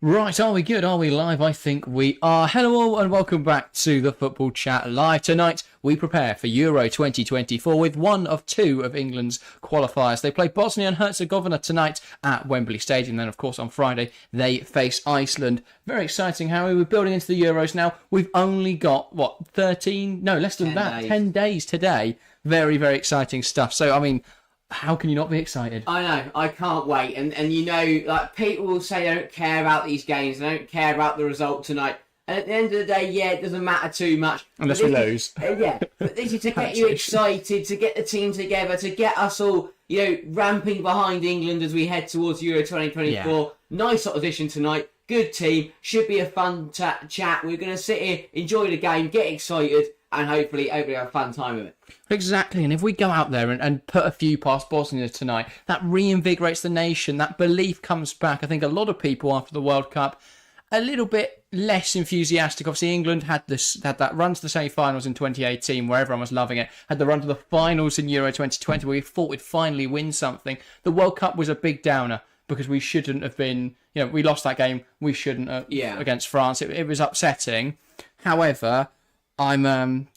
Right, are we good? Are we live? I think we are. Hello all and welcome back to the Football Chat Live. Tonight we prepare for Euro 2024 with one of two of England's qualifiers. They play Bosnia and Herzegovina tonight at Wembley Stadium. Then of course on Friday they face Iceland. Very exciting, Harry. We're building into the Euros now. We've only got, less than 10 days today. Very, very exciting stuff. So, I mean, how can you not be excited? I know, I can't wait. And you know, like, people will say they don't care about these games, they don't care about the result tonight. And at the end of the day, yeah, it doesn't matter too much. Unless we lose. Yeah, but this is to get you excited, to get the team together, to get us all, ramping behind England as we head towards Euro 2024. Yeah. Nice opposition tonight, good team, should be a fun chat. We're going to sit here, enjoy the game, get excited, and hopefully have a fun time with it. Exactly, and if we go out there and put a few past Bosnia tonight, that reinvigorates the nation, that belief comes back. I think a lot of people after the World Cup, a little bit less enthusiastic. Obviously, England had that run to the semi-finals in 2018 where everyone was loving it, had the run to the finals in Euro 2020 where we thought we'd finally win something. The World Cup was a big downer because we shouldn't have been, we lost that game, we shouldn't have against France. It was upsetting. However, I'm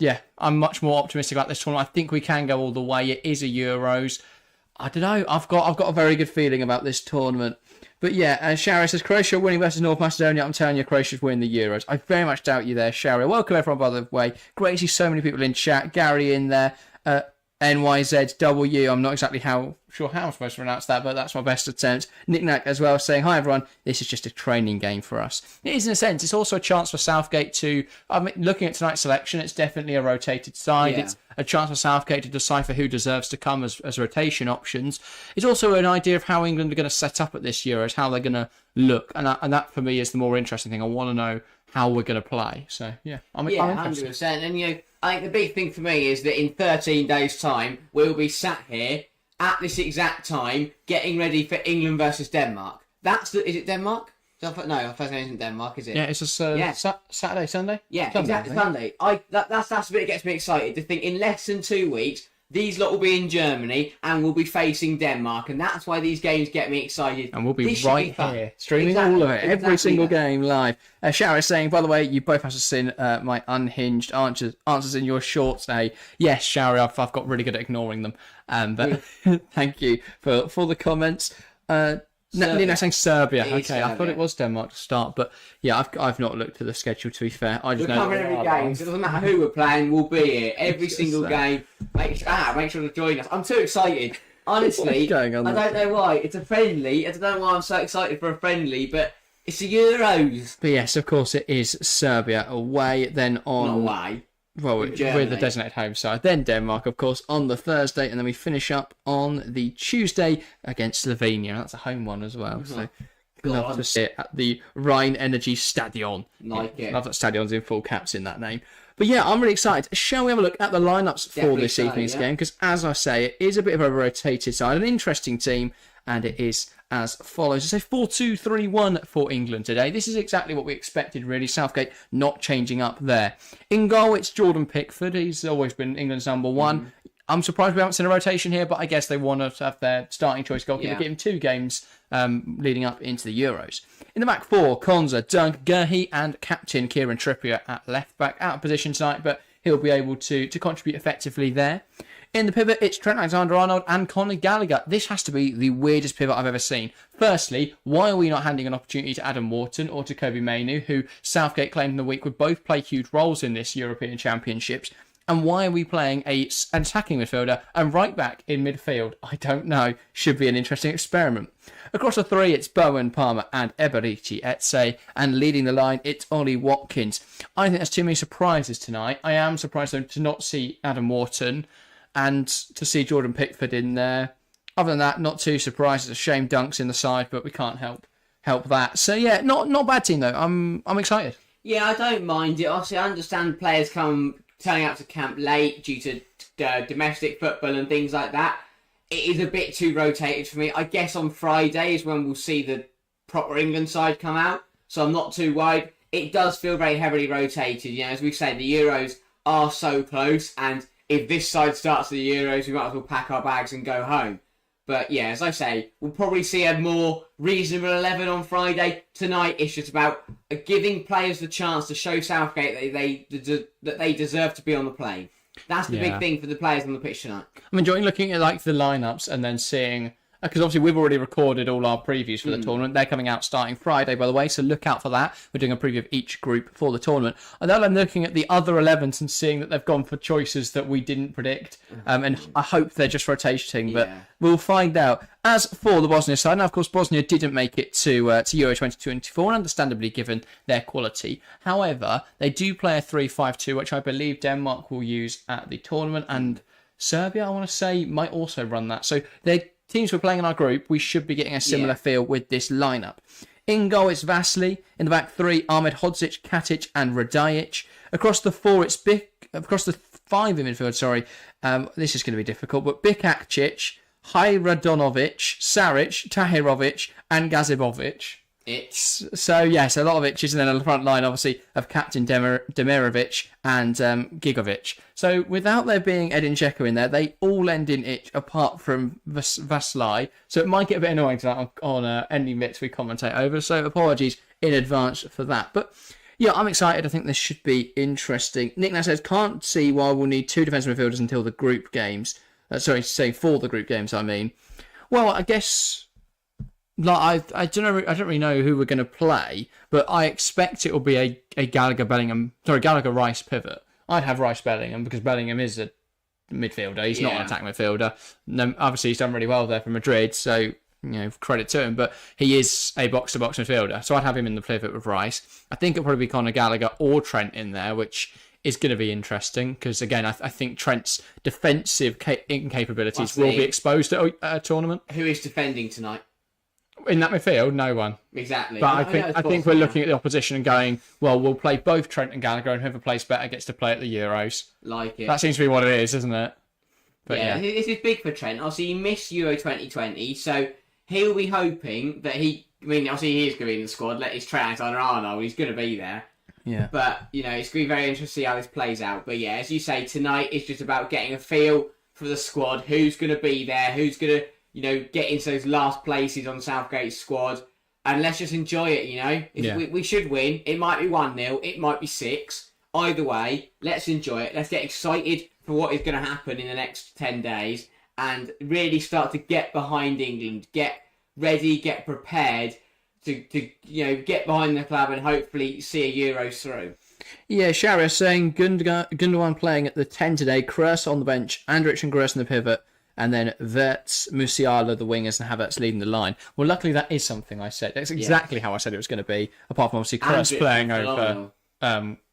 much more optimistic about this tournament. I think we can go all the way. It is a Euros. I don't know. I've got a very good feeling about this tournament. But yeah, Shari says Croatia winning versus North Macedonia. I'm telling you, Croatia's win the Euros. I very much doubt you there, Shari. Welcome everyone, by the way. Great to see so many people in chat. Gary in there. NYZW. I'm not exactly sure how I'm supposed to pronounce that, but that's my best attempt. Nick Nack as well saying, hi everyone, this is just a training game for us. It is in a sense. It's also a chance for Southgate to, looking at tonight's selection, it's definitely a rotated side. Yeah. It's a chance for Southgate to decipher who deserves to come as rotation options. It's also an idea of how England are going to set up at this Euros, how they're going to look. And that for me is the more interesting thing. I want to know how we're going to play. So yeah, I'm interested. 100%. And I think the big thing for me is that in 13 days' time, we'll be sat here at this exact time getting ready for England versus Denmark. Is it Denmark? No, our first game isn't Denmark, is it? Yeah, it's just Saturday, Sunday? Yeah, Sunday, exactly, Sunday. That's the bit that gets me excited, to think in less than 2 weeks, these lot will be in Germany and we'll be facing Denmark, and that's why these games get me excited. And we'll be right here, streaming all of it, every single game live. Shower is saying, by the way, you both have to sing my unhinged answers in your shorts. Yes, Shower, I've got really good at ignoring them. But thank you for the comments. Nina saying Serbia. Okay, Serbia. I thought it was Denmark to start, but yeah, I've not looked at the schedule, to be fair. I just we're know covering every game, so it doesn't matter who we're playing, we'll be here every single game. Make sure to join us. I'm too excited. Honestly, going on I don't know why. It's a friendly. I don't know why I'm so excited for a friendly, but it's the Euros. But yes, of course it is Serbia away. Then on not away. Well, with the designated home side. Then Denmark, of course, on the Thursday. And then we finish up on the Tuesday against Slovenia. That's a home one as well. So, love to see it at the Rhine Energy Stadion. Like it. Love that stadion's in full caps in that name. But yeah, I'm really excited. Shall we have a look at the lineups for this evening's game? Because as I say, it is a bit of a rotated side, an interesting team. And it is as follows. I say 4-2-3-1 for England today. This is exactly what we expected, really. Southgate not changing up there. In goal, it's Jordan Pickford. He's always been England's number one. I'm surprised we haven't seen a rotation here, but I guess they want to have their starting choice goalkeeper. Give him 2 games leading up into the Euros. In the back 4, Konza, Dunk, Gurhey, and captain Kieran Trippier at left back. Out of position tonight, but he'll be able to contribute effectively there. In the pivot, it's Trent Alexander-Arnold and Conor Gallagher. This has to be the weirdest pivot I've ever seen. Firstly, why are we not handing an opportunity to Adam Wharton or to Kobe Mainoo, who Southgate claimed in the week would both play huge roles in this European Championships? And why are we playing an attacking midfielder and right back in midfield? I don't know. Should be an interesting experiment. Across the 3, it's Bowen, Palmer and Eberici Eze. And leading the line, it's Ollie Watkins. I think there's too many surprises tonight. I am surprised though to not see Adam Wharton and to see Jordan Pickford in there. Other than that, not too surprised. It's a shame Dunk's in the side, but we can't help that. So yeah, not a bad team though. I'm excited. Yeah, I don't mind it. Obviously, I understand players turning out to camp late due to domestic football and things like that. It is a bit too rotated for me. I guess on Friday is when we'll see the proper England side come out, so I'm not too worried. It does feel very heavily rotated. As we say, the Euros are so close, and if this side starts the Euros, we might as well pack our bags and go home. But yeah, as I say, we'll probably see a more reasonable 11 on Friday. Tonight, it's just about giving players the chance to show Southgate that they deserve to be on the plane. That's the big thing for the players on the pitch tonight. I'm enjoying looking at like the lineups and then seeing, because obviously we've already recorded all our previews for the tournament. They're coming out starting Friday, by the way, so look out for that. We're doing a preview of each group for the tournament. And then I'm looking at the other 11s and seeing that they've gone for choices that we didn't predict. And I hope they're just rotating, but we'll find out. As for the Bosnia side, now of course Bosnia didn't make it to Euro 2024, understandably given their quality. However, they do play a 3-5-2, which I believe Denmark will use at the tournament, and Serbia, I want to say, might also run that. So they're teams we're playing in our group, we should be getting a similar feel with this lineup. In goal, it's Vasily. In the back three, Ahmed Hodzic, Katic, and Radajic. Across the four, it's across the five in midfield, sorry. This is going to be difficult, but Bikacic, Hajradonovic, Saric, Tahirovic, and Gazibovic. So, yes, a lot of itches, and then on the front line, obviously, of Captain Demirovic and Gigovic. So, without there being Edin Dzeko in there, they all end in itch, apart from Vasily. So, it might get a bit annoying tonight on any bits we commentate over. So, apologies in advance for that. But, yeah, I'm excited. I think this should be interesting. Nick now says, can't see why we'll need two defensive midfielders until the group games. For the group games, I mean. Well, I guess... Like I don't really know who we're going to play, but I expect it will be a Gallagher Rice pivot. I'd have Rice Bellingham because Bellingham is a midfielder. He's not an attacking midfielder. No, obviously he's done really well there for Madrid, so credit to him. But he is a box to box midfielder, so I'd have him in the pivot with Rice. I think it'll probably be Conor Gallagher or Trent in there, which is going to be interesting because again I think Trent's defensive incapabilities will be exposed at a tournament. Who is defending tonight? In that midfield, no one. Exactly. But I think we're looking at the opposition and going, well, we'll play both Trent and Gallagher, and whoever plays better gets to play at the Euros. Like it. That seems to be what it is, isn't it? But this is big for Trent. Obviously, he missed Euro 2020, so he'll be hoping that obviously he is going to be in the squad. Let his Trent Alexander-Arnold, he's going to be there. Yeah. But, it's going to be very interesting to see how this plays out. But yeah, as you say, tonight is just about getting a feel for the squad, who's going to be there, who's going to get into those last places on Southgate's squad, and let's just enjoy it, We should win. It might be 1-0, it might be 6. Either way, let's enjoy it. Let's get excited for what is going to happen in the next 10 days, and really start to get behind England, get ready, get prepared to get behind the club and hopefully see a Euros through. Yeah, Sharia saying Gundogan playing at the 10 today, Kroos on the bench, Andrich and Gross in the pivot, and then Verts, Musiala, the wingers, and Havertz leading the line. Well, luckily that is something I said. That's exactly how I said it was going to be, apart from obviously Kroos playing over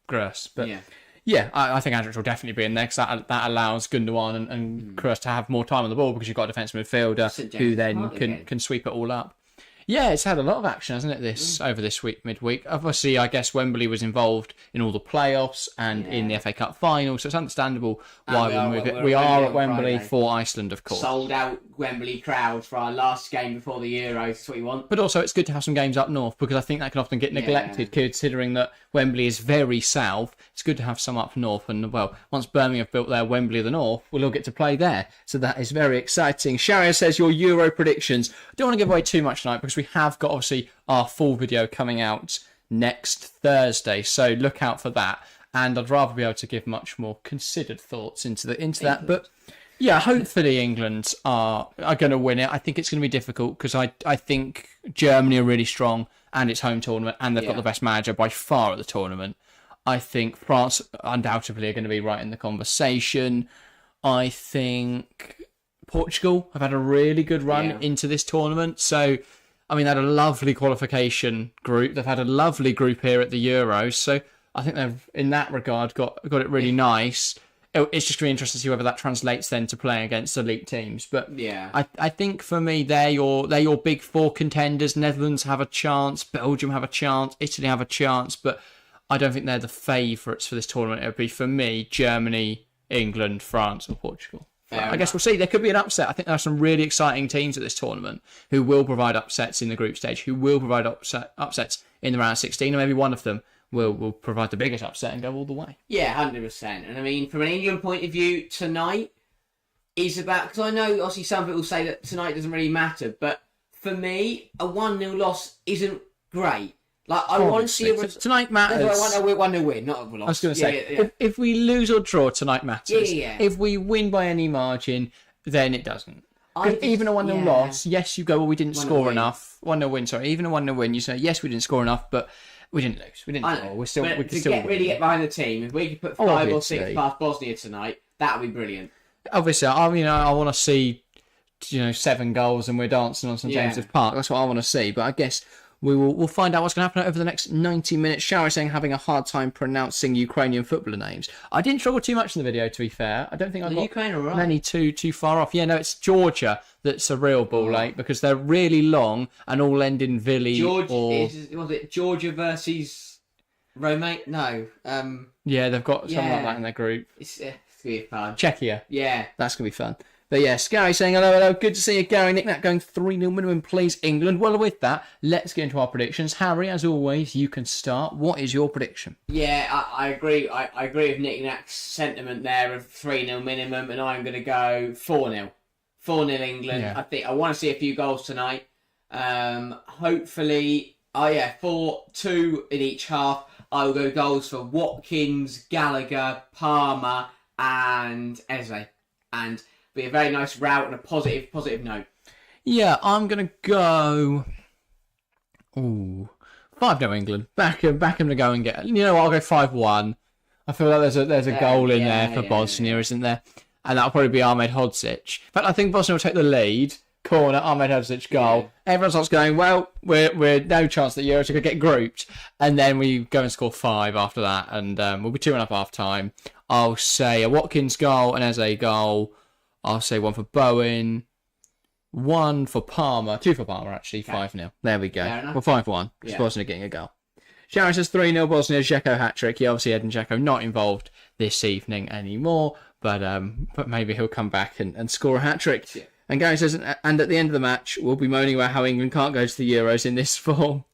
Gross. But I think Andrich will definitely be in there because that allows Gundogan and Kroos to have more time on the ball because you've got a defensive midfielder who then can sweep it all up. Yeah, it's had a lot of action, hasn't it, over this week, midweek. Obviously, I guess Wembley was involved in all the playoffs and in the FA Cup final, so it's understandable why we move it. We are at Wembley for Iceland, of course. Sold out Wembley crowd for our last game before the Euros, that's what you want. But also, it's good to have some games up north because I think that can often get neglected, considering that Wembley is very south. It's good to have some up north, and well, once Birmingham have built their Wembley of the North, we'll all get to play there. So that is very exciting. Sharia says your Euro predictions. I don't want to give away too much tonight because we have got obviously our full video coming out next Thursday, so look out for that. And I'd rather be able to give much more considered thoughts into that. But yeah, hopefully England are going to win it. I think it's going to be difficult because I think Germany are really strong and it's home tournament and they've got the best manager by far at the tournament. I think France undoubtedly are going to be right in the conversation. I think Portugal have had a really good run into this tournament. So, I mean, they had a lovely qualification group. They've had a lovely group here at the Euros. So I think they've, in that regard, got it really nice. It's just going to be interesting to see whether that translates then to playing against elite teams. But I think for me, they're your big four contenders. Netherlands have a chance. Belgium have a chance. Italy have a chance. But I don't think they're the favourites for this tournament. It would be, for me, Germany, England, France or Portugal. I guess we'll see. There could be an upset. I think there are some really exciting teams at this tournament who will provide upsets in the group stage, who will provide upsets in the round of 16, or maybe one of them will provide the biggest upset and go all the way. Yeah, 100%. And I mean, from an England point of view, tonight, is about, because I know obviously some people say that tonight doesn't really matter, but for me, a 1-0 loss isn't great. Like, I want to see tonight matters. I want a 1-0 win, not a loss. I was going to say, If we lose or draw, tonight matters. If we win by any margin, then it doesn't. Even a 1-0 loss, yes, you go, well, we didn't score enough. 1-0 win, sorry. Even a 1-0 win, you say, yes, we didn't score enough, but we didn't lose. We didn't draw. We could still really get behind the team, if we could put 5 or 6 past Bosnia tonight, that would be brilliant. Obviously, I want to see, 7 goals and we're dancing on St James's Park. That's what I want to see. But I guess we'll find out what's going to happen over the next 90 minutes. Shower saying having a hard time pronouncing Ukrainian footballer names. I didn't struggle too much in the video, to be fair. I don't think I got Ukraine are right. many too far off. Yeah, no, it's Georgia that's a real ball ache because they're really long and all end in Villi. Was it Georgia versus Romania? No. Yeah, they've got something like that in their group. It's going to be fun. Czechia. Yeah. That's going to be fun. But yes, Gary saying hello. Good to see you, Gary. Nick Nat going 3-0 minimum, please, England. Well, with that, let's get into our predictions. Harry, as always, you can start. What is your prediction? Yeah, I agree. I agree with Nick Nat's sentiment there of 3-0 minimum, and I'm going to go 4-0. 4-0 England. Yeah. I want to see a few goals tonight. Hopefully, 4-2 in each half. I will go goals for Watkins, Gallagher, Palmer, and Eze. And be a very nice route and a positive note. Yeah, I'm going to go 5-0 England. Back him to go and get... You know what, I'll go 5-1. I feel like there's a goal in there for Bosnia, isn't there? And that'll probably be Ahmed Hodzic. In fact, I think Bosnia will take the lead. Corner, Ahmed Hodzic goal. Yeah. Everyone starts going, well, we're no chance that Europe could get grouped. And then we go and score 5 after that. And we'll be 2-1 up half time. I'll say a Watkins goal, an Eze goal. I'll say 1 for Bowen, 1 for Palmer, 2 for Palmer actually, 5-0. There we go. Well, 5-1. Yeah. Bosnia getting a goal. Sharon says 3-0 Bosnia, Dzeko hat-trick. Yeah, obviously Edin Dzeko not involved this evening anymore, but maybe he'll come back and score a hat-trick. Yeah. And Gary says, and at the end of the match, we'll be moaning about how England can't go to the Euros in this form.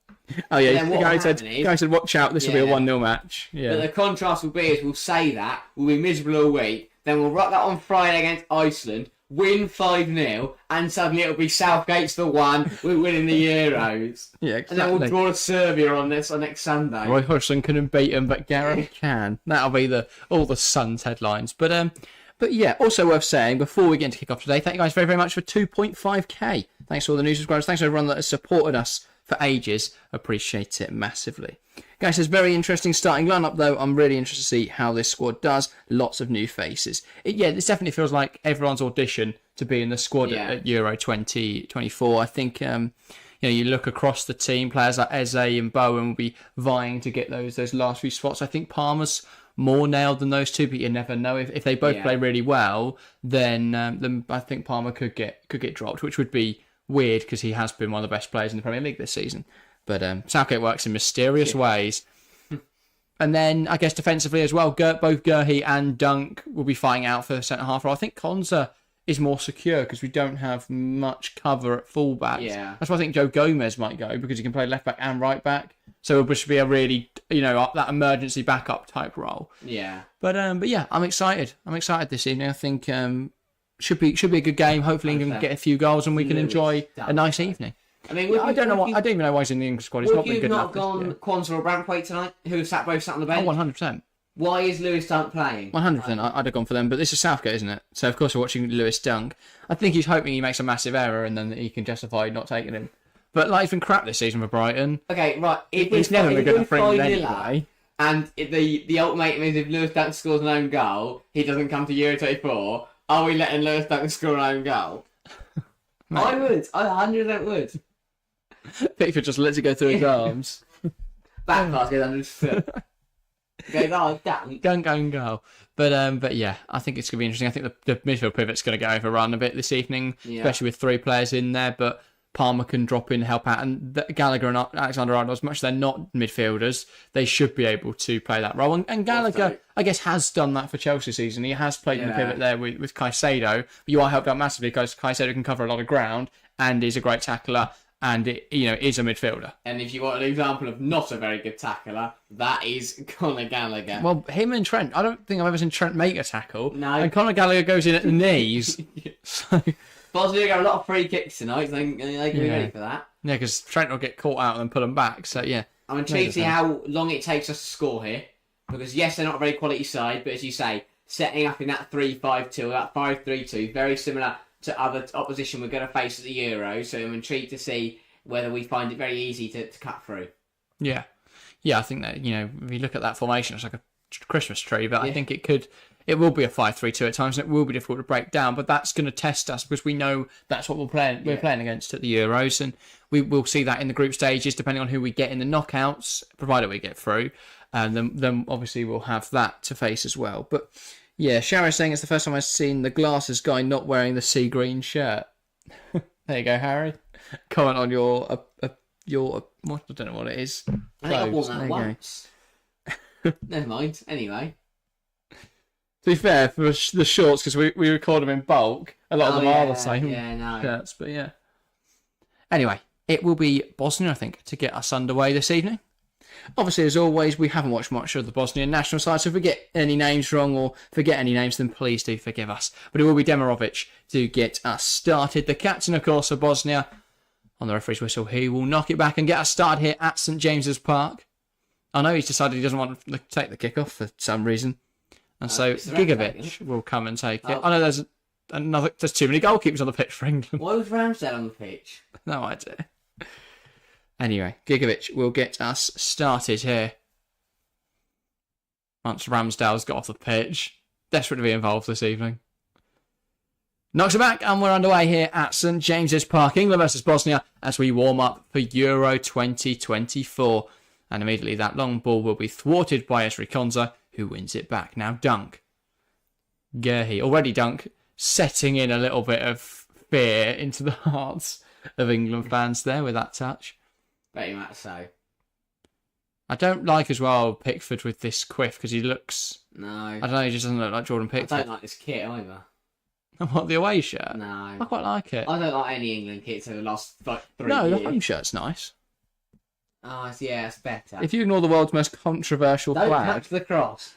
Oh yeah, Gary said, watch out, this will be a 1-0 match. Yeah. But the contrast will be is we'll say that, we'll be miserable all week, then we'll rock that on Friday against Iceland, win 5-0, and suddenly it'll be Southgate's the one, we're winning the Euros. Yeah, exactly. And then we'll draw Serbia on next Sunday. Roy Hodgson couldn't beat him, but Gareth can. That'll be all the Sun's headlines. But yeah, also worth saying, before we get into kick-off today, thank you guys very, very much for 2.5k. Thanks to all the new subscribers. Thanks to everyone that has supported us for ages. Appreciate it massively. Guys, there's very interesting starting lineup though. I'm really interested to see how this squad does. Lots of new faces. This definitely feels like everyone's audition to be in the squad at Euro 2024. I think you look across the team, players like Eze and Bowen will be vying to get those last few spots. I think Palmer's more nailed than those two, but you never know. If they both play really well, then I think Palmer could get dropped, which would be weird because he has been one of the best players in the Premier League this season. But Southgate works in mysterious ways. And then, I guess, defensively as well, both Gurhey and Dunk will be fighting out for the centre-half role. I think Konza is more secure because we don't have much cover at full-back. Yeah. That's why I think Joe Gomez might go, because he can play left-back and right-back. So it should be a really, that emergency backup type role. Yeah. But yeah, I'm excited. I'm excited this evening. I think should be a good game. Hopefully England can get a few goals and we can enjoy a nice evening. I mean, I don't even know why he's in the English squad. He's not been good enough. Would you have not gone Quansah or Branthwaite tonight, who both sat on the bench? Oh, 100%. Why is Lewis Dunk playing? 100%. I'd have gone for them, but this is Southgate, isn't it? So, of course, we're watching Lewis Dunk. I think he's hoping he makes a massive error and then he can justify not taking him. But he's been crap this season for Brighton. Okay, right. He's never been good enough for England anyway. And the ultimatum is if Lewis Dunk scores an own goal, he doesn't come to Euro 24. Are we letting Lewis Dunk score an own goal? I would. I 100% would. Pickford just lets it go through his arms. Back pass goes under his foot. Goes, Dunk. Go. But yeah, I think it's going to be interesting. I think the midfield pivot's going to go overrun a bit this evening, especially with 3 players in there. But Palmer can drop in, help out. And Gallagher and Alexander-Arnold, as much as they're not midfielders, they should be able to play that role. And Gallagher, I guess, has done that for Chelsea season. He has played in the pivot there with Caicedo. But you are helped out massively because Caicedo can cover a lot of ground and is a great tackler. and it is a midfielder. And if you want an example of not a very good tackler, that is Conor Gallagher. Well, him and Trent, I don't think I've ever seen Trent make a tackle. No. And Conor Gallagher goes in at the knees. So, Bosnia got a lot of free kicks tonight, so they can be ready for that. yeah, because Trent will get caught out and then pull them back. So, yeah. I'm intrigued to see how long it takes us to score here. Because, yes, they're not a very quality side, but as you say, setting up in that 3-5-2, that 5-3-2, very similar to other opposition we're going to face at the Euro. So I'm intrigued to see whether we find it very easy to cut through. Yeah. Yeah, I think that, if you look at that formation, it's like a Christmas tree, but I think it will be a 5-3-2 at times, and it will be difficult to break down, but that's going to test us because we know that's what we're playing against at the Euros, and we will see that in the group stages, depending on who we get in the knockouts, provided we get through, and then obviously we'll have that to face as well. But yeah, Shara's saying it's the first time I've seen the glasses guy not wearing the sea green shirt. There you go, Harry. Comment on your what, I don't know what it is. I think I've worn that once. Never mind. Anyway. To be fair, for the shorts, because we record them in bulk, a lot of them are the same shirts, but yeah. Anyway, it will be Bosnia, I think, to get us underway this evening. Obviously, as always, we haven't watched much of the Bosnian national side, so if we get any names wrong or forget any names, then please do forgive us. But it will be Demirovic to get us started. The captain, of course, of Bosnia, on the referee's whistle, he will knock it back and get us started here at St James's Park. I know he's decided he doesn't want to take the kick-off for some reason. And so Gigovic will come and take it. I know there's too many goalkeepers on the pitch for England. Why was Ramsdale on the pitch? No idea. Anyway, Gigovic will get us started here. Once Ramsdale's got off the pitch. Desperate to be involved this evening. Knocks it back, and we're underway here at St James's Park. England versus Bosnia as we warm up for Euro 2024. And immediately that long ball will be thwarted by Esri Konza, who wins it back. Now Dunk. Gerhi. Already Dunk setting in a little bit of fear into the hearts of England fans there with that touch. Very much so. I don't like as well Pickford with this quiff because he looks... No. I don't know, he just doesn't look like Jordan Pickford. I don't like this kit either. What, the away shirt? No. I quite like it. I don't like any England kits over the last 3 years. No, the home shirt's nice. Oh, yeah, it's better. If you ignore the world's most controversial Don't flag... touch the cross.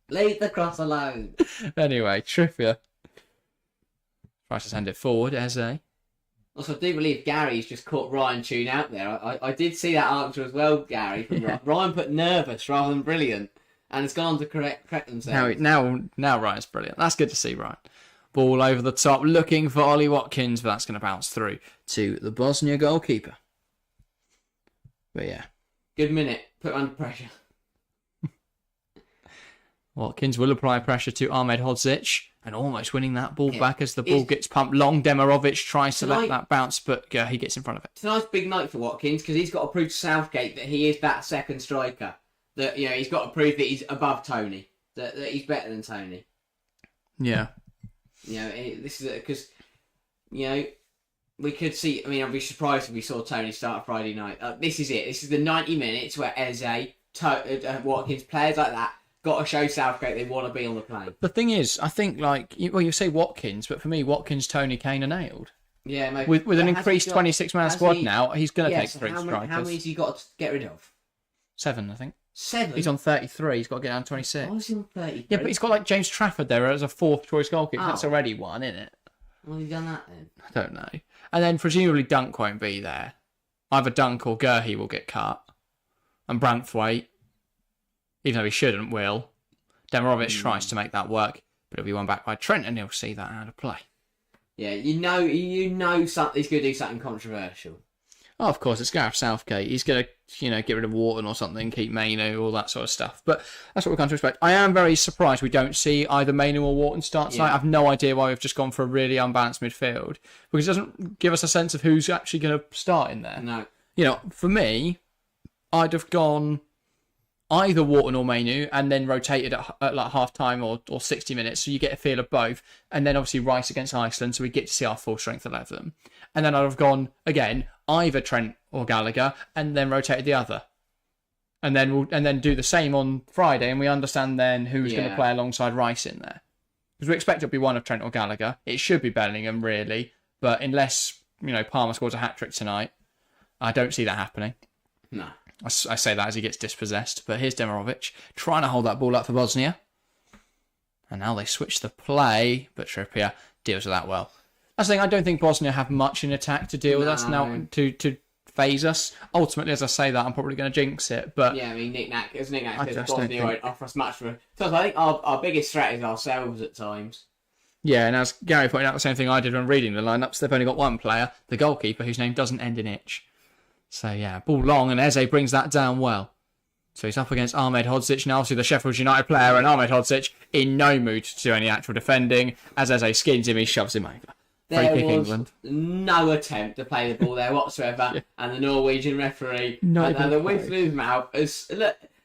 Leave the cross alone. Anyway, Trippier. Tries to send it forward, Eze. Also, I do believe Gary's just caught Ryan tune out there. I did see that answer as well, Gary. From Ryan put nervous rather than brilliant. And it's gone on to correct themselves. Now Ryan's brilliant. That's good to see, Ryan. Ball over the top, looking for Ollie Watkins, but that's going to bounce through to the Bosnia goalkeeper. But yeah. Good minute. Put him under pressure. Watkins will apply pressure to Ahmed Hodzic and almost winning that ball back as the ball gets pumped long. Demirovic tries to let that bounce, but he gets in front of it. It's a nice big night for Watkins because he's got to prove to Southgate that he is that second striker. That he's got to prove that he's above Tony. That he's better than Tony. Yeah. This is because we could see. I mean, I'd be surprised if we saw Tony start Friday night. This is it. This is the 90 minutes where Eze, Watkins, players like that got to show Southgate they want to be on the plane. The thing is, I think you say Watkins, but for me, Watkins, Tony, Kane are nailed. Yeah, maybe. With an increased 26-man squad now, he's going to take 3 strikers. How many has he got to get rid of? 7, I think. 7? He's on 33. He's got to get down to 26. Why is he on 33? Yeah, but he's got James Trafford there as a 4th choice goalkeeper. That's already one, isn't it? Why have you done that then? I don't know. And then presumably Dunk won't be there. Either Dunk or Gerhi will get cut. And Branthwaite, even though he shouldn't, will. Demirovic tries to make that work, but it'll be won back by Trent, and he'll see that out of play. Yeah, you know, he's going to do something controversial. Oh, of course, it's Gareth Southgate. He's going to, get rid of Wharton or something, keep Mainu, all that sort of stuff. But that's what we've come to expect. I am very surprised we don't see either Mainu or Wharton start tonight. I have no idea why we've just gone for a really unbalanced midfield, because it doesn't give us a sense of who's actually going to start in there. No. For me, I'd have gone either Wharton or Mainu and then rotated at like half-time or 60 minutes, so you get a feel of both. And then obviously Rice against Iceland, so we get to see our full strength 11. And then I'd have gone, again, either Trent or Gallagher, and then rotated the other. And then do the same on Friday, and we understand then who's going to play alongside Rice in there. Because we expect it to be one of Trent or Gallagher. It should be Bellingham, really. But unless, Palmer scores a hat-trick tonight, I don't see that happening. No. I say that as he gets dispossessed. But here's Demirovic trying to hold that ball up for Bosnia. And now they switch the play, but Trippier deals with that well. That's the thing, I don't think Bosnia have much in attack to deal with us now to phase us. Ultimately, as I say that, I'm probably going to jinx it. But yeah, I mean, Nick-Nack says Bosnia won't offer us much for... So I think our biggest threat is ourselves at times. Yeah, and as Gary pointed out, the same thing I did when reading the lineups, they've only got one player, the goalkeeper, whose name doesn't end in itch. So yeah, ball long, and Eze brings that down well. So he's up against Ahmed Hodzic, now obviously the Sheffield United player, and Ahmed Hodzic in no mood to do any actual defending. As Eze skins him, he shoves him over. There Free kick was England. no attempt to play the ball there whatsoever, Yeah. And the Norwegian referee, Not and the even whiff of his mouth,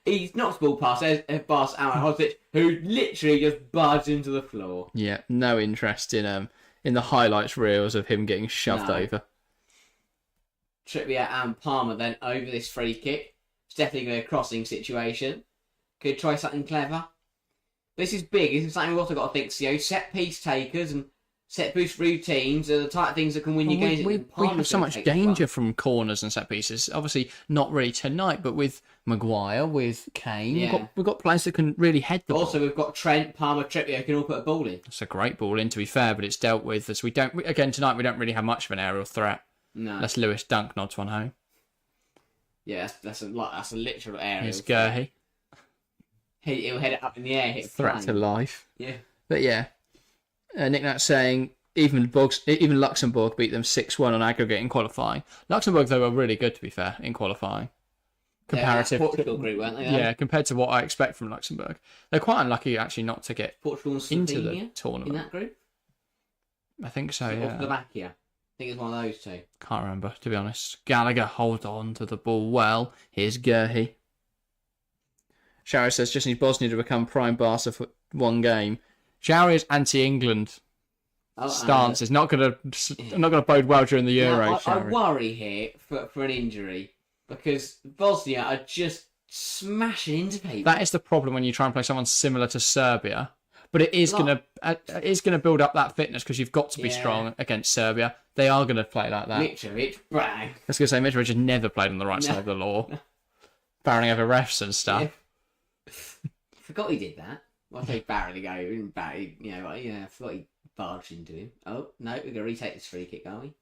he knocks the ball past Ahmed Hodzic, who literally just barged into the floor. Yeah, no interest in the highlights reels of him getting shoved over. Trippier and Palmer then over this free kick. It's definitely going to be a crossing situation. Could try something clever. This is big. This is something we've also got to think. So, set piece takers and set piece routines are the type of things that can win you games. We have so much danger from corners and set pieces. Obviously, not really tonight, but with Maguire, with Kane, we've got players that can really head the ball. Also, we've got Trent, Palmer, Trippier who can all put a ball in. It's a great ball in, to be fair, but it's dealt with as again tonight we don't really have much of an aerial threat. No. Unless Lewis Dunk nods one home. Yeah, that's a literal aerial. Here's Gerhi. He'll head it up in the air, hit Threat to life. Yeah. But yeah, Nick Nat's saying even Luxembourg beat them 6-1 on aggregate in qualifying. Luxembourg, though, were really good, to be fair, in qualifying. Comparative Portugal group, weren't they? Yeah, compared to what I expect from Luxembourg. They're quite unlucky, actually, not to get Portugal and into the Slovenia tournament. in that group? I think so, yeah. Or Slovakia. I think it's one of those two. Can't remember, to be honest. Gallagher holds on to the ball well. Here's Gerhi. Showery says just need Bosnia to become prime Barca for one game. Showery's anti-England stance is not going to bode well during the Euro. I worry here for an injury because Bosnia are just smashing into people. That is the problem when you try and play someone similar to Serbia. But it is going to build up that fitness because you've got to be strong against Serbia. They are going to play like that. Mitrovic, brag. I was going to say Mitrovic has never played on the right side of the law, barring over refs and stuff. Yeah. Forgot he did that. Well, I say barely go. I forgot he barged into him. Oh no, we're going to retake this free kick, aren't we?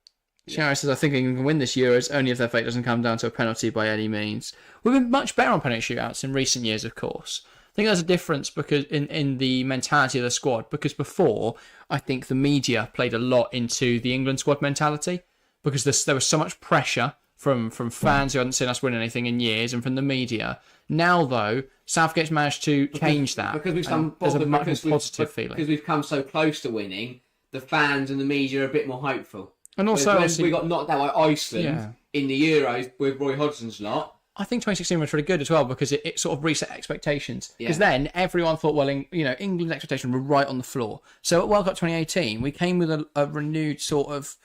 Showery says, I think England can win this Euros only if their fate doesn't come down to a penalty by any means. We've been much better on penalty shootouts in recent years, of course. I think there's a difference because in the mentality of the squad, because before, I think the media played a lot into the England squad mentality because there was so much pressure from fans who hadn't seen us win anything in years and from the media. Now, though, Southgate's managed to change that. Because we've come there's a much more positive feeling. Because we've come so close to winning, the fans and the media are a bit more hopeful. And also, when we got knocked out by Iceland in the Euros with Roy Hodgson's lot. I think 2016 was really good as well because it sort of reset expectations. Because then everyone thought, well, England's expectations were right on the floor. So at World Cup 2018, we came with a renewed sort of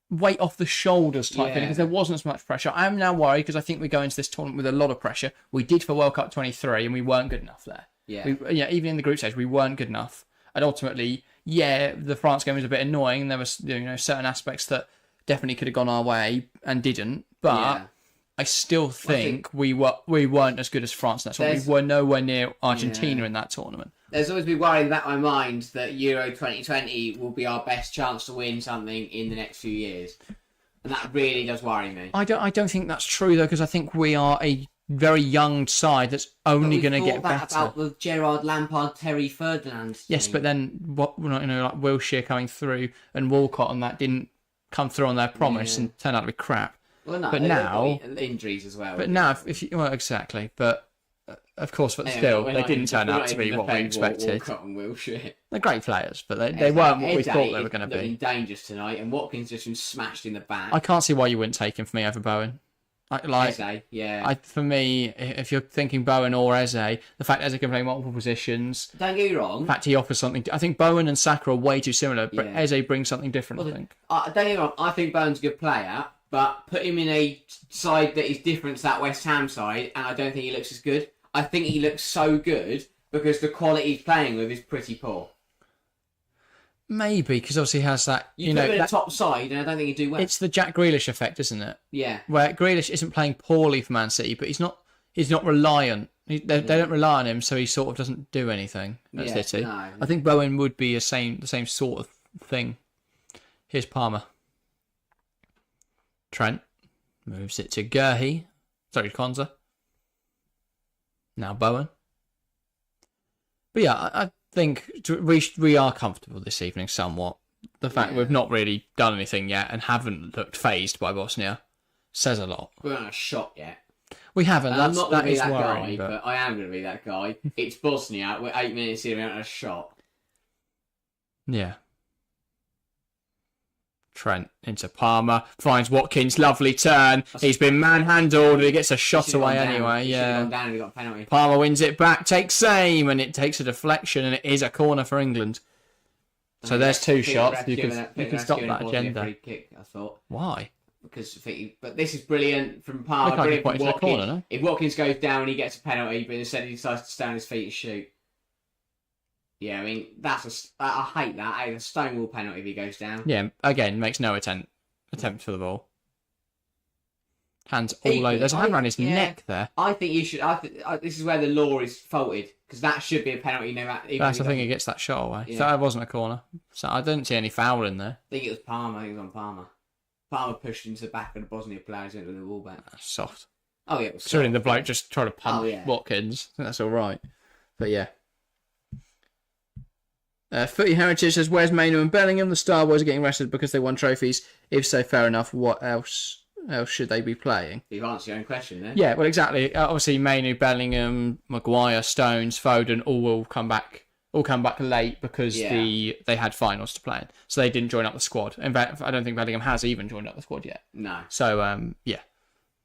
weight off the shoulders type feeling because there wasn't as much pressure. I'm now worried because I think we go into this tournament with a lot of pressure. We did for World Cup 23 and we weren't good enough there. Even in the group stage, we weren't good enough. And ultimately, the France game was a bit annoying. And there was certain aspects that definitely could have gone our way and didn't. But I still think we weren't as good as France. That's why we were nowhere near Argentina in that tournament. There's always been worry in the back of my mind that Euro 2020 will be our best chance to win something in the next few years, and that really does worry me. I don't think that's true though, because I think we are a very young side that's only going to get better. About the Gerrard, Lampard, Terry Ferdinand. Yes, but then like Wilshere coming through and Walcott and that didn't come through on their promise and turned out to be crap. Well, no, but now injuries as well. But now, exactly. But of course, but still, they didn't turn out to be what we expected. Walcott and Wilshere. They're great players, but they weren't what we thought they were going to be. Dangerous tonight, and Watkins just been smashed in the back. I can't see why you wouldn't take him for me over Bowen. Eze, for me, if you're thinking Bowen or Eze, the fact Eze can play multiple positions. Don't get me wrong. The fact he offers something. I think Bowen and Saka are way too similar, but Eze brings something different. I think. Don't get me wrong. I think Bowen's a good player. But put him in a side that is different to that West Ham side, and I don't think he looks as good. I think he looks so good because the quality he's playing with is pretty poor. Maybe, because obviously he has that... You put him in a top side, and I don't think he'd do well. It's the Jack Grealish effect, isn't it? Yeah. Where Grealish isn't playing poorly for Man City, but he's not reliant. They don't rely on him, so he sort of doesn't do anything at City. No. I think Bowen would be the same sort of thing. Here's Palmer. Trent moves it to Gurhey. Sorry, Konza. Now Bowen. But yeah, I think we are comfortable this evening somewhat. The fact we've not really done anything yet and haven't looked phased by Bosnia says a lot. We haven't had a shot yet. We haven't. I'm not going to be that worrying, guy, but I am going to be that guy. It's Bosnia. We're 8 minutes in, we haven't had a shot. Yeah. Trent into Palmer. Finds Watkins. Lovely turn. He's been manhandled. He gets a shot away anyway. Yeah. Gone down and he got a penalty. Palmer wins it back. Takes aim. And it takes a deflection. And it is a corner for England. So there's 2 shots. You can stop that agenda. Free kick, I thought. Why? But this is brilliant from Palmer. Brilliant from Watkins. Corner, no? If Watkins goes down, he gets a penalty, but instead he decides to stand on his feet and shoot. Yeah, I mean, I hate that. It's a stonewall penalty if he goes down. Yeah, again, makes no attempt for the ball. Hands all over. There's a hand around his neck there. I think you should. This is where the law is faulted, because that should be a penalty. That's the thing. He gets that shot away. Yeah. So that wasn't a corner. So I didn't see any foul in there. I think it was Palmer. He was on Palmer. Palmer pushed into the back of the Bosnia players into the wall back. That's soft. Oh yeah, it was soft. Surely the bloke just tried to punch Watkins. I think that's all right. But yeah. Footy Heritage says, where's Mainu and Bellingham? The Star Boys are getting rested because they won trophies. If so, fair enough. What else should they be playing? You've answered your own question there. Yeah, well, exactly. Obviously, Mainu, Bellingham, Maguire, Stones, Foden all will come back. All come back late because they had finals to play in, so they didn't join up the squad. In fact, I don't think Bellingham has even joined up the squad yet. No. So yeah,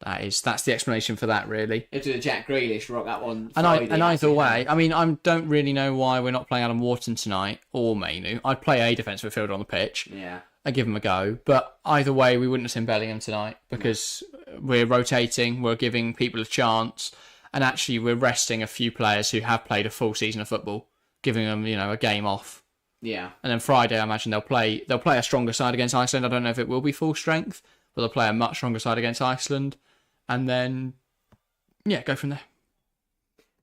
that's the explanation for that, really. It's a Jack Grealish rock that one. And either way, I mean, I don't really know why we're not playing Adam Wharton tonight or Mainu. I'd play a defensive midfielder on the pitch. Yeah. I'd give him a go, but either way, we wouldn't have seen Bellingham tonight because we're rotating, we're giving people a chance, and actually we're resting a few players who have played a full season of football, giving them, a game off. Yeah. And then Friday, I imagine they'll play a stronger side against Iceland. I don't know if it will be full strength, but they'll play a much stronger side against Iceland. And then, go from there.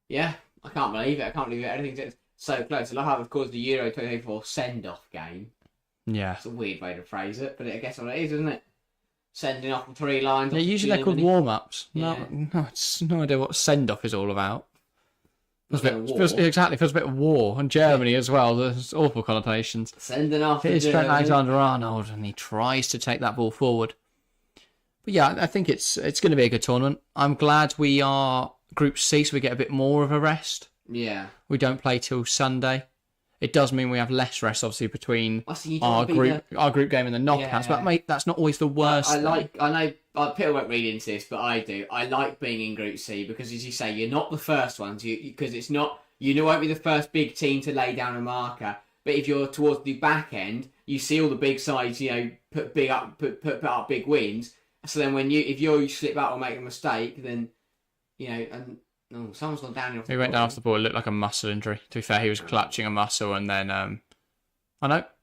Yeah, I can't believe it. Everything's so close. I love how they've caused the Euro 2024 send-off game. Yeah. It's a weird way to phrase it, but I guess what it is, isn't it? Sending off 3 lines. Yeah, usually they're called warm-ups. Yeah. No, it's no idea what send-off is all about. Feels a bit of war. And Germany as well. There's awful connotations. Sending off. Here's Trent Alexander-Arnold, and he tries to take that ball forward. But yeah, I think it's going to be a good tournament. I'm glad we are Group C, so we get a bit more of a rest. Yeah. We don't play till Sunday. It does mean we have less rest, obviously, between our group game and the knockouts. Yeah. But mate, that's not always the worst. I know people won't read into this, but I do. I like being in Group C because, as you say, you're not the first ones. Because it's not, won't be the first big team to lay down a marker. But if you're towards the back end, you see all the big sides, put up big wins. So then if you slip out or make a mistake, then someone's gone down. He went down off the ball. It looked like a muscle injury. To be fair, he was clutching a muscle and then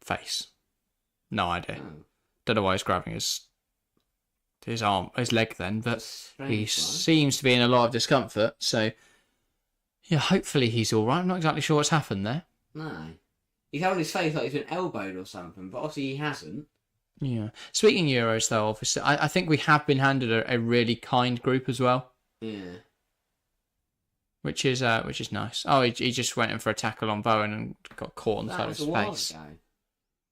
face. No idea. Oh. Don't know why he's grabbing his arm, his leg then, but he seems to be in a lot of discomfort. So yeah, hopefully he's all right. I'm not exactly sure what's happened there. No, he's held his face like he's been elbowed or something, but obviously he hasn't. Yeah. Speaking Euros, though, obviously, I think we have been handed a really kind group as well. Yeah. Which is nice. Oh, he just went in for a tackle on Bowen and got caught on the side of his face.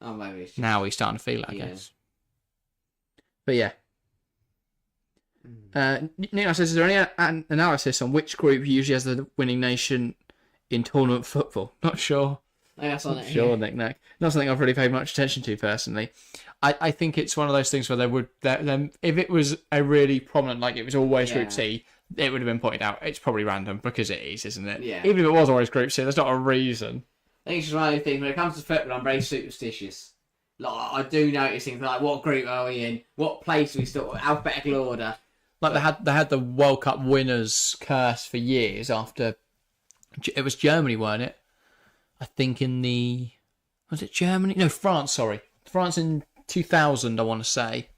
Oh, maybe it's just... Now he's starting to feel it, I guess. But yeah. Nick says, is there any analysis on which group usually has the winning nation in tournament football? Not sure. That's on it. Sure, Nick. Not something I've really paid much attention to personally. I think it's one of those things where if it was a really prominent, like it was always Group C, it would have been pointed out. It's probably random because it is, isn't it? Yeah. Even if it was always Group C, there's not a reason. I think it's just one of those things. When it comes to football, I'm very superstitious. Like I do notice things like what group are we in, what place are we still, alphabetical order. Like they had the World Cup winners curse for years after. It was Germany, weren't it? I think in the Was it Germany? No, France, sorry. France in 2000, I want to say,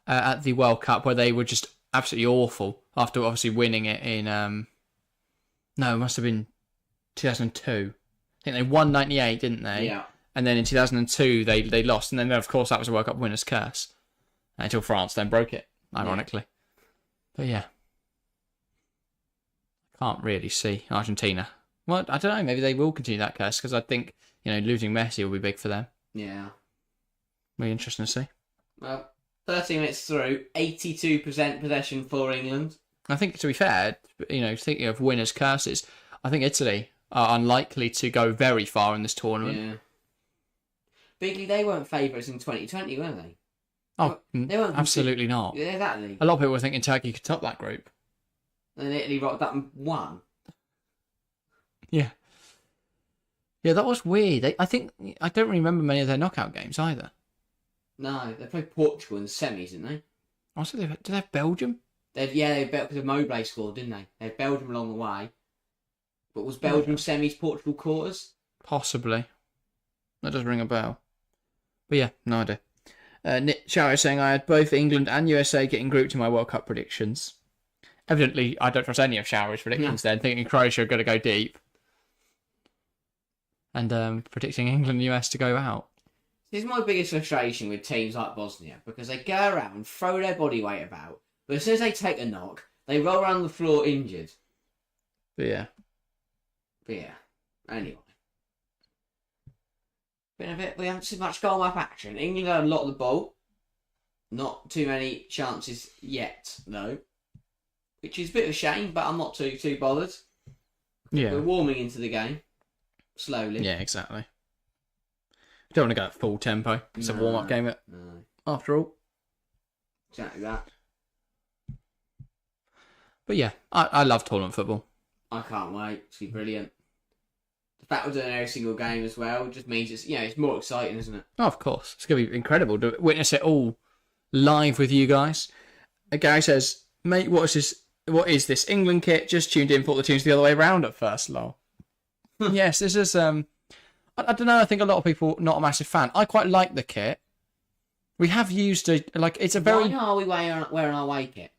at the World Cup, where they were just absolutely awful after obviously winning it in... no, it must have been 2002. I think they won 98, didn't they? Yeah. And then in 2002, they lost. And then, of course, that was a World Cup winner's curse. Until France then broke it, ironically. Yeah. But yeah. Can't really see Argentina. Well, I don't know. Maybe they will continue that curse because I think, losing Messi will be big for them. Yeah. Really interesting to see. Well, 30 minutes through, 82% possession for England. I think, to be fair, thinking of winners' curses, I think Italy are unlikely to go very far in this tournament. Yeah. Bigly, they weren't favourites in 2020, were they? Oh, they weren't absolutely not. Yeah, exactly. A lot of people were thinking Turkey could top that group. And Italy rocked up and won. Yeah. Yeah, that was weird. I don't remember many of their knockout games either. No, they played Portugal in the semis, didn't they? Also, did they have Belgium? They because of Mobley scored, didn't they? They had Belgium along the way. But was Belgium semis, Portugal quarters? Possibly. That does ring a bell. But yeah, no idea. Nick Chow is saying I had both England and USA getting grouped in my World Cup predictions. Evidently, I don't trust any of Shower's predictions then, thinking Croatia are going to go deep. And predicting England and US to go out. This is my biggest frustration with teams like Bosnia, because they go around, throw their body weight about, but as soon as they take a knock, they roll around the floor injured. But yeah. Anyway. We haven't seen much goal map action. England got a lot of the ball. Not too many chances yet, though. Which is a bit of a shame, but I'm not too bothered. Yeah. We're warming into the game. Slowly. Yeah, exactly. Don't want to go at full tempo. It's a warm-up game after all. Exactly that. But yeah, I love tournament football. I can't wait. It's going to be brilliant. The fact we're doing every single game as well just means it's more exciting, isn't it? Oh, of course. It's going to be incredible to witness it all live with you guys. Gary says, mate, what is this England kit? Just tuned in, thought the tune's the other way around at first, lol. Yes, this is... I don't know, I think a lot of people not a massive fan. I quite like the kit. We have used it's a very... Why are we wearing our away kit?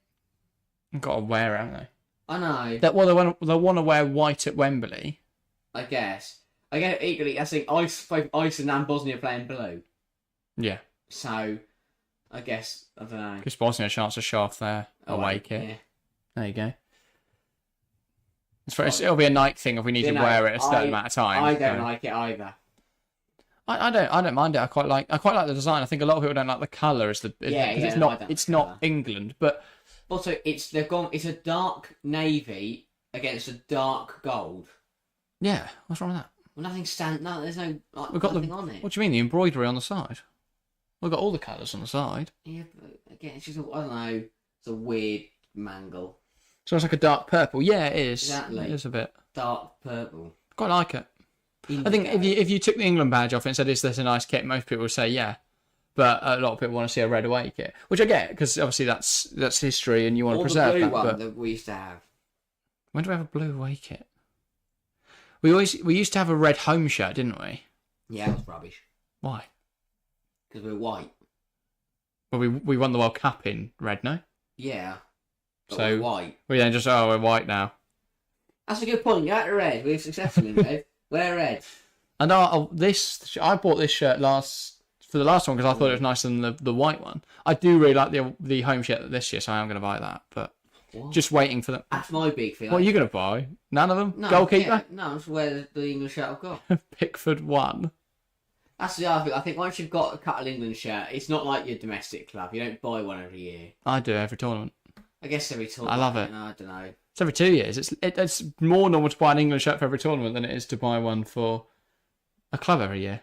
Got to wear, haven't they? I know. They want to wear white at Wembley. I guess equally, I think Iceland and Bosnia playing blue. Yeah. So, I guess, I don't know. Gives Bosnia a chance to show off their away kit. Yeah. There you go. It'll be a night thing if we need to wear it a certain amount of time. I don't like it either. I don't mind it. I quite like the design. I think a lot of people don't like the colour. It's not England, but also it's a dark navy against a dark gold. Yeah, what's wrong with that? Well, there's no We've got nothing on it. What do you mean, the embroidery on the side? We've got all the colours on the side. Yeah, but again, it's just I don't know. It's a weird mangle. So it's like a dark purple. Yeah, it is. Exactly. It is a bit Dark purple. quite like it. Indigo. I think if you took the England badge off and said, "Is this a nice kit?" most people would say, "Yeah." But a lot of people want to see a red away kit, which I get because obviously that's history and you want to preserve the blue that. one that we used to have. When do we have a blue away kit? We used to have a red home shirt, didn't we? Yeah, it was rubbish. Why? Because we're white. Well, we won the World Cup in red, no? Yeah. But So we're white. We then just we're white now. That's a good point. You're out of red. We're successful in red. We're red. And I bought this shirt for the last one because I thought it was nicer than the white one. I do really like the home shirt this year, so I am going to buy that. But What? just waiting for them. That's my big thing. What are you going to buy? None of them? No, Goalkeeper? Yeah, no, I'm just wear the English shirt I've got. Pickford 1. That's the other thing. I think once you've got a Cuttle England shirt, it's not like your domestic club. You don't buy one every year. I do every tournament. I guess every tournament. I love it. I don't know. It's every 2 years. It's more normal to buy an England shirt for every tournament than it is to buy one for a club every year.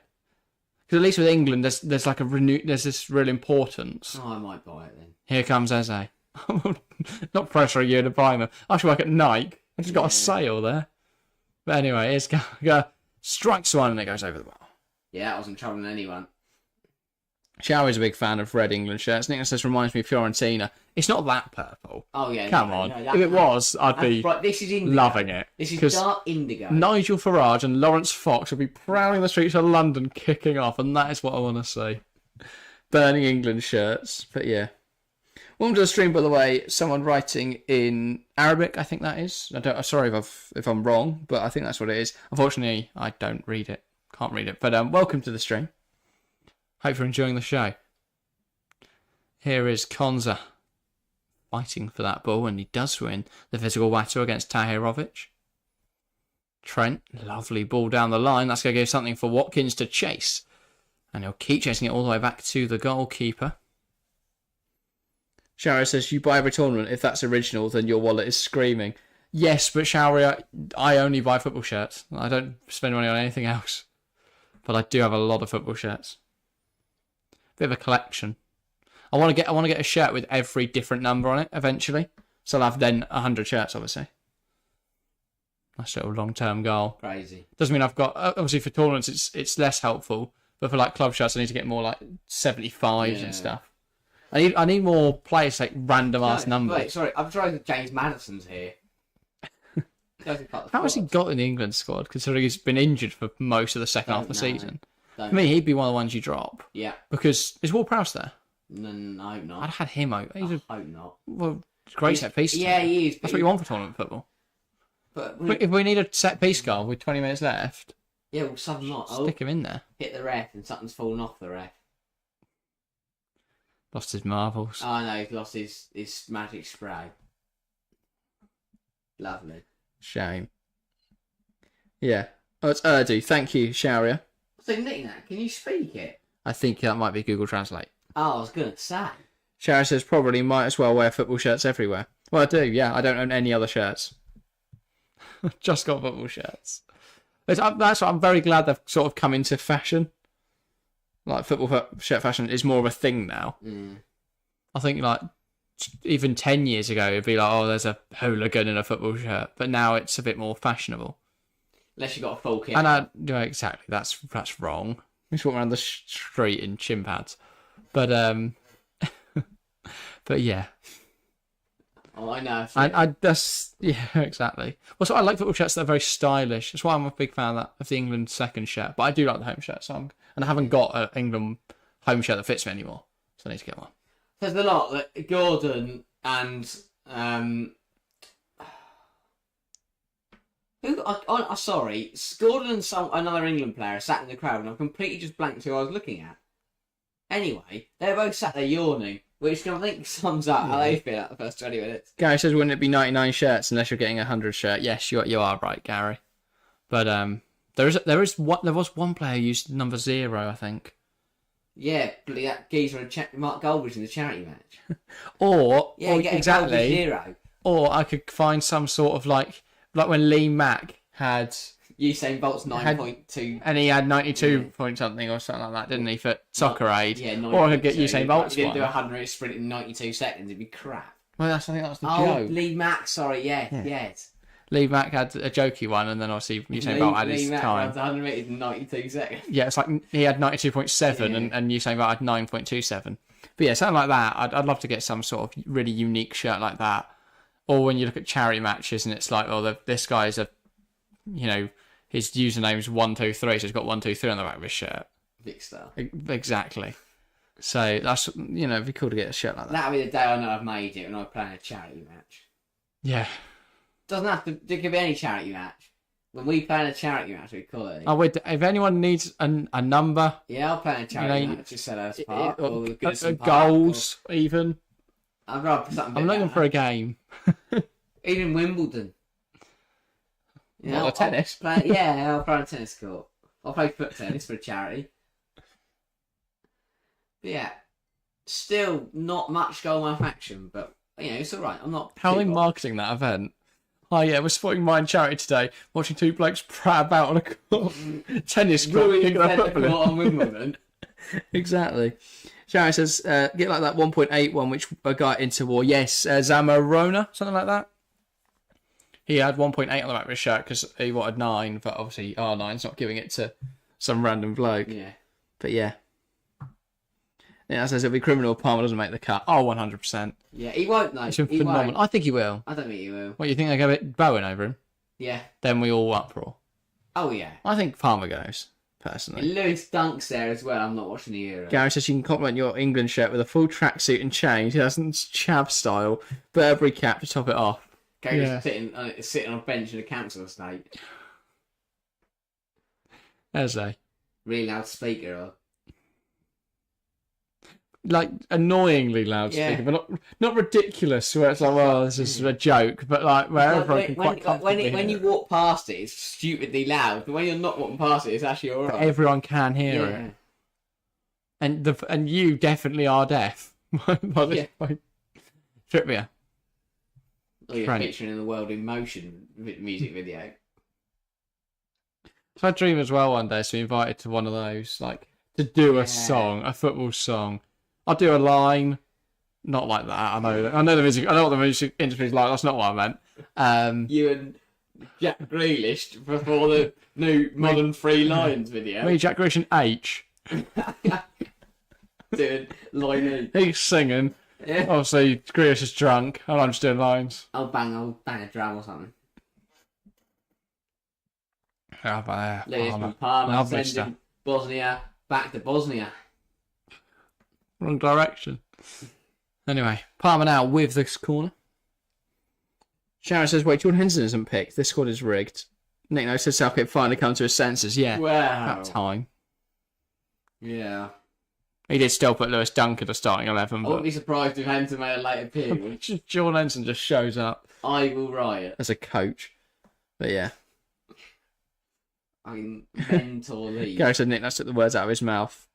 Because at least with England, there's this real importance. Oh, I might buy it then. Here comes Eze. Not pressuring you to buy them. I should work at Nike. I just got a sale there. But anyway, it's strikes one and it goes over the bar. Yeah, that wasn't troubling anyone. Shower's a big fan of red England shirts. Nicholas says, reminds me of Fiorentina. It's not that purple. Oh, yeah. Come on. If it was, I'd be this is indigo. loving it. This is dark indigo. Nigel Farage and Lawrence Fox will be prowling the streets of London kicking off, and that is what I want to see. Burning England shirts. But yeah. Welcome to the stream, by the way. Someone writing in Arabic, I think that is. Sorry if I'm wrong, but I think that's what it is. Unfortunately, I don't read it. Can't read it. But welcome to the stream. Hope you're enjoying the show. Here is Konza fighting for that ball, and he does win the physical battle against Tahirovic. Trent, lovely ball down the line. That's going to give something for Watkins to chase. And he'll keep chasing it all the way back to the goalkeeper. Shower says, you buy every tournament. If that's original, then your wallet is screaming. Yes, but Shower, I only buy football shirts. I don't spend money on anything else. But I do have a lot of football shirts. Bit of a collection. I want to get a shirt with every different number on it eventually. So I'll have then 100 shirts, obviously. That's a little long-term goal. Crazy. Doesn't mean I've got, obviously for tournaments it's less helpful, but for like club shirts I need to get more like 75s and stuff. I need more players like random ass numbers. Wait, sorry, I'm trying to James Madison's here. How has he got in the England squad, considering he's been injured for most of the second half of the season? For me, he'd be one of the ones you drop. Yeah. Because is Ward-Prowse there? No, I hope not. I'd have had him over. I hope not. Well, great set piece. Yeah, he is. That's what you want for tournament football. But if we need a set piece goal with 20 minutes left, yeah, well, Sutton not. Stick him in there. Hit the ref, and Sutton's fallen off the ref. Lost his marbles. Oh no, he's lost his magic spray. Lovely. Shame. Yeah. Oh, it's Urdu. Thank you, Sharia. So, Nick, can you speak it? I think that might be Google Translate. Oh, I was going to say. Sharia says probably might as well wear football shirts everywhere. Well, I do, yeah. I don't own any other shirts. Just got football shirts. That's what I'm very glad they've sort of come into fashion. Like football shirt fashion is more of a thing now. I think like even 10 years ago it'd be like, oh, there's a hooligan in a football shirt, but now it's a bit more fashionable. Unless you got a full kit. And exactly, that's wrong. You just walk around the street in shin pads, but but yeah. Oh, I know. Yeah, exactly. Well, so I like football shirts that are very stylish. That's why I'm a big fan of the England second shirt. But I do like the home shirt, and I haven't got an England home shirt that fits me anymore, so I need to get one. There's a lot that Gordon and sorry, Gordon and another England player sat in the crowd, and I've completely just blanked who I was looking at. Anyway, they're both sat there yawning, which I think sums up how they feel at the first 20 minutes. Gary says, wouldn't it be 99 shirts unless you're getting a 100 shirt? Yes, you are right, Gary. But there was one player who used number 0, I think. Yeah, that geezer and Mark Goldbridge in the charity match. or get exactly. 0. Or I could find some sort of like when Lee Mack had Usain Bolt's 9.2, and he had 92 point something or something like that, didn't he, for Soccer Aid? Yeah, or I could get Usain Bolt's. He didn't do a 100 sprint in 92 seconds. It'd be crap. Well, I think that was the joke. joke. Lee Mack, sorry, yes. Lee Mack had a jokey one, and then obviously Usain Bolt had his Lee Mack time. runs 100 metres in 92 seconds. Yeah, it's like he had 92.7 and Usain Bolt had 9.27. But yeah, something like that. I'd love to get some sort of really unique shirt like that. Or when you look at charity matches and it's like, oh, this guy's his username's 123, so he's got 123 on the back of his shirt. Big star. Exactly. So that's, it'd be cool to get a shirt like that. That'll be the day I know I've made it when I'm playing a charity match. Yeah. Doesn't have to. There could be any charity match. When we play in a charity match, we call it. Oh, wait, if anyone needs a number, yeah, I'll play in a charity match. Just set us apart. Goals, even. I'd rather put something. I'm looking for a game. Even Wimbledon. Tennis. I'll play on a tennis court. I'll play foot tennis for a charity. But yeah, still not much goal line action, but it's all right. I'm not. How are they marketing that event? Oh yeah, we're supporting Mind Charity today. Watching two blokes prat about on a court. Tennis court, kicking a football on Wimbledon. Exactly. Charity says, get like that 1.81 which got into war. Yes, Zamorona, something like that. He had 1.8 on the back of his shirt because he wanted 9, but obviously R9's not giving it to some random bloke. Yeah. But yeah. Yeah, says it'll be criminal if Palmer doesn't make the cut. Oh, 100%. Yeah, he won't though. It's been He phenomenal. won't. I think he will. I don't think he will. What, you think they go at Bowen over him? Yeah. Then we all uproar. Oh yeah. I think Palmer goes, personally. Lewis Dunk's there as well. I'm not watching the Euro. Gary says you can compliment your England shirt with a full tracksuit and chain. 2000s Chav style. Burberry cap to top it off. Gary's sitting on a bench in a council estate. As they. Really loud speaker. Or... Like, annoyingly loudspeaker, but not ridiculous, where it's like, well, this is a joke, but like, where everyone can quite comfortably when you walk past it, it's stupidly loud, but when you're not walking past it, it's actually alright. Everyone can hear it. And you definitely are deaf. By this point. Trippier. Or you're picturing in the world in motion music video. So I dream as well one day to be invited to one of those, like, to do a song, a football song. I'll do a line, not like that. I know the music. I know what the music industry's like. That's not what I meant. You and Jack Grealish before the new Modern Three Lions video. Me, Jack Grealish, and H. Doing line. He's singing. Yeah. Obviously, Grealish is drunk, and I'm just doing lines. I'll bang a drum or something. How about Lewis from Parma sending Bosnia back to Bosnia. Wrong direction. Anyway, Palmer now with this corner. Sharon says, wait, Jordan Henderson isn't picked. This squad is rigged. Nick knows says Southgate finally come to his senses. Yeah, wow. About time. Yeah. He did still put Lewis Dunk at the starting 11. I wouldn't be surprised if Henderson made a late appearance. Jordan Henderson just shows up. I will riot. As a coach. But yeah. I mean, mental leave. Gary said Nick Nash took the words out of his mouth.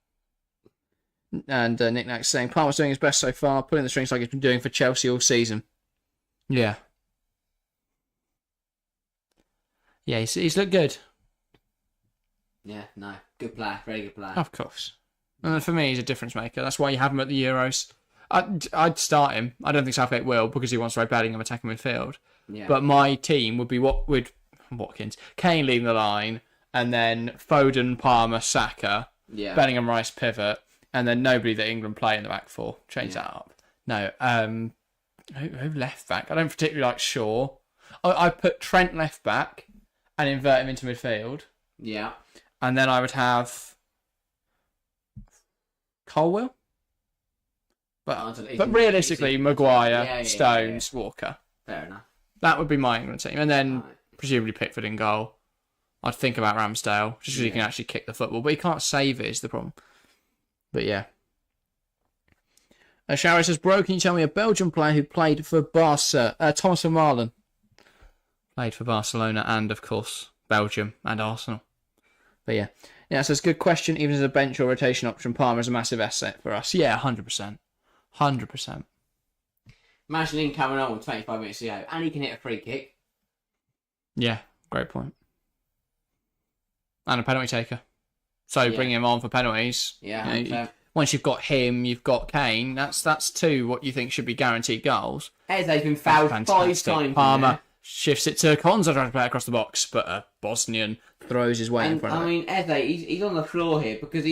And Nick Nash saying, Palmer's doing his best so far, pulling the strings like he's been doing for Chelsea all season. Yeah. Yeah, he's looked good. Yeah, no. Good player. Very good player. Of course. And for me, he's a difference maker. That's why you have him at the Euros. I'd start him. I don't think Southgate will because he wants Ray Bellingham attacking midfield. Yeah. But my team would be Watkins, Kane leading the line, and then Foden, Palmer, Saka, Bellingham, Rice pivot, and then nobody that England play in the back four. Change that up. No, who left back? I don't particularly like Shaw. I put Trent left back and invert him into midfield. Yeah. And then I would have Colwell. But realistically, Maguire, Stones, Walker. Fair enough. That would be my England team. And then presumably Pickford in goal. I'd think about Ramsdale, just because he can actually kick the football. But he can't save it, is the problem. But yeah. Shara says, bro, can you tell me a Belgian player who played for Barca? Thomas van Marlen. Played for Barcelona and, of course, Belgium and Arsenal. But yeah. Yeah, so it's a good question. Even as a bench or rotation option, Palmer is a massive asset for us. Yeah, 100%. 100%. Imagine him coming on with 25 minutes to go, and he can hit a free kick. Yeah, great point. And a penalty taker. So bring him on for penalties. Yeah, you know, once you've got him, you've got Kane. That's two what you think should be guaranteed goals. Eze's been fouled 5 times. Palmer shifts it to Konza trying to play across the box, but a Bosnian throws his weight in front of it. I mean, Eze, he's on the floor here because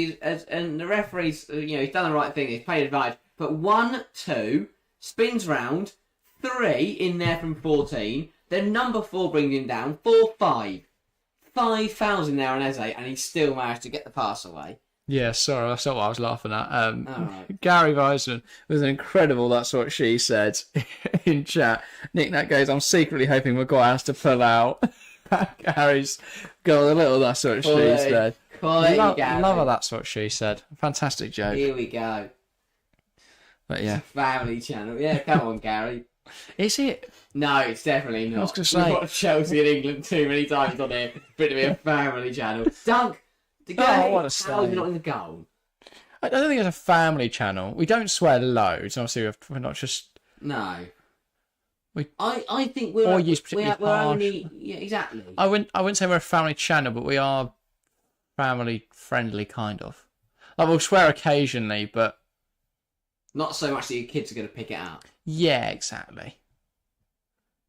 and the referee's, he's done the right thing. He's played advantage. But 1, 2, spins round, 3 in there from 14. Then number 4 brings him down. 4, 5. 5 fouls in there on Eze, and he still managed to get the pass away. Yeah, sorry, that's not what I was laughing at. Gary Weissman was incredible, that's what she said in chat. Nick Nat goes, I'm secretly hoping Maguire has to pull out. Gary's got a little, that's what she said. Love her, that's what she said. Fantastic joke. Here we go. But yeah. It's a family channel. Yeah, come on, Gary. Is it? No, it's definitely not. I was going to say. We've got Chelsea and England too many times on here for it to be a family channel. Dunk! To go. What a How is he not in the goal? I don't think it's a family channel. We don't swear loads. Obviously, we're not just... No. I think we're... Or use particularly we're harsh. only... Yeah, exactly. I wouldn't say we're a family channel, but we are family friendly, kind of. Like, we'll swear occasionally, but... Not so much that your kids are going to pick it up. Yeah, exactly.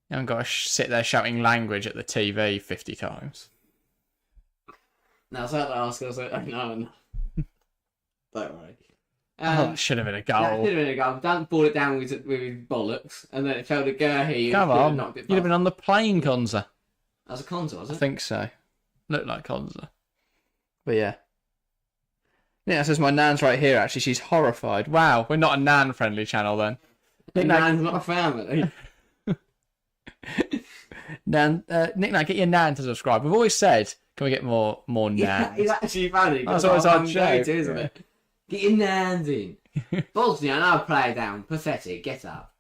You haven't got to sit there shouting language at the TV 50 times. Now, so I had to ask us, no. Don't worry. That should have been a That goal. should have been a goal. Dunk balled it down with his bollocks, and then it fell to Gurhey. Come who on. knocked it You'd have past. been on the plane, Konza. That was a Konza, was I it? think so. Looked like Konza. But yeah. Yeah, it says my nan's right here, actually. She's horrified. Wow, we're not a nan-friendly channel then. Nan's not a family. Nan, Nick, now get your nan to subscribe. We've always said, can we get more nans? Yeah, it's actually funny. That's always our joke, isn't it? Get your nans in. Bosnia, now player down. Pathetic. Get up.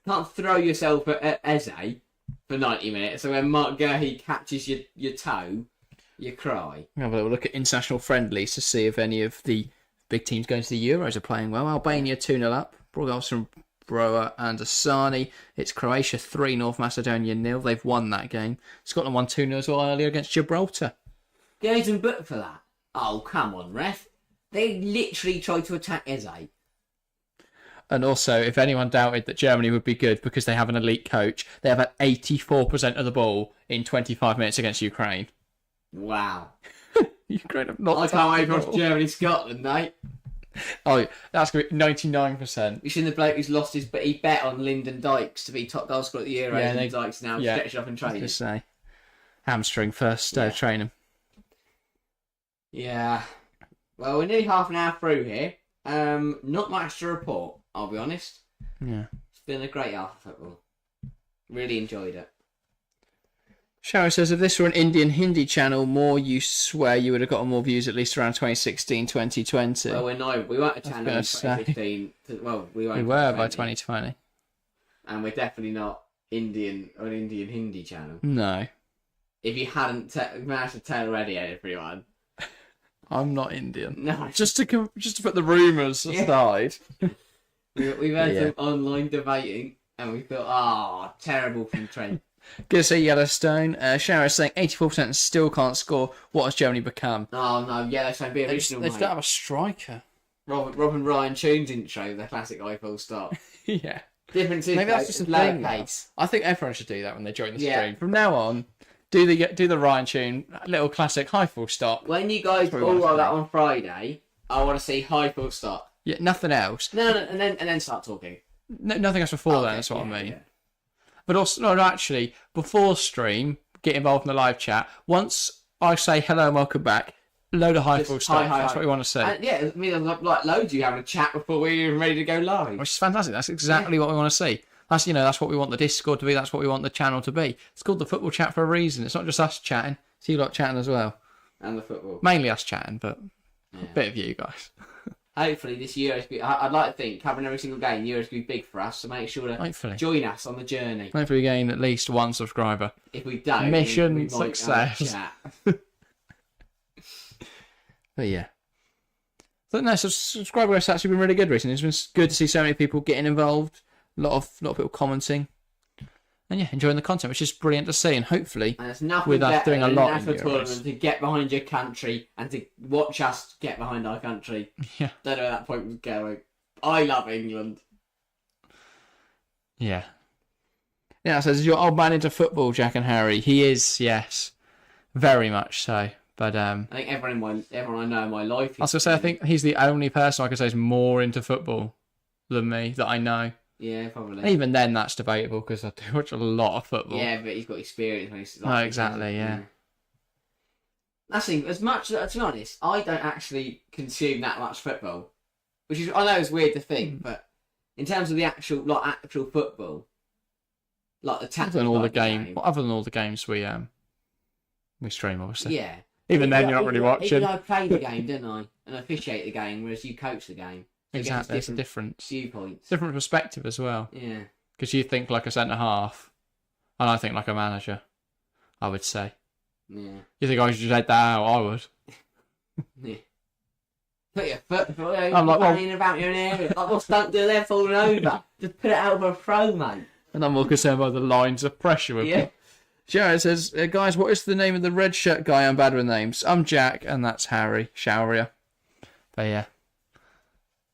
Can't throw yourself at Eze for 90 minutes, so when Mark Gurhey catches your toe, you cry. We'll have a little look at international friendlies to see if any of the big teams going to the Euros are playing well. Albania 2-0 up. Ball goals from Broa and Asani. It's Croatia 3, North Macedonia 0. They've won that game. Scotland won 2-0 as well earlier against Gibraltar. Goes and booked for that. Oh, come on, ref. They literally tried to attack Eze. And also, if anyone doubted that Germany would be good because they have an elite coach, they have had 84% of the ball in 25 minutes against Ukraine. Wow. Ukraine have not. I can't wait for Germany-Scotland, mate. Oh, that's going to be 99%. You seen the bloke who's lost his... But he bet on Lyndon Dykes to be top goal scorer at the Euros, Yeah, and they- Dykes now yeah. stretched up in training. Just say, hamstring first Yeah. training. Yeah. Well, we're nearly half an hour through here. Not much to report, I'll be honest. Yeah. It's been a great half of football. Really enjoyed it. Shower says, if this were an Indian Hindi channel, more you swear you would have gotten more views at least around 2016, 2020. Well, we weren't a channel in gonna say. 2015. Well, we weren't. we were by 2020. And we're definitely not an Indian Hindi channel. No, If you hadn't managed to tell already, everyone. I'm not Indian. No. Just to put the rumours aside. We've had Yeah. some online debating, and we thought, terrible from Trent. Gonna say Yellowstone. Shower is saying 84% still can't score. What has Germany become? Oh no, Yellowstone, be They original, don't mate. have a striker. Rob and Ryan Tunes intro, the classic iPhone start. Yeah. Difference is, Maybe that's just a thing now. pace. I think everyone should do that when they join the Yeah. stream. From now on, do the Ryan tune, little classic high full stop. When you guys That's what we all want to roll see. that on Friday, I want to see high full stop. Yeah, nothing else. No, and then start talking. No, nothing else before then. Okay, That's what I yeah, mean. yeah. But also, no, actually, before stream, get involved in the live chat. Once I say hello and welcome back, load of high Just full stop. hi, That's hi. what we want to see. And, yeah, I mean, there's like loads of you having a chat before we're even ready to go live. Which is fantastic. That's exactly what we want to see. That's what we want the Discord to be. That's what we want the channel to be. It's called the Football Chat for a reason. It's not just us chatting. It's you lot chatting as well. And the football. Mainly us chatting, but Yeah. a bit of you guys. Hopefully this Euros, I'd like to think having every single game Euros be big for us. So make sure to Hopefully. join us on the journey. Hopefully we gain at least one subscriber. If we don't, Mission we might have a success. chat. But yeah. So no, subscriber growth's actually been really good recently. It's been good to see so many people getting involved. A lot of people commenting. And yeah, enjoying the content, which is brilliant to see. And hopefully, And it's nothing with us better doing a than lot a in national Euros. tournament to get behind your country and to watch us get behind our country. Yeah. Don't know where that point was going. I love England. Yeah. Yeah, so is your old man into football, Jack and Harry? He is, yes. Very much so. But I think everyone I know in my life. I was going to say, I think he's the only person I could say is more into football than me that I know. Yeah, probably. And even then, that's debatable because I do watch a lot of football. Yeah, but he's got experience when he's Oh, exactly, yeah. That's the thing, as much, to be honest, I don't actually consume that much football. Which is, I know it's weird to think, but in terms of the actual football, like the tactics Other than all the of game, other than all the games we stream, obviously. Yeah. Even then, you're not really watching. Even I play the game, didn't I? And officiate the game, whereas you coach the game. So Exactly, it's a difference. viewpoints. Different perspective as well. Yeah. Because you think like a centre half, and I think like a manager. I would say. Yeah. You think I should take that out? I would. Yeah. Put your foot, I'm like, well- running about your area. Like, what's Dunk do there falling over? Just put it out for a throw, mate. And I'm more concerned by the lines of pressure. Yeah. Jared says, guys, what is the name of the red shirt guy? I'm bad with names. I'm Jack, and that's Harry Showeria. But yeah.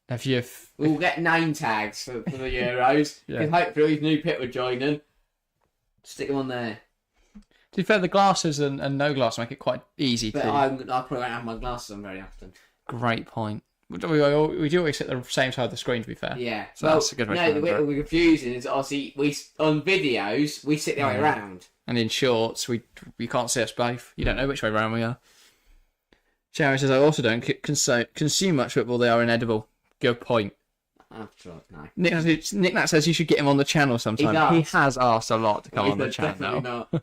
If you've... We'll get name tags for the Euros. Yeah. If hopefully his new pit will join in. Stick them on there. To be fair, the glasses and no glass make it quite easy But to... I probably won't have my glasses on very often. Great point. We do always sit at the same side of the screen, to be fair. Yeah. So that's a good way to remember it. We're confusing is obviously on videos we sit the other way around. And in shorts, we can't see us both. You don't know which way around we are. Sherry says, I also don't consume much football. They are inedible. Good point. No. Nick Nat says you should get him on the channel sometime. He has asked a lot to come on the channel. Not.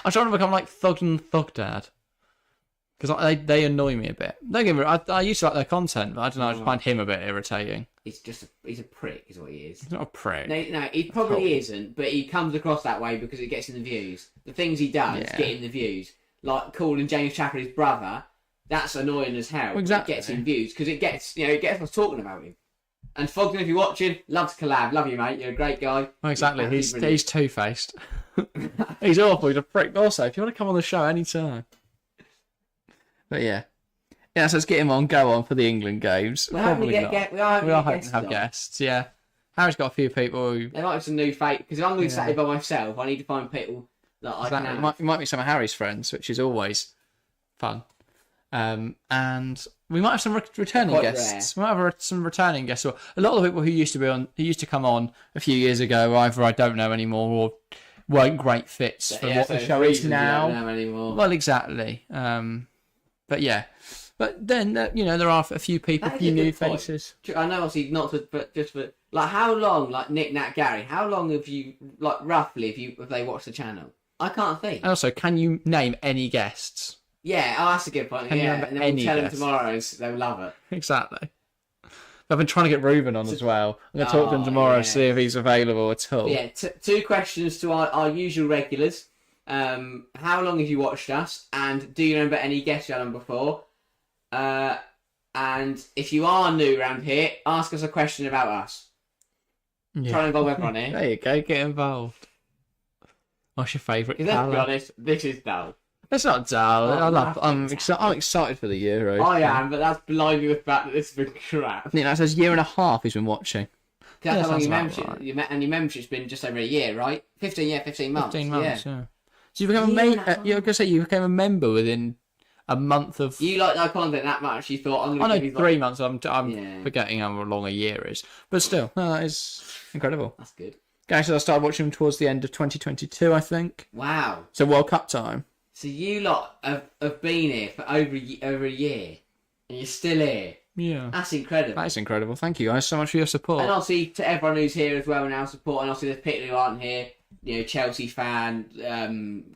I'm trying to become like Thug and Thug Dad. Because they annoy me a bit. Don't get me wrong, I used to like their content, but I don't know, I just find him a bit irritating. He's a prick, is what he is. He's not a prick. No, he probably isn't, but he comes across that way because it gets in the views. The things he does get in the views. Like calling James Chappell his brother, that's annoying as hell. Well, exactly. It gets in views because it gets us talking about him. And Fogden, if you're watching, love to collab. Love you, mate. You're a great guy. Oh, exactly. He's two-faced. He's awful. He's a prick. Also, if you want to come on the show anytime. But yeah, so let's get him on. Go on for the England games. We are hoping to have guests. Yeah, Harry's got a few people. There might be some new fate because if I'm going to say by myself, I need to find people that I can have. It might be some of Harry's friends, which is always fun. And we might have some returning guests. We might have some returning guests. Or a lot of the people who used to come on a few years ago, either I don't know anymore or weren't great fits for what the show is now. Don't know anymore. Well, exactly. But yeah, but then there are a few people, a few new faces. I know, obviously but just for like how long, like Nick, Nat, Gary, how long have you like roughly if they watch the channel? I can't think. And also, can you name any guests? Yeah, that's a good point. And then we'll tell them tomorrow, so they'll love it. Exactly. I've been trying to get Ruben on as well. I'm going to talk to him tomorrow, see if he's available at all. Yeah, two questions to our usual regulars. How long have you watched us? And do you remember any guests you had on before? And if you are new around here, ask us a question about us. Yeah. Try and involve everyone here. There you go, get involved. What's your favourite colour? Let's be honest, this is dull. It's not dull. I'm excited for the Euros. I am, but that's blinding the fact that this has been crap. That says year and a half he's been watching. That's how long your membership's been just over a year, right? 15 months. 15 months, yeah. So you became a member within a month of. You like our content that much? You thought I'm going to. I know 3 months. I'm forgetting how long a year is, but still, that is incredible. That's good. Guys, I started watching them towards the end of 2022, I think. Wow. So World Cup time. So you lot have been here for over a year, and you're still here. Yeah. That's incredible. That is incredible. Thank you guys so much for your support. And obviously to everyone who's here as well now support, and obviously there's people who aren't here. Chelsea fan,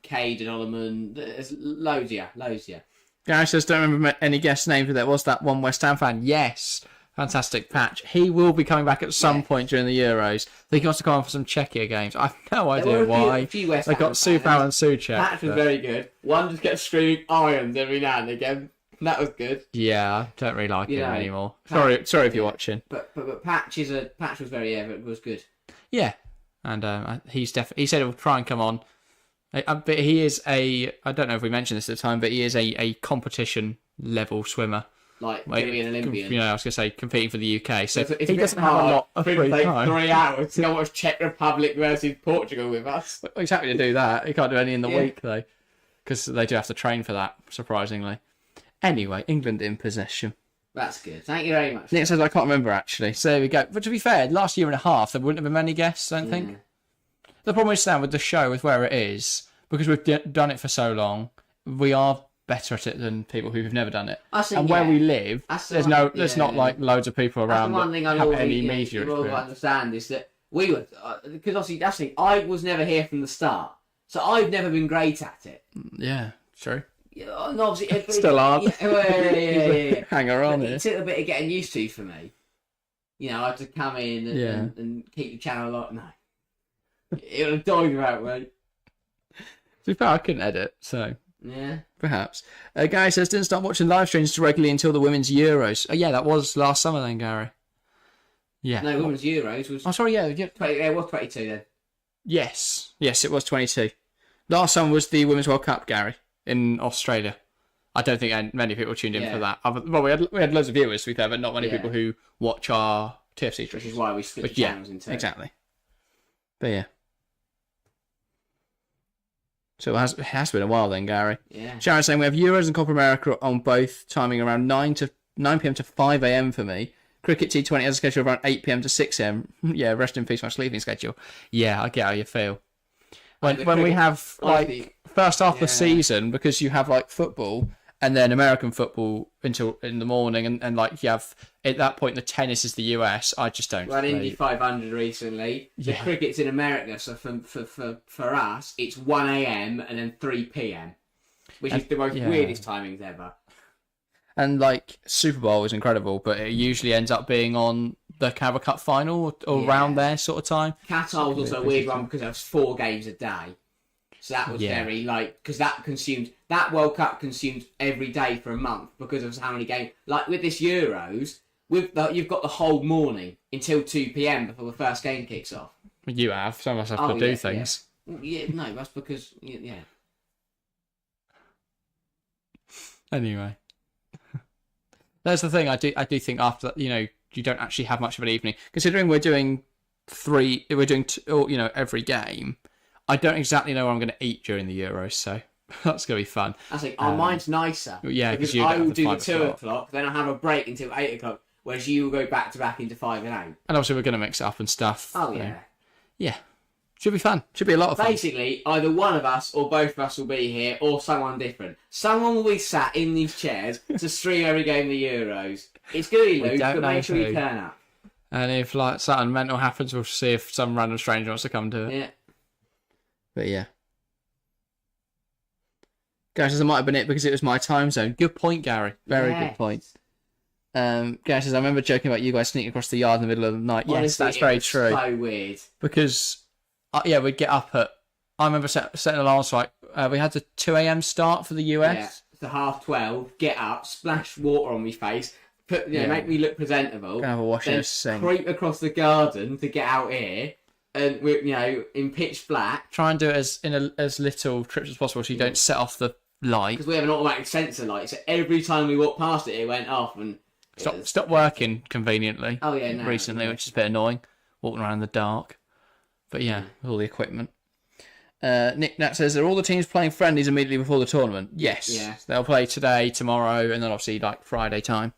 Cade and Oliman, there's loads of you. Gary says, don't remember any guest names, but there was that one West Ham fan. Yes, fantastic Patch. He will be coming back at some point during the Euros. I think he wants to come on for some Czechia games. I have no idea why. They got Supau and Souček. Patch was very good. One just kept screaming irons every now and again. That was good. Yeah, I don't really like him anymore. Patch, sorry if you're watching. But Patch was was good. Yeah. And he said he'll try and come on. But he is I don't know if we mentioned this at the time, but he is a competition level swimmer. Like being an Olympian. I was going to say competing for the UK. So it's he doesn't have a lot of free time. 3 hours to go watch Czech Republic versus Portugal with us. Well, he's happy to do that. He can't do any in the week though, because they do have to train for that, surprisingly. Anyway, England in possession. That's good. Thank you very much. Nick says I can't remember actually. So there we go. But to be fair, last year and a half there wouldn't have been many guests, I don't think. The problem is now with the show, with where it is, because we've done it for so long, we are better at it than people who've never done it. And where we live, there's not like loads of people around that have any media experience. I understand is that we were, because obviously that's the thing, I was never here from the start, so I've never been great at it. Yeah, true. Yeah, and obviously, still aren't. Yeah. Hanger on here. It took a bit of getting used to for me. I had to come in and keep the channel like no. It would have died without me. To be fair, I couldn't edit, so yeah, perhaps. Gary says didn't start watching live streams regularly until the Women's Euros. Oh yeah, that was last summer then, Gary. Yeah. No, Women's Euros was. Oh, sorry, yeah. 20, it was 22 then. Yes, it was 22. Last summer was the Women's World Cup, Gary, in Australia. I don't think many people tuned in for that. Well, we had loads of viewers, to be fair, but not many people who watch our TFC streams. Which is why we split the channels into. Exactly. But yeah. So it has been a while then, Gary. Yeah. Sharon's saying we have Euros and Copa America on both, timing around 9 to 9 p.m. to 5 a.m. for me. Cricket T20 has a schedule around 8 p.m. to 6 a.m. Yeah, rest in peace, my sleeping schedule. Yeah, I get how you feel. When we have like first half of the season, because you have like football and then American football until in the morning, and like you have at that point the tennis is the US. I just don't. Well, Indy 500 recently. The cricket's in America, so for us it's 1 a.m. and then 3 p.m., which is the most weirdest timings ever. And like Super Bowl is incredible, but it usually ends up being on the Carver Cup final or around there sort of time. Qatar was also a weird one because there was 4 games a day. So that was very, like, because that World Cup consumed every day for a month because of how many games. Like with this Euros, you've got the whole morning until 2 p.m. before the first game kicks off. You have. Some of us have to do things. Yeah, no, that's because, Anyway. That's the thing. I do think after, you don't actually have much of an evening. Considering we're doing every game, I don't exactly know what I'm going to eat during the Euros, so that's going to be fun. I think mine's nicer. Yeah, because I will do the 2 o'clock, then I'll have a break until 8 o'clock, whereas you will go back to back into 5 and 8. And obviously we're going to mix it up and stuff. Oh, yeah. Yeah. Should be fun. Should be a lot of fun. Basically, either one of us or both of us will be here, or someone different. Someone will be sat in these chairs to stream every game of the Euros. It's going to be loose, but make sure you turn up. And if like something mental happens, we'll see if some random stranger wants to come to it. Yeah. But yeah. Gary says, it might have been it because it was my time zone. Good point, Gary. Very good point. Gary says, I remember joking about you guys sneaking across the yard in the middle of the night. Honestly, yes, that's very true. So weird. Because, we'd get up at... I remember setting alarms like we had the 2 a.m. start for the US. Yeah, so 12:30, get up, splash water on my face, make me look presentable. Have a wash in a sink. Creep across the garden to get out here, and in pitch black. Try and do it as little trips as possible, so you don't set off the light. Because we have an automatic sensor light, so every time we walk past it went off and. Stopped working conveniently. Oh yeah, no, recently, which is a bit annoying, walking around in the dark. But yeah, with all the equipment. Nick Nat says, are all the teams playing friendlies immediately before the tournament? Yes. Yeah. They'll play today, tomorrow, and then obviously like Friday time.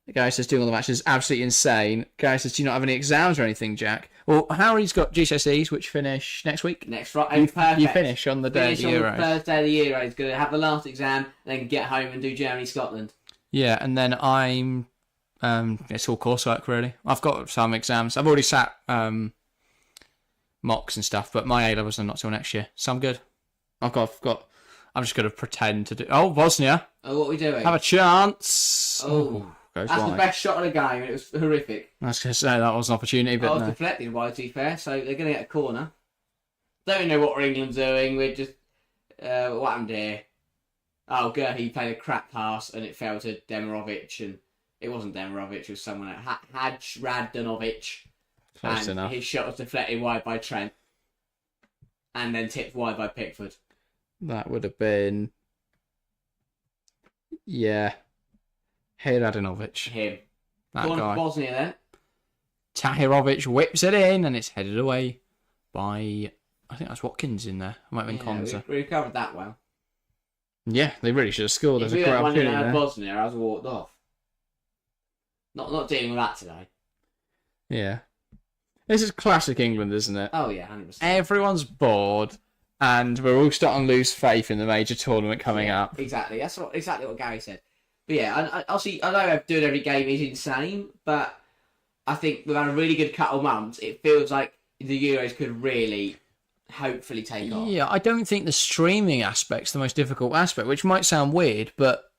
The guy says doing all the matches is absolutely insane. The guy says, do you not have any exams or anything, Jack? Well, Harry's got GCSEs, which finish next week. Next Friday. You finish on the day of the Euros. On the first day of the Euros. He's going to have the last exam, then get home and do Germany-Scotland. Yeah, and then I'm... it's all coursework, really. I've got some exams. I've already sat... mocks and stuff, but my A-levels are not till next year, so I'm good. I'm just going to pretend to do... Oh, Bosnia. Oh, what are we doing? Have a chance. That's the best shot of the game, and it was horrific. I was going to say that was an opportunity, but I was deflected wide, to be fair, so they're going to get a corner. Don't even know what England's doing. We're just... what happened here? Oh, he played a crap pass, and it fell to Demirovic, and it wasn't Demirovic, it was someone else. Radanovic. Close and enough. His shot was deflected wide by Trent, and then tipped wide by Pickford. That would have been... Yeah. Radanovic. Him. That guy. Bosnia then. Tahirovic whips it in, and it's headed away by... I think that's Watkins in there. It might have been Konza. We recovered that well. Yeah, they really should have scored. There's a great opportunity there. Bosnia, I was walked off. Not dealing with that today. Yeah. This is classic England, isn't it? Oh, yeah, 100%. Everyone's bored, and we're all starting to lose faith in the major tournament coming up. Exactly. That's exactly what Gary said. But yeah, I know doing every game is insane, but I think we've had a really good couple of months. It feels like the Euros could really, hopefully, take off. Yeah, I don't think the streaming aspect's the most difficult aspect, which might sound weird, but,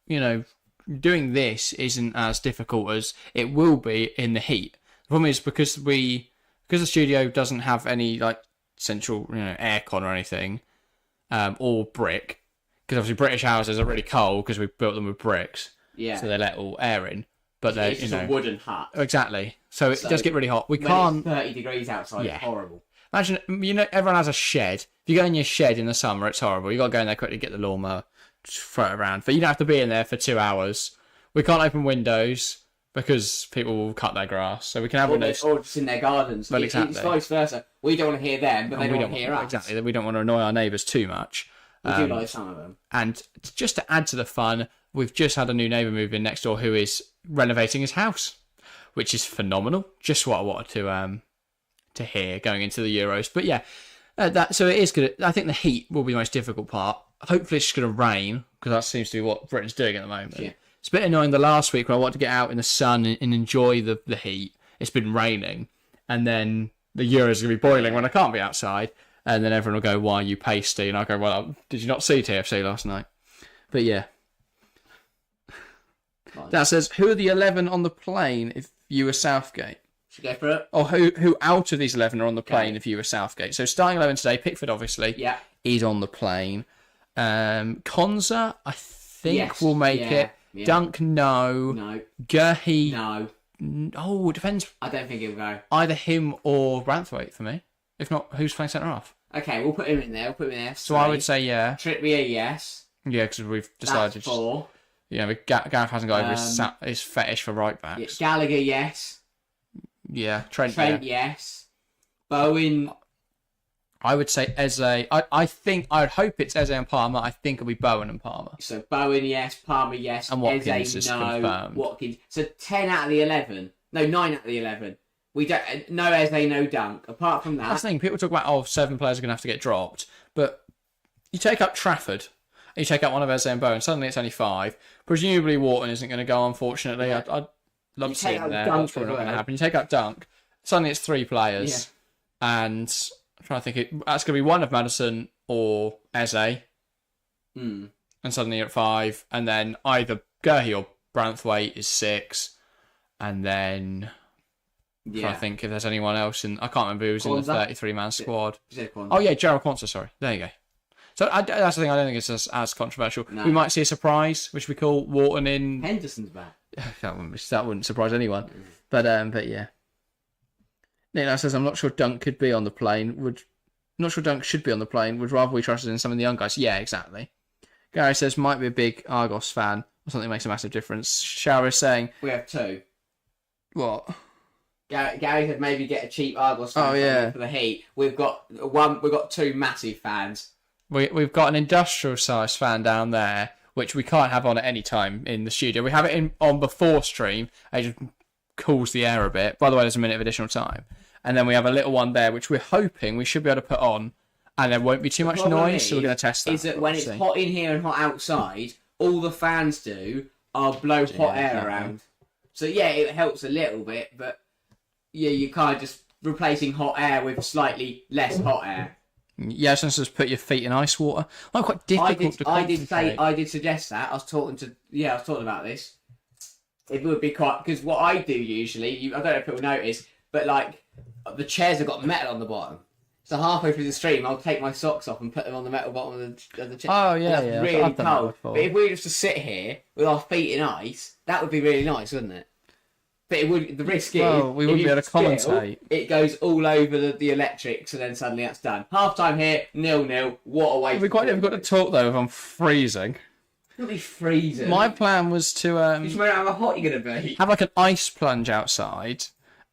doing this isn't as difficult as it will be in the heat. The problem is because the studio doesn't have any like central, aircon or anything, or brick, because obviously British houses are really cold because we built them with bricks. Yeah. So they let all air in, but they're just a wooden hut. Exactly. So it does get really hot. We can't. It's 30 degrees outside. It's horrible. Imagine, everyone has a shed. If you go in your shed in the summer, it's horrible. You got to go in there quickly, get the lawnmower, just throw it around. But you don't have to be in there for 2 hours. We can't open windows because people will cut their grass. So we can have windows. Or just in their gardens. But exactly. It's vice versa. We don't want to hear them, but they don't want to hear us. Exactly. We don't want to annoy our neighbours too much. We do like some of them. And just to add to the fun, we've just had a new neighbour move in next door who is renovating his house, which is phenomenal. Just what I wanted to hear going into the Euros. But yeah, so it is good. I think the heat will be the most difficult part. Hopefully it's just going to rain, because that seems to be what Britain's doing at the moment. Yeah. It's a bit annoying the last week when I wanted to get out in the sun and enjoy the heat. It's been raining, and then the Euros are going to be boiling when I can't be outside, and then everyone will go, "Why are you pasty?" And I'll go, "Well, did you not see TFC last night?" But yeah. Nice. That says, who are the 11 on the plane if you were Southgate? Should we go for it? Or who out of these 11 are on the plane if you were Southgate? So starting 11 today, Pickford obviously is on the plane. Konza, I think, will make it. Yeah. Dunk, no. No. Gurhey. No. Oh, it depends. I don't think he'll go. Either him or Branthwaite for me. If not, who's playing centre half? Okay, we'll put him in there. So I would say yeah. Trippier, yes. Yeah, because we've decided. That's 4. Yeah, Gareth hasn't got over his fetish for right backs. Yeah, Gallagher, yes. Yeah, Trent, yes. Bowen. I would say Eze. I would hope it's Eze and Palmer. I think it'll be Bowen and Palmer. So Bowen, yes. Palmer, yes. And Watkins Eze, is no. confirmed. Watkins. So 10 out of the 11. No, 9 out of the 11. We don't. No Eze, no Dunk. Apart from that. That's the thing. People talk about 7 players are going to have to get dropped, but you take up Trafford. You take out one of Eze and Bowen. Suddenly it's only 5. Presumably Wharton isn't going to go. Unfortunately, Yeah. I'd love to see him there. Dunk That's probably not as going to well. happen. You take out Dunk. Suddenly it's 3 players, and I'm trying to think. That's going to be one of Maddison or Eze. And suddenly you're at 5, and then either Gurhey or Branthwaite is 6, and then I think if there's anyone else in, I can't remember who's in the 33-man squad. Oh yeah, Gerald Quansah. Sorry, there you go. So that's the thing. I don't think it's as controversial. No. We might see a surprise, which we call Wharton in. Henderson's back. That wouldn't surprise anyone. But yeah. Nick says, I'm not sure Dunk could be on the plane. Not sure Dunk should be on the plane. Would rather we trusted in some of the young guys. Yeah, exactly. Gary says, might be a big Argos fan or something makes a massive difference. Shower is saying, we have 2. What? Gary said maybe get a cheap Argos fan for the heat. We've got 2 massive fans. We've got an industrial size fan down there, which we can't have on at any time in the studio. We have it on before stream. It just cools the air a bit. By the way, there's a minute of additional time. And then we have a little one there, which we're hoping we should be able to put on, and there won't be too much noise, so we're going to test that. Is that when it's hot in here and hot outside, all the fans do are blow hot air around. So yeah, it helps a little bit, but yeah, you're kind of just replacing hot air with slightly less hot air. Yeah, so just put your feet in ice water. Well, quite difficult to concentrate. I did suggest that. I was talking about this. It would be quite, because what I do usually, I don't know if people notice, but like the chairs have got metal on the bottom. So halfway through the stream, I'll take my socks off and put them on the metal bottom of the chair. Oh yeah, that's really cold. But if we were just to sit here with our feet in ice, that would be really nice, wouldn't it? But it would. The risk is, we wouldn't be able to commentate. It goes all over the electrics, and then suddenly that's done. Half time here, 0-0. What a waste! It'd be quite difficult to talk though if I'm freezing. It'll be freezing. My plan was to just wonder how hot you're gonna be. Have like an ice plunge outside,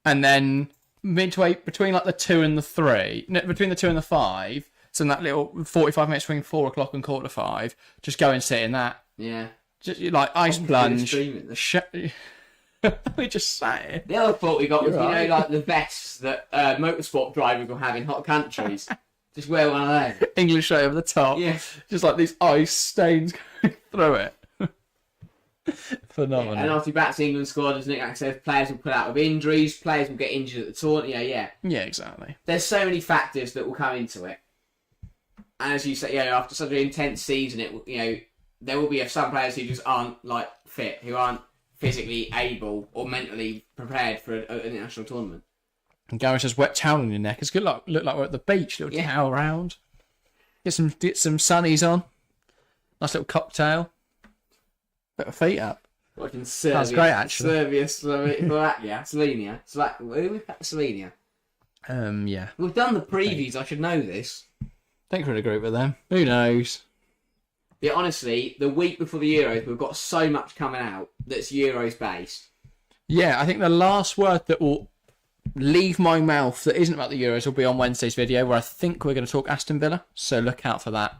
and then midway between like the 2 and the 3, between the 2 and the 5. So in that little 45 minutes between 4 o'clock and 4:45, just go and sit in that. Yeah. Just like ice plunge. We just sat here. The other thought we got was, like the vests that motorsport drivers will have in hot countries. Just wear one of those. English shirt over the top. Yeah. Just like these ice stains going through it. Phenomenal. Yeah, and obviously back to England squad, as Nick says, players will put out with injuries, players will get injured at the tournament. Yeah. Yeah, exactly. There's so many factors that will come into it. And as you say, after such an intense season, there will be some players who just aren't like fit, who aren't physically able or mentally prepared for an international tournament. And Gary says, wet towel on your neck. It's good. Look like we're at the beach. Little towel around. Get some sunnies on. Nice little cocktail. Put my feet up. Watching Serbia. That's great, actually. Serbia, Slovenia. Who we picked Slovenia? Yeah. We've done the previews. I should know this. Think we're in a group with them. Who knows? Yeah, honestly, the week before the Euros, we've got so much coming out that's Euros based. Yeah, I think the last word that will leave my mouth that isn't about the Euros will be on Wednesday's video, where I think we're going to talk Aston Villa. So look out for that.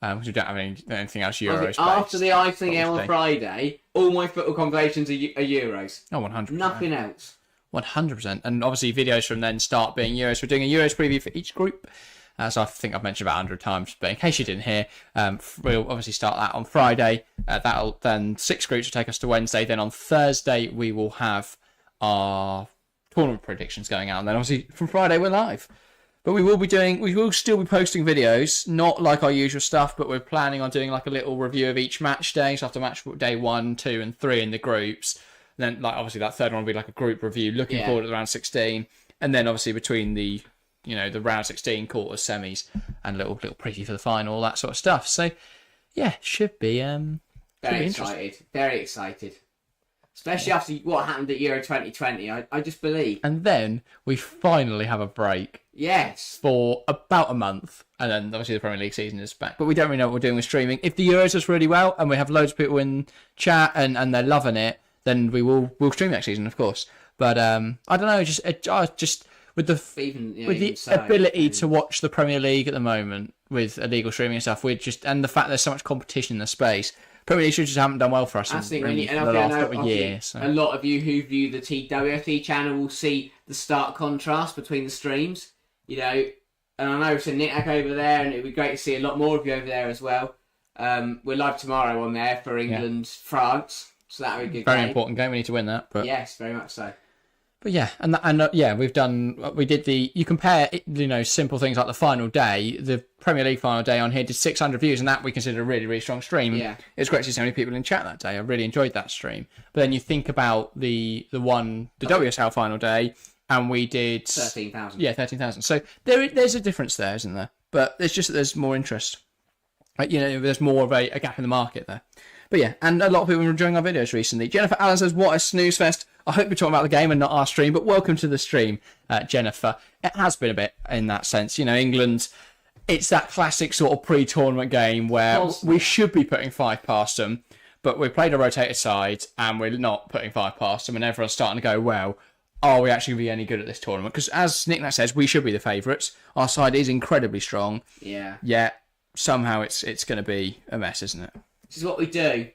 because we don't have anything else Euros. After the Iceland game on Friday, all my football conversations are Euros. Oh, 100%. Nothing else. 100%. And obviously videos from then start being Euros. We're doing a Euros preview for each group. So I think I've mentioned about 100 times, but in case you didn't hear, we'll obviously start that on Friday. That'll then 6 groups will take us to Wednesday. Then on Thursday we will have our tournament predictions going out, and then obviously from Friday we're live. But we will still be posting videos, not like our usual stuff, but we're planning on doing like a little review of each match day. So after match day 1, 2, and 3 in the groups, and then like obviously that third one will be like a group review, looking forward to the round 16, and then obviously between the round 16, quarters, semis, and a little preview for the final, all that sort of stuff. So yeah, should be very excited, very excited. Especially after what happened at Euro 2020, I just believe. And then we finally have a break. Yes. For about a month. And then obviously the Premier League season is back. But we don't really know what we're doing with streaming. If the Euros does really well and we have loads of people in chat and they're loving it, then we'll stream next season, of course. But I don't know, just with the ability to watch the Premier League at the moment with illegal streaming and stuff, and the fact there's so much competition in the space. Premier League just haven't done well for us in the last couple of years. So. A lot of you who view the TWFT channel will see the stark contrast between the streams. And I know it's a Nick over there, and it'd be great to see a lot more of you over there as well. We're live tomorrow on there for England, France, so that'll be a good game. Very important game. We need to win that. But... Yes, very much so. But yeah, we did you compare, simple things like the final day, the Premier League final day on here did 600 views, and that we consider a really, really strong stream. Yeah. It's great to see so many people in chat that day. I really enjoyed that stream. But then you think about the WSL final day, and we did 13,000. Yeah, 13,000. So there's a difference there, isn't there? But it's just that there's more interest. There's more of a gap in the market there. But yeah, and a lot of people are enjoying our videos recently. Jennifer Allen says, "What a snooze fest." I hope you're talking about the game and not our stream, but welcome to the stream, Jennifer. It has been a bit in that sense. England, it's that classic sort of pre-tournament game where we should be putting 5 past them, but we played a rotated side and we're not putting 5 past them, and everyone's starting to go, well, are we actually going to be any good at this tournament? Because as Nick Nat says, we should be the favourites. Our side is incredibly strong. Yeah. Yet, somehow it's going to be a mess, isn't it? This is what we do.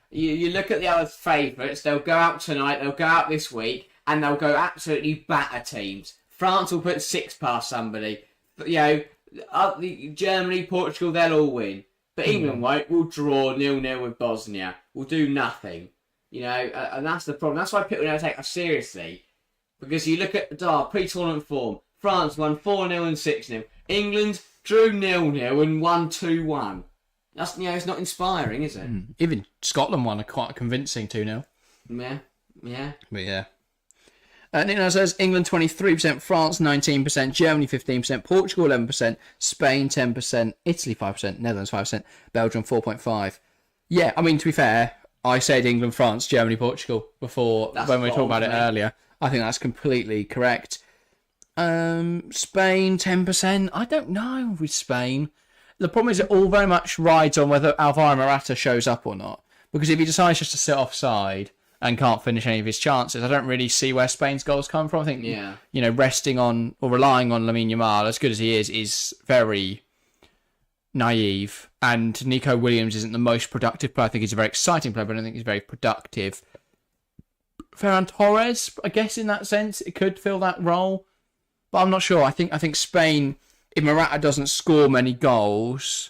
You look at the other favourites, they'll go out tonight, they'll go out this week, and they'll go absolutely batter teams. France will put 6 past somebody. But, Germany, Portugal, they'll all win. But England won't. We'll draw 0-0 with Bosnia. We'll do nothing. And that's the problem. That's why people never take us seriously. Because you look at pre-tournament form. France won 4-0 and 6-0. England drew 0-0 and won 2-1. That's it's not inspiring, is it? Even Scotland won quite a convincing 2-0. Yeah. But yeah. Nino says England 23%, France 19%, Germany 15%, Portugal 11%, Spain 10%, Italy 5%, Netherlands 5%, Belgium 4.5%. Yeah, I mean, to be fair, I said England, France, Germany, Portugal before when we were talking about it earlier. I think that's completely correct. Spain 10%. I don't know with Spain. The problem is it all very much rides on whether Alvaro Morata shows up or not. Because if he decides just to sit offside and can't finish any of his chances, I don't really see where Spain's goals come from. I think, resting on or relying on Lamine Yamal, as good as he is very naive. And Nico Williams isn't the most productive player. I think he's a very exciting player, but I don't think he's very productive. Ferran Torres, I guess in that sense, it could fill that role. But I'm not sure. I think Spain... If Morata doesn't score many goals,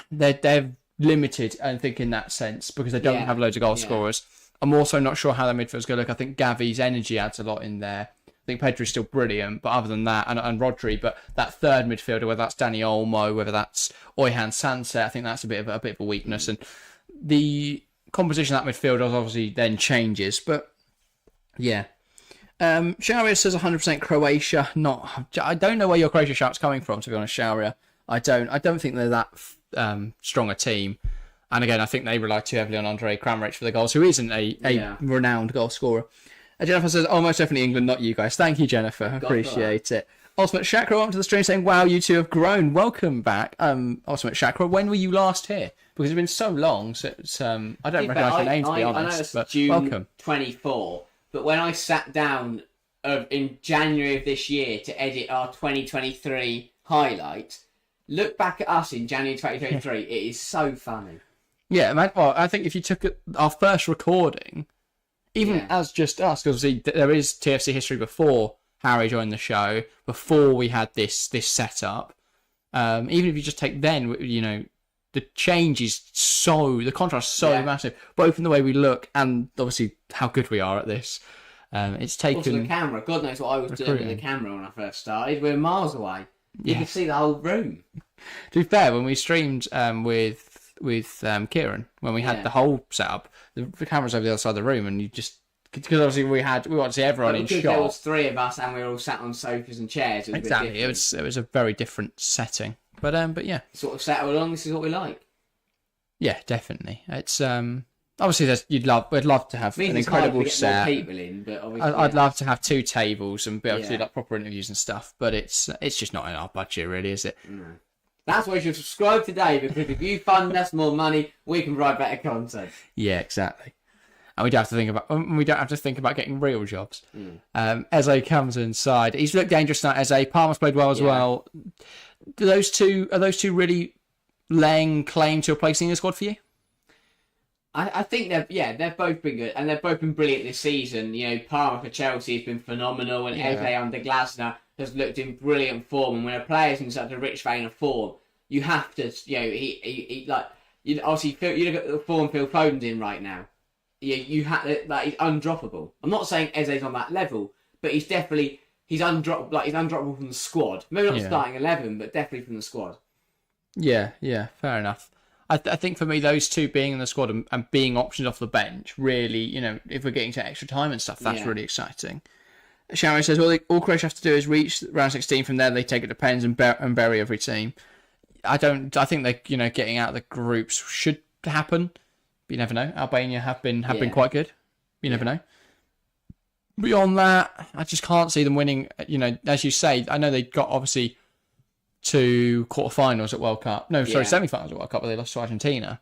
they're limited, I think, in that sense, because they don't have loads of goal scorers. I'm also not sure how their midfield's going to look. I think Gavi's energy adds a lot in there. I think Pedri's still brilliant, but other than that, and Rodri, but that third midfielder, whether that's Dani Olmo, whether that's Oyhan Sanse, I think that's a bit of a weakness. And the composition of that midfield obviously then changes, but yeah. Sharia says 100% Croatia. I don't know where your Croatia shout's coming from, to be honest, Sharia. I don't think they're that strong a team. And again, I think they rely too heavily on Andrej Kramaric for the goals, who isn't a renowned goal scorer. Jennifer says, almost definitely England, not you guys. Thank you, Jennifer. Appreciate it. Ultimate Chakra, welcome to the stream, saying, wow, you two have grown. Welcome back. Ultimate Chakra, when were you last here? Because it's been so long, so it's, I don't recognise your name, to be honest. I know it's but June welcome. 24. But when I sat down in January of this year to edit our 2023 highlights, look back at us in January 2023. It is so funny. Yeah, man. Well, I think if you took our first recording, even as just us, because there is TFC history before Harry joined the show, before we had this setup. Even if you just take then, the change is the contrast is so massive, both in the way we look and obviously how good we are at this. It's taken. Also the camera. God knows what I was doing with the camera when I first started. We're miles away. You could see the whole room. To be fair, when we streamed with Kieran, when we had the whole setup, the camera's over the other side of the room, and you just because obviously we want to see everyone in shot. There was 3 of us, and we were all sat on sofas and chairs. Exactly, it was a very different setting, but yeah, sort of settle along. This is what we like. Yeah, definitely. It's obviously we'd love to have an incredible set. More people in, but obviously, I'd love to have 2 tables and be able to do like proper interviews and stuff, but it's just not in our budget, really, is it? No. That's why you should subscribe today, because if you fund us more money, we can provide better content. Yeah, exactly. And we don't have to think about getting real jobs. Eze comes inside. He's looked dangerous tonight. Eze Palmer's played well as well. Are those two really laying claim to a place in the squad for you? I think they've both been good, and they've both been brilliant this season. Palmer for Chelsea has been phenomenal, and Eze under Glasner has looked in brilliant form. And when a player's in such a rich vein of form, you have to, obviously you look at the form Phil Foden's in right now. You have to, he's undroppable. I'm not saying Eze's on that level, but he's undroppable. He's undroppable from the squad. Maybe not starting 11, but definitely from the squad. Yeah, fair enough. I think for me, those two being in the squad and being options off the bench, really, if we're getting to extra time and stuff, that's really exciting. Sharon says, all Croatia have to do is reach round 16. From there, they take it to pens and bury every team. I think they, getting out of the groups should happen. But you never know. Albania have been quite good. You never know. Beyond that, I just can't see them winning. As you say, I know they got obviously to quarterfinals at World Cup. No, sorry, semi-finals at World Cup, where they lost to Argentina.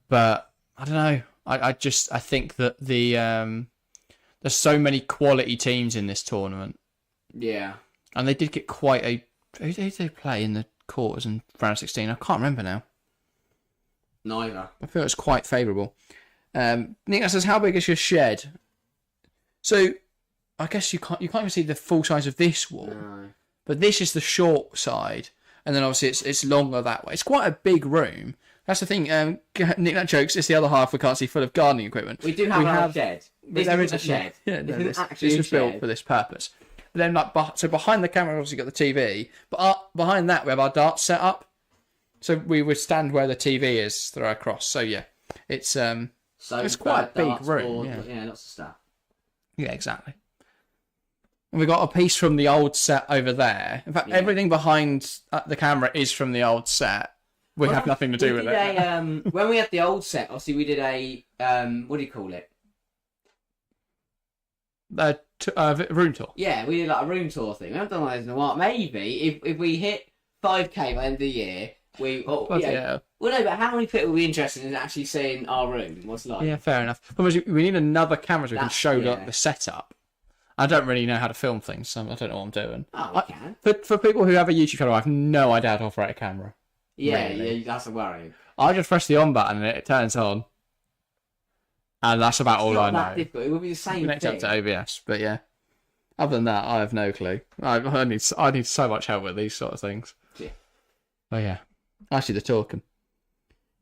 But I don't know. I think that there's so many quality teams in this tournament. Yeah. And they did get quite a. Who did they play in the quarters and round 16? I can't remember now. Neither. I feel it's quite favourable. Nick says, how big is your shed? So, I guess you can't even see the full size of this wall. No. But this is the short side. And then obviously it's longer that way. It's quite a big room. That's the thing. Nick, that jokes. It's the other half we can't see full of gardening equipment. We do have a shed. There is a shed. Yeah, no, this was built for this purpose. But then, so behind the camera, obviously got the TV. But behind that, we have our darts set up. So we would stand where the TV is, throw across. So yeah, it's quite a big room. Yeah, lots of stuff. Yeah, exactly. And we got a piece from the old set over there. In fact, everything behind the camera is from the old set. We have nothing to do with it. When we had the old set, obviously we did a what do you call it? Room tour. Yeah, we did like a room tour thing. We haven't done one of those in a while. Maybe if we hit 5k by the end of the year, Well, no, but how many people will be interested in actually seeing our room? What's it like? Yeah, fair enough. But we need another camera so we can show the setup. I don't really know how to film things, so I don't know what I'm doing. Oh, we can. For people who have a YouTube channel, I have no idea how to operate a camera. Yeah, that's a worry. I just press the on button and it turns on. And that's about all I know. Difficult. It would be the same Connect up to OBS, but yeah. Other than that, I have no clue. I need so much help with these sort of things. Yeah. Oh yeah. Actually, they're talking.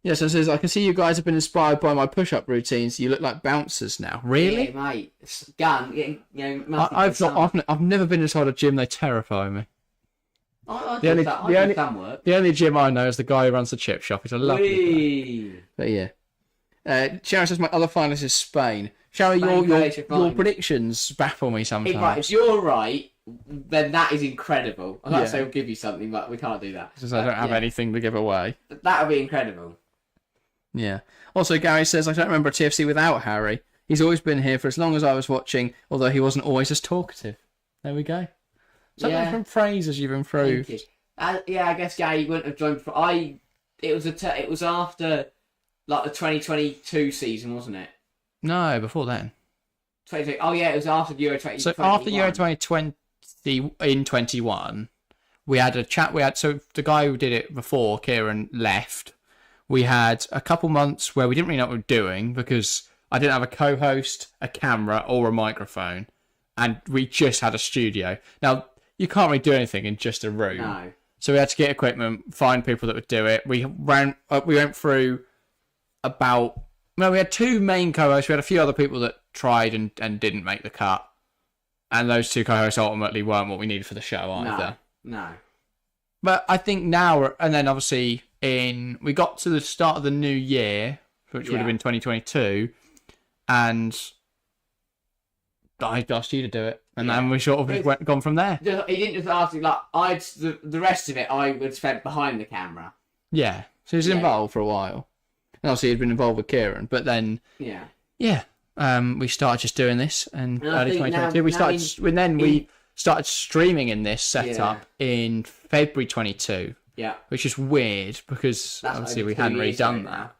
Yes, it says, I can see you guys have been inspired by my push-up routines. You look like bouncers now. Really? Yeah, mate. Gun. I've never been inside a gym. They terrify me. The only gym I know is the guy who runs the chip shop. He's a lovely guy. But yeah. Sharon says, my other finalist is Spain. Sharon, your predictions baffle me sometimes. Right, if you're right, then that is incredible. I'd like to say we'll give you something, but we can't do that. Because I don't have anything to give away. That would be incredible. Yeah. Also, Gary says, I don't remember a TFC without Harry. He's always been here for as long as I was watching, although he wasn't always as talkative. There we go. Some different phrases you've improved. I guess Gary wouldn't have joined. It was after like the 2022 season, wasn't it? No, before then. 2020. Oh yeah, it was after Euro 2020. So after Euro 2020 in 21, we had a chat. So the guy who did it before, Kieran, left. We had a couple months where we didn't really know what we were doing because I didn't have a co-host, a camera, or a microphone, and we just had a studio. Now you can't really do anything in just a room. No. So we had to get equipment, find people that would do it. We went through we had 2 main co-hosts. We had a few other people that tried and didn't make the cut. And those 2 co-hosts ultimately weren't what we needed for the show either. No. But I think now, and then obviously we got to the start of the new year, which would have been 2022, and I asked you to do it. And then we sort of gone from there. He didn't just ask me, like, the rest of it I would spend behind the camera. Yeah. So he was involved for a while. And obviously he'd been involved with Kieran. But then, we started just doing this. And early 2022, we started streaming in this setup in February 22. Yeah. Which is weird because obviously we hadn't really done that. Now.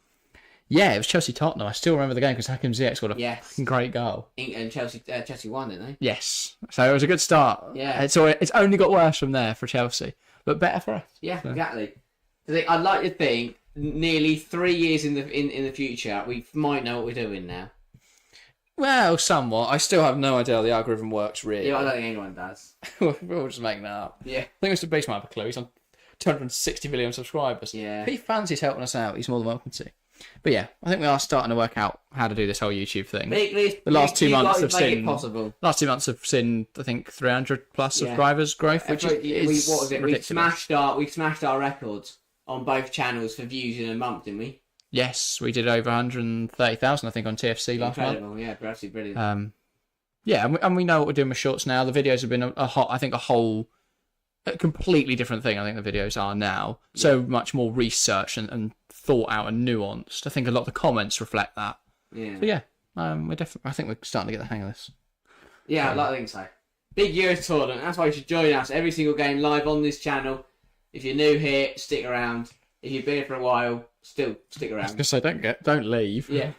Yeah, it was Chelsea-Tottenham. I still remember the game because Hakim Ziyech scored a great goal. And Chelsea won, didn't they? Yes. So it was a good start. Yeah. It's only got worse from there for Chelsea, but better for us. Yeah, exactly. I'd like to think nearly 3 years in the future, we might know what we're doing now. Well, somewhat. I still have no idea how the algorithm works, really. Yeah, I don't think anyone does. We're just making that up. Yeah. I think Mr. Beast might have a clue. He's on 260 million subscribers. Yeah. If he fancies helping us out, he's more than welcome to. But yeah, I think we are starting to work out how to do this whole YouTube thing. The last 2 months have seen last 2 months have seen I think 300 plus subscribers growth, which is what was it? ridiculous. We smashed our records on both channels for views in a month, didn't we? Yes, we did over 130,000 I think on TFC last month. Incredible, yeah, absolutely brilliant. Yeah, and we know what we're doing with shorts now. The videos have been a completely different thing. I think the videos are now so much more researched and thought out and nuanced. I think a lot of the comments reflect that. Yeah. So yeah, we're definitely. I think we're starting to get the hang of this. Yeah, I'd like to think so. Big Euros tournament. That's why you should join us. Every single game live on this channel. If you're new here, stick around. If you've been here for a while, still stick around. I was gonna say don't leave. Yeah.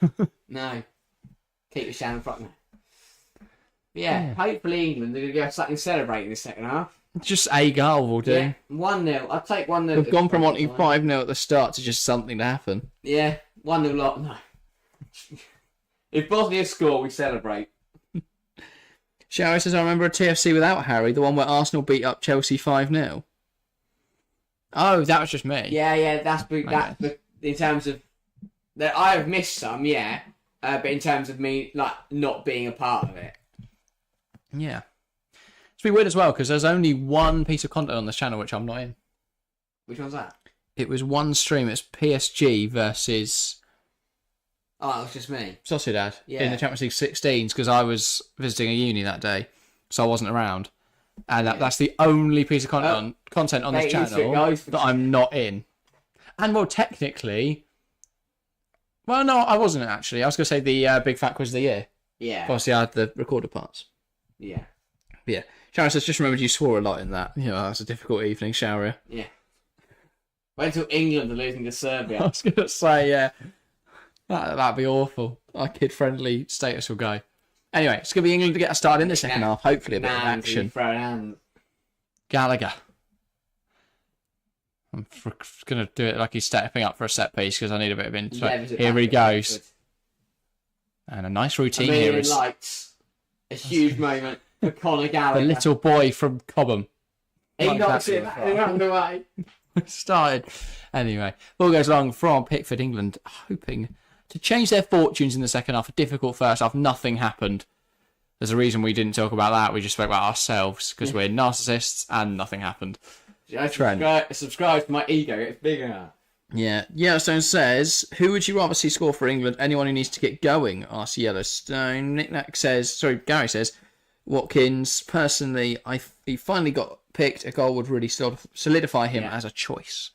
No. Keep the channel front. Yeah. Hopefully England are going to go something celebrating this second half. Just a goal will do. Yeah, 1-0. I'd take 1-0. We've gone from wanting 5-0 at the start to just something to happen. Yeah, 1-0 lot. No. If Bosnia score, we celebrate. Shower says, I remember a TFC without Harry, the one where Arsenal beat up Chelsea 5-0. Oh, that was just me. Yeah, that's in terms of that I have missed some, but in terms of me not being a part of it. Yeah. It's been weird as well because there's only one piece of content on this channel which I'm not in. Which one's that? It was one stream. It's PSG versus. Oh, it was just me. Sociedad in the Champions League 16s because I was visiting a uni that day, so I wasn't around, and that's the only piece of content on this channel that I'm not in. And well, technically, no, I wasn't actually. I was going to say the Big Fat Quiz of the Year. Yeah. Obviously, I had the recorded parts. Yeah. Yeah. Sharon says, just remembered you swore a lot in that. You know, that was a difficult evening, Sharia. Yeah. Wait until England are losing to Serbia. I was going to say, yeah. That'd be awful. Our kid-friendly status will go. Anyway, it's going to be England to get us started in the second half. Hopefully a bit of action. Gallagher. I'm going to do it like he's stepping up for a set piece because I need a bit of insight. Here he goes. And a nice routine here is... lights. A huge moment. For Conor Gallagher. The little boy from Cobham. He knocks it around the way. Started. Anyway, ball goes long from Pickford, England, hoping to change their fortunes in the second half. A difficult first half. Nothing happened. There's a reason we didn't talk about that. We just spoke about ourselves because we're narcissists and nothing happened. Subscribe to my ego. It's bigger. Yeah. Yellowstone says, who would you rather see score for England? Anyone who needs to get going, asks Yellowstone. Gary says, Watkins, personally, he finally got picked. A goal would really solidify him as a choice.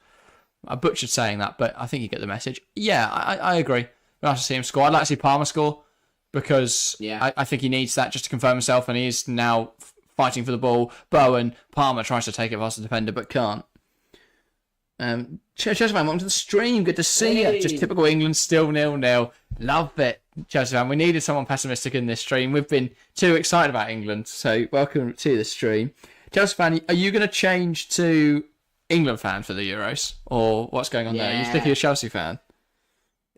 I butchered saying that, but I think you get the message. Yeah, I agree. I'd like to see him score. I'd like to see Palmer score because I think he needs that just to confirm himself, and he is now fighting for the ball. Bowen, Palmer tries to take it past the defender, but can't. Chelsea fan, welcome to the stream. Good to see you. Just typical England, still 0-0. Love it, Chelsea fan. We needed someone pessimistic in this stream. We've been too excited about England, so welcome to the stream. Chelsea fan, are you going to change to England fan for the Euros? Or what's going on there? Are you sticking a Chelsea fan?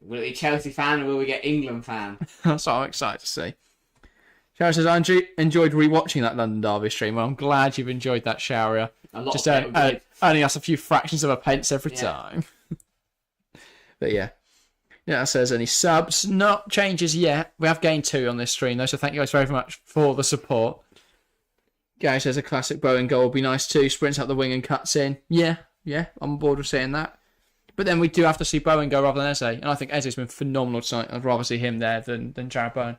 Will it be Chelsea fan or will we get England fan? That's what I'm excited to see. Sharia says, I enjoyed rewatching that London Derby stream. Well, I'm glad you've enjoyed that, Sharia. Just earning us a few fractions of a pence every time. But yeah. Yeah, that says any subs. Not changes yet. We have gained 2 on this stream, though, so thank you guys very much for the support. Gary says a classic Bowen goal would be nice too. Sprints up the wing and cuts in. Yeah, I'm on board with saying that. But then we do have to see Bowen go rather than Eze. And I think Eze's been phenomenal tonight. I'd rather see him there than Jared Bowen.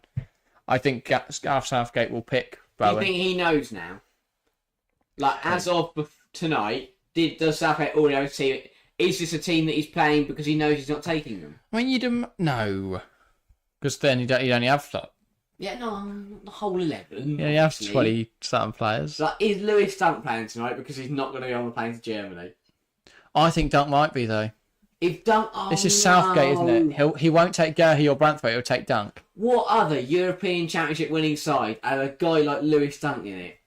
I think Gareth Southgate will pick Bowen. Do you think he knows now? Like, as of tonight, does Southgate already have a team? Is this a team that he's playing because he knows he's not taking them? I mean, no. Because then he'd only have that. Yeah, no, the whole 11. Yeah, you have 20-something players. Like, is Lewis Dunk playing tonight because he's not going to be on the plane to Germany? I think Dunk might be, though. If Dunk... This is Southgate, isn't it? He won't take Gurley or Branthwaite, he'll take Dunk. What other European Championship winning side had a guy like Lewis Dunk in it?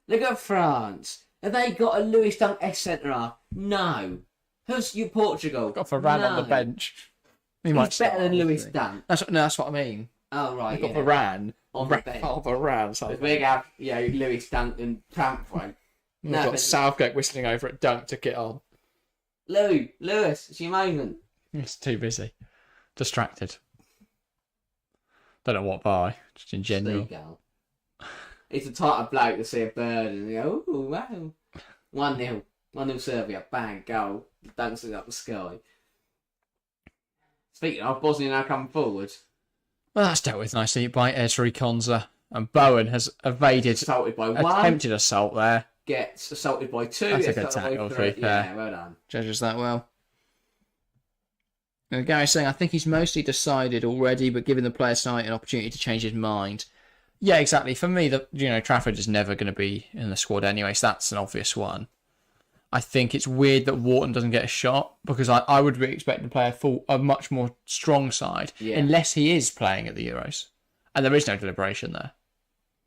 Look at France. Have they got a Lewis Dunk S-centre-half? No. Who's your Portugal? Got Varane on the bench. He's better than Lewis Dunk. That's what I mean. Oh, right, They've got Varane. On the bench. Oh, Varane. If we have, Lewis Dunk and Branthwaite. We've got Southgate whistling over at Dunk to get on. Lewis, it's your moment. He's too busy. Distracted. Don't know what by, just in general. Seagull. It's the type of bloke to see a bird and go, oh, wow. 1-0. 1-0 Serbia. Bang, goal. Dancing up the sky. Speaking of, Bosnia now coming forward. Well, that's dealt with nicely by Ezri Konza. And Bowen has evaded... Assaulted by 1. Attempted assault there. Gets assaulted by 2. That's a good tackle, to be fair. Yeah, well done. Judges that well. And Gary's saying, I think he's mostly decided already, but giving the players tonight an opportunity to change his mind. Yeah, exactly. For me, Trafford is never going to be in the squad anyway, so that's an obvious one. I think it's weird that Wharton doesn't get a shot, because I would be expecting to play a much more strong side, unless he is playing at the Euros. And there is no deliberation there.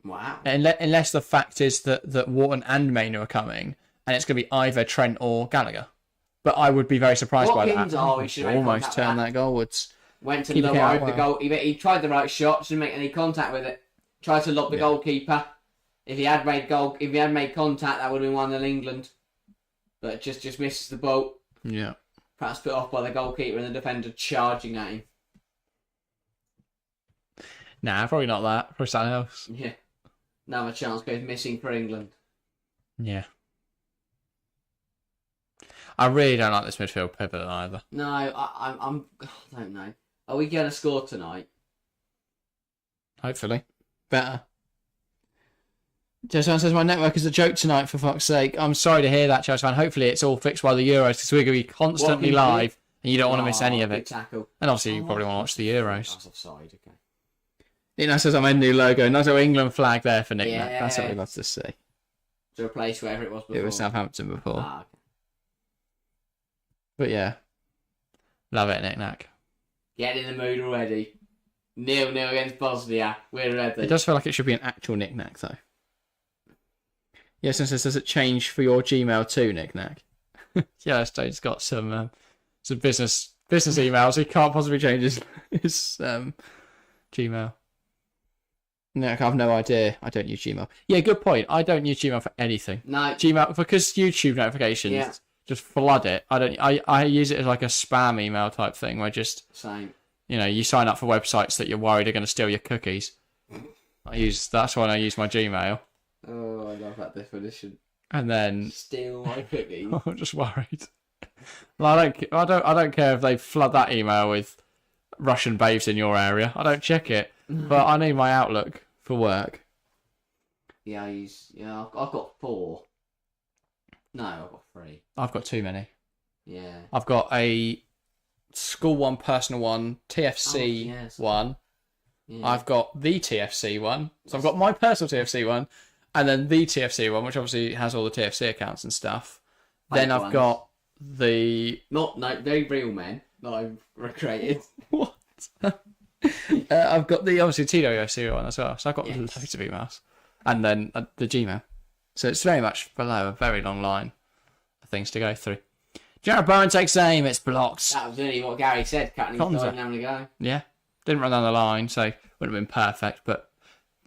Wow. Unless the fact is that Wharton and Maynard are coming, and it's going to be either Trent or Gallagher. But I would be very surprised by that. Almost turned that goalwards. Went to lob over the goal. He tried the right shot, didn't make any contact with it. Tried to lob the goalkeeper. If he had made contact, that would have been 1-0 England. But just misses the ball. Yeah. Perhaps put off by the goalkeeper and the defender charging at him. Nah, probably not that. Probably something else. Yeah. Another chance goes missing for England. Yeah. I really don't like this midfield pivot either. No, I don't know. Are we going to score tonight? Hopefully. Better. Chelsea fan says, my network is a joke tonight, for fuck's sake. I'm sorry to hear that, Chelsea fan. Hopefully it's all fixed by the Euros, because we're going to be constantly live, and you don't want to miss any of it. Tackle. And obviously you probably want to watch the Euros. That's offside, okay. Nina says, I'm in a new logo. Nice little England flag there for Nick. Yeah. That's what we love to see. To replace wherever it was before. It was Southampton before. Okay. But yeah. Love it, Nick Nack. Get in the mood already. 0-0 against Bosnia. We're ready. It does feel like it should be an actual Nick Nack, though. Yes, and says, does it change for your Gmail too, Nick Nack? Yeah, Stone's got some business emails. He can't possibly change his Gmail. No, I have no idea. I don't use Gmail. Yeah, good point. I don't use Gmail for anything. No. Gmail, because YouTube notifications just flood it. I use it as like a spam email type thing where just... Same. You sign up for websites that you're worried are going to steal your cookies. That's when I use my Gmail. Oh, I love that definition. And then... Steal my cookies. I'm just worried. Well, I don't care if they flood that email with Russian babes in your area. I don't check it. But I need my Outlook for work. Yeah, I've got 4. No, I've got 3. I've got too many. Yeah. I've got a school one, personal one, TFC one. Yeah. I've got the TFC one. So I've got my personal TFC one, and then the TFC one, which obviously has all the TFC accounts and stuff. Then I've got the... very real men that I've recreated. What? I've got the, obviously, TWFC one as well. So I've got loads of emails. And then the Gmail. So it's very much below a very long line of things to go through. Jared Bowen takes aim. It's blocked. That was really what Gary said, cutting his side and having a go. Yeah. Didn't run down the line, so wouldn't have been perfect, but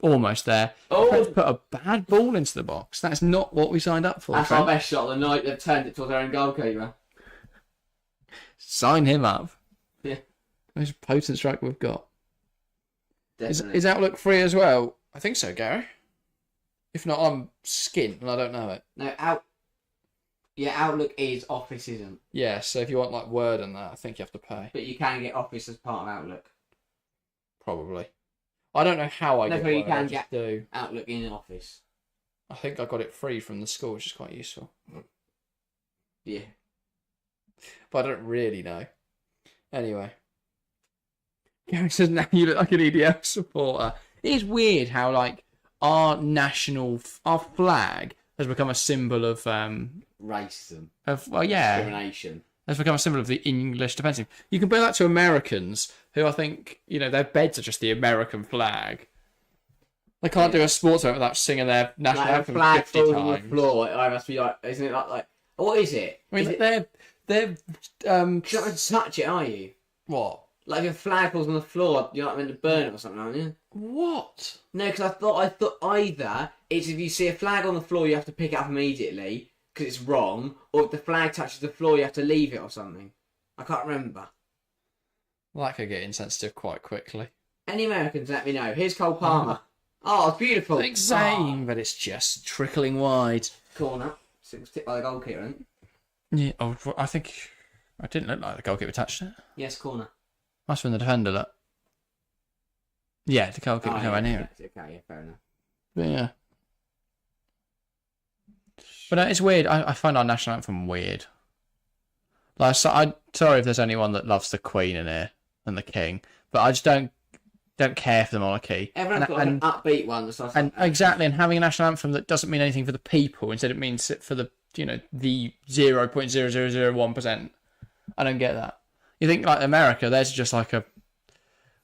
almost there. Oh! Let's put a bad ball into the box. That's not what we signed up for. That's our best shot of the night. They've turned it towards their own goalkeeper. Sign him up. Yeah. Most potent striker we've got. Definitely. Is Outlook free as well? I think so, Gary. If not, I'm skint and I don't know it. No, Outlook is, Office isn't. Yeah, so if you want like Word and that, I think you have to pay. But you can get Office as part of Outlook. Probably. I don't know how I get Word. You can I get just do. Outlook in Office. I think I got it free from the school, which is quite useful. Yeah. But I don't really know. Anyway. Gary says, now you look like an EDL supporter. It is weird how, like, our flag has become a symbol of... racism. Well, yeah. Discrimination. Has become a symbol of the English defence team. You compare that to Americans, who I think, their beds are just the American flag. They can't do a sports event without singing their national anthem 50 times. On the floor. It must be like, isn't it like what is it? I mean, they're you're not meant to touch it, are you? What? Like if a flag falls on the floor, you're not meant to burn it or something, aren't you? What? No, because I thought either it's if you see a flag on the floor, you have to pick it up immediately because it's wrong, or if the flag touches the floor, you have to leave it or something. I can't remember. Well, that could get insensitive quite quickly. Any Americans, let me know. Here's Cole Palmer. Oh, it's beautiful. Thanks, aim, but it's just trickling wide. Corner. So it was tipped by the goalkeeper, I think. Yeah, I think I didn't look like the goalkeeper touched it. Yes, corner. Must have been the defender, look. Yeah, the goalkeeper was nowhere near it. Okay, yeah, fair enough. But yeah. But it's weird. I find our national anthem weird. Like, so I'm sorry if there's anyone that loves the Queen in here and the King, but I just don't care for the monarchy. Everyone's got an upbeat one. Exactly, and having a national anthem that doesn't mean anything for the people, instead it means it for the the 0.0001%. I don't get that. You think like America, there's just like a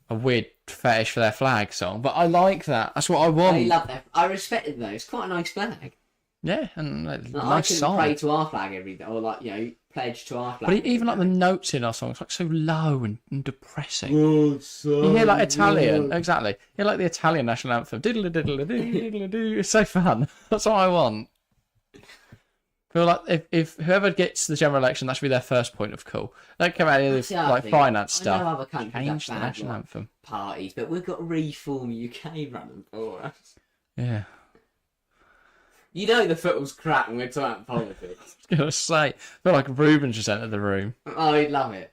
weird fetish for their flag song, but I like that. That's what I want. I love that. I respect it though. It's quite a nice flag. Yeah, and like, nice I song. Pray to our flag every day, or pledge to our flag. But even like the notes in our song, it's like so low and depressing. You hear like Italian, exactly. You hear like the Italian national anthem. Diddle diddle diddle diddle. It's so fun. That's what I want. I feel like if whoever gets the general election, that should be their first point of call. Don't come out of this finance stuff. I know other countries change the national anthem. Parties, but we've got Reform UK running for us. Yeah. You know the football's crap when we're talking politics. I was going to say, I feel like Ruben just entered the room. Oh, he'd love it.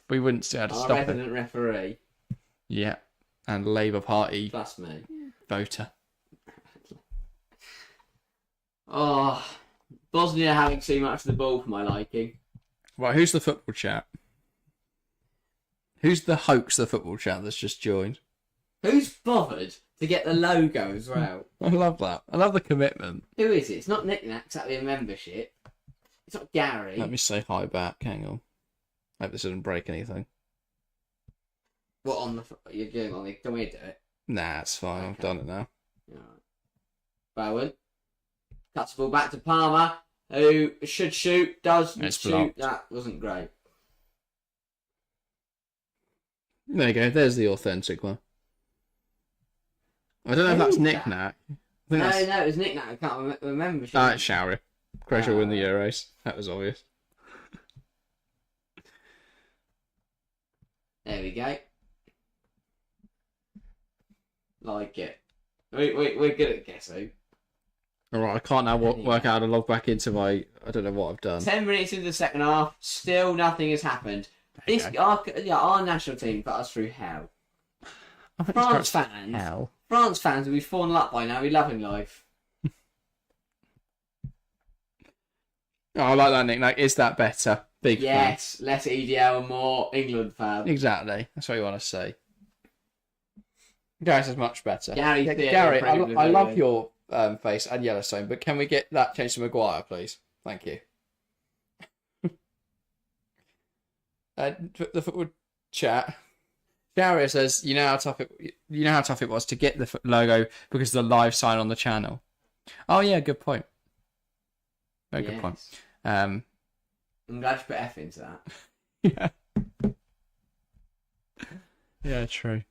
We wouldn't see how to Our stop it. resident referee. Yeah, and Labour Party Plus me. voter. Oh, Bosnia having too much of the ball for my liking. Right, who's the football chat? Who's the hoax, the football chat that's just joined? Who's bothered to get the logo as well? I love that. I love the commitment. Who is it? It's not Nick Nack, exactly a membership. It's not Gary. Let me say hi back. Hang on. Hope this doesn't break anything. What on the... You're doing on the... Don't we do it? Nah, it's fine. Okay. I've done it now. Alright. Bowen. Cuts the ball back to Palmer, who should shoot, does shoot. Blocked. That wasn't great. There you go. There's the authentic one. I don't know if that's Nick Nack. No, it was Nick Nack. I can't remember. It's Showery. Croatia win the Euros. That was obvious. There we go. Like it. We're good at guessing. Alright, I can't now work out how to log back into my... I don't know what I've done. 10 minutes into the second half, still nothing has happened. Our national team put us through hell. France fans will be falling up by now, be loving life. I like that, Nick. Like, is that better? Big yes, fan. Less EDL and more England fan. Exactly. That's what you want to say. Gary's is much better. Gary, I love your face and Yellowstone, but can we get that changed to Maguire, please? Thank you. The football chat. Gary says, "You know how tough it was to get the logo because of the live sign on the channel." Oh yeah, good point. Very good point. I'm glad you put F into that. Yeah. Yeah, true.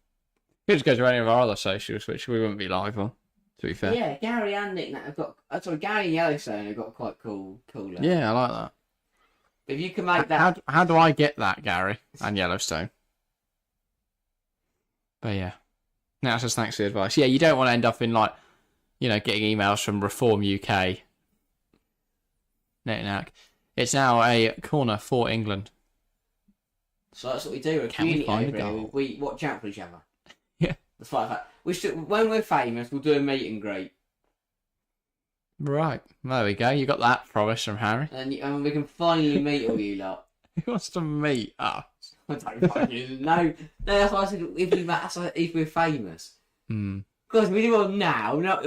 Could just go to any of our other socials, which we wouldn't be live on, to be fair. Yeah, Gary and Nick have got. Gary and Yellowstone have got quite cool. Yeah, I like that. If you can make that. How do I get that, Gary and Yellowstone? But yeah. Now, just thanks for the advice. Yeah, you don't want to end up in like, getting emails from Reform UK. Knack. It's now a corner for England. So that's what we do. Can we find a goal? We watch out for each other. Yeah. That's like that. We should, when we're famous, we'll do a meet and greet. Right. There we go. You got that promise from Harry. And we can finally meet all you lot. He wants to meet us. I don't fucking know. No, that's why I said if we're famous. Because we do it now, not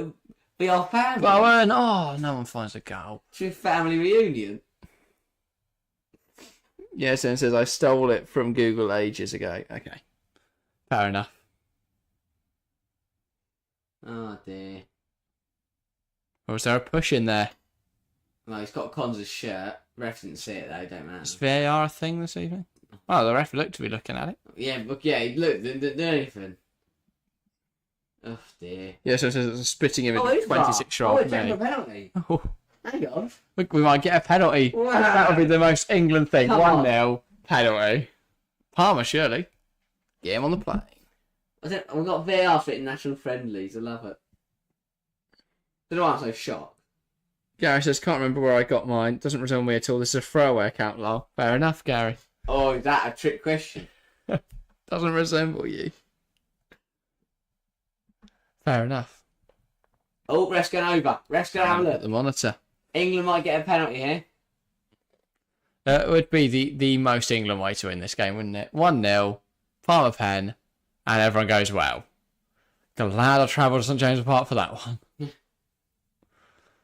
be our family. Bowen, no one finds a goal. Should we family reunion? Yes, and it says I stole it from Google ages ago. Okay. Fair enough. Oh dear. Or was there a push in there? No, he's got Con's shirt. Ref didn't see it though, don't matter. Is VAR a thing this evening? Oh, the ref looked to be looking at it. Yeah, look, didn't do anything. Oh dear. Yeah, so it says spitting him in 26-year-old. Oh, it's a penalty. Oh. Hang on. We might get a penalty. Wow. That would be the most England thing. Come on. 1-0 penalty. Palmer, surely. Get him on the plane. We've got VAR for international friendlies. I love it. Don't know why I'm so shocked. Gary says, can't remember where I got mine. Doesn't resemble me at all. This is a throwaway account, lol. Fair enough, Gary. Oh, is that a trick question? Doesn't resemble you. Fair enough. Oh, ref's going over. Ref's going to have a look. The monitor. England might get a penalty here. It would be the most England way to win this game, wouldn't it? 1-0, Palmer pen, and everyone goes, wow. Glad I travelled to St James Park for that one.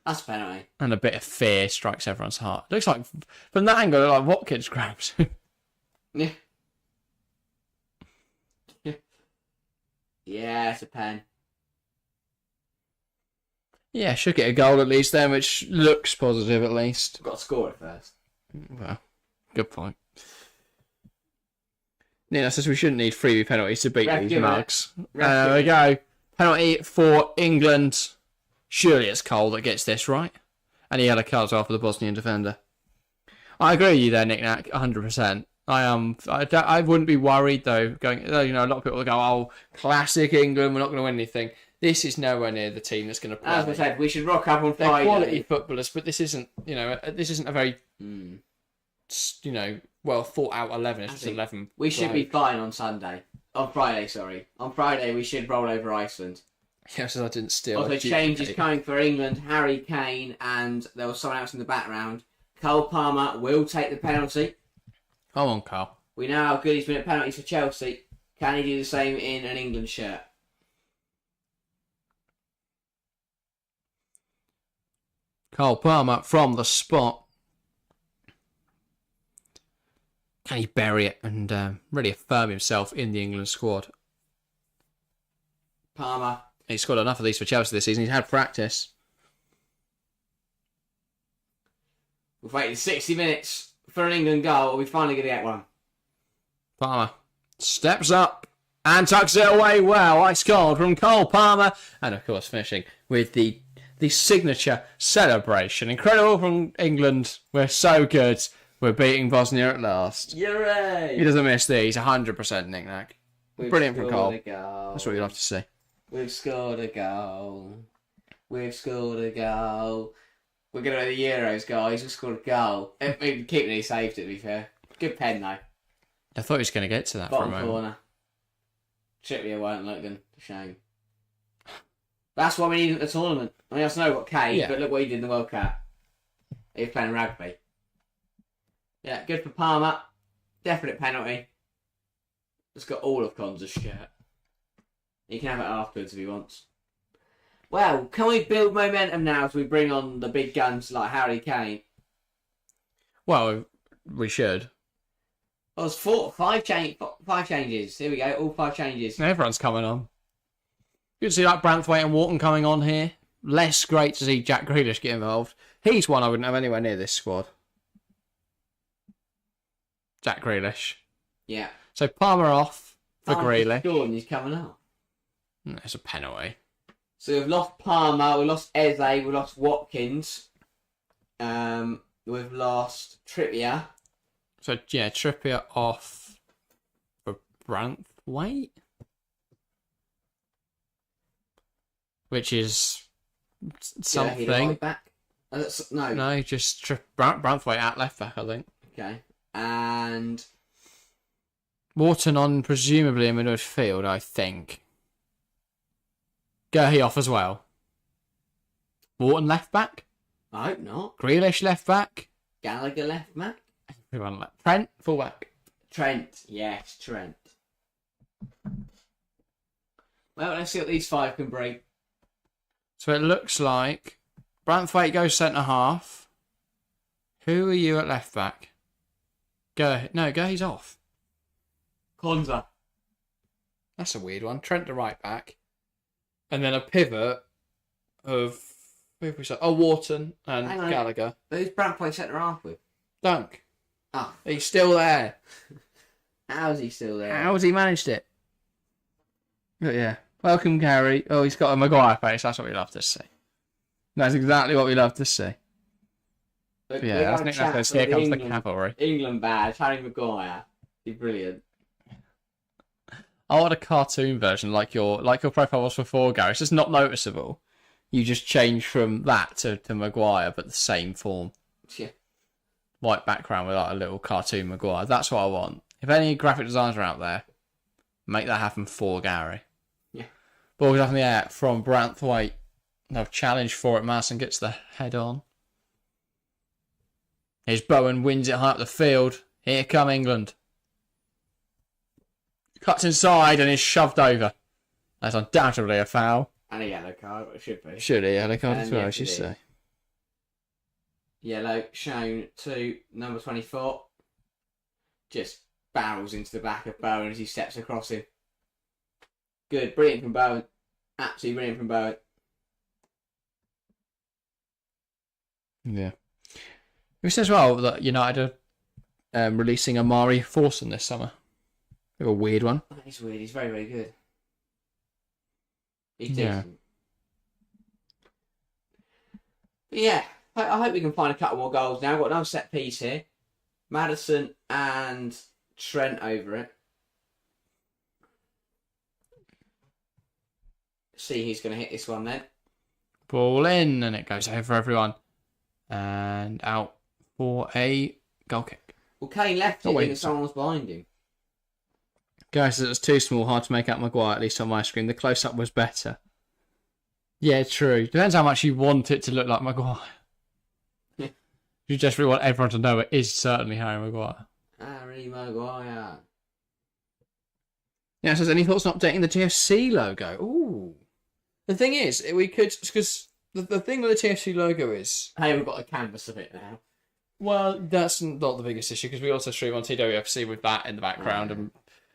That's a penalty. And a bit of fear strikes everyone's heart. Looks like, from that angle, it looks like Watkins grabs. Yeah. Yeah, it's a pen. Yeah, should get a goal at least then, which looks positive at least. Got to score it first. Well, good point. Nina says we shouldn't need freebie penalties to beat these mugs. There we go. Penalty for England. Surely it's Cole that gets this right. And he had a card as well for the Bosnian defender. I agree with you there, Nick Knack, 100%. I wouldn't be worried though. Going, a lot of people will go, "Oh, classic England, we're not going to win anything." This is nowhere near the team that's going to play. As I said, we should rock up on Friday. They're quality footballers, but this isn't a very, well thought out 11. It's just 11. We should be fine on Sunday. On Friday, sorry. On Friday, we should roll over Iceland. Yes, I didn't steal. Also, changes coming for England. Harry Kane and there was someone else in the background. Cole Palmer will take the penalty. Come on, Carl. We know how good he's been at penalties for Chelsea. Can he do the same in an England shirt? Cole Palmer from the spot. Can he bury it and really affirm himself in the England squad? Palmer. He's scored enough of these for Chelsea this season. He's had practice. We've waited 60 minutes for an England goal. Are we finally going to get one? Palmer steps up and tucks it away well. Ice cold from Cole Palmer. And of course finishing with the signature celebration. Incredible from England. We're so good. We're beating Bosnia at last. Hooray! He doesn't miss these. 100% Nick Knack. Brilliant from Cole. That's what you'd love to see. We've scored a goal. We've scored a goal. We're going to the Euros, guys. We've scored a goal. Keeping it safe, to be fair. Good pen, though. I thought he was going to get to that Bottom for a moment. corner. Trippier weren't looking. Shame. That's what we need at the tournament. I mean, I know what Kane, but look what he did in the World Cup. He was playing rugby. Yeah, good for Palmer. Definite penalty. It's got all of Con's shirt. He can have it afterwards if he wants. Well, can we build momentum now as we bring on the big guns like Harry Kane? Well, we should. Oh, it's five changes. Here we go, all 5 changes. Everyone's coming on. You can see like Branthwaite and Wharton coming on here. less great to see Jack Grealish get involved. He's one I wouldn't have anywhere near this squad. Jack Grealish. Yeah. So Palmer off for Grealish. Jordan is coming up. It's a penalty. So we've lost Palmer, we've lost Eze, we've lost Watkins, we've lost Trippier. So yeah, Trippier off for Branthwaite, which is something. Yeah, right back. No, just Branthwaite at left back, I think. Okay, and Wharton on presumably in midfield, I think. Gerhy off as well. Wharton left back. I hope not. Grealish left back. Gallagher left back. Everyone left. Trent full back. Trent, yes, Trent. Well, let's see what these 5 can bring. So it looks like Branthwaite goes centre half. Who are you at left back? Gerhy's off. Konza. That's a weird one. Trent the right back. And then a pivot of Wharton and Gallagher. Who's Branthwaite centre half with? Dunk. Oh. He's still there. How's he still there? How has he managed it? But yeah. Welcome, Gary. Oh, he's got a Maguire face. That's what we love to see. That's exactly what we love to see. Look, yeah, that's Nick Nathos. Here comes the cavalry. England badge, Harry Maguire. He's brilliant. I want a cartoon version like your profile was before, Gary. It's just not noticeable. You just change from that to Maguire, but the same form. Yeah. White background with like a little cartoon Maguire. That's what I want. If any graphic designers are out there, make that happen for Gary. Yeah. Ball goes up in the air from Branthwaite. No challenge for it. Madison gets the head on. Here's Bowen, wins it high up the field. Here come England. Cuts inside and is shoved over. That's undoubtedly a foul. And a yellow card, it should be. Should he? Yellow card as well, I should say. Yellow shown to number 24. Just barrels into the back of Bowen as he steps across him. Good, brilliant from Bowen. Absolutely brilliant from Bowen. Yeah. It says well that United are releasing Amari Forson this summer. Bit of a weird one. He's weird. He's very, very good. He's Yeah. decent. But yeah, I hope we can find a couple more goals now. We've got another set piece here. Madison and Trent over it. See who's going to hit this one then. Ball in and it goes over everyone. And out for a goal kick. Well, Kane left it and someone was behind him. Guys, it was too small, hard to make out Maguire, at least on my screen. The close-up was better. Yeah, true. Depends how much you want it to look like Maguire. Yeah. You just really want everyone to know it is certainly Harry Maguire. Harry Maguire. Yeah, it says, any thoughts on updating the TFC logo? Ooh. The thing is, we could, because the thing with the TFC logo is... Hey, we've got a canvas of it now. Well, that's not the biggest issue, because we also stream on TWFC with that in the background, and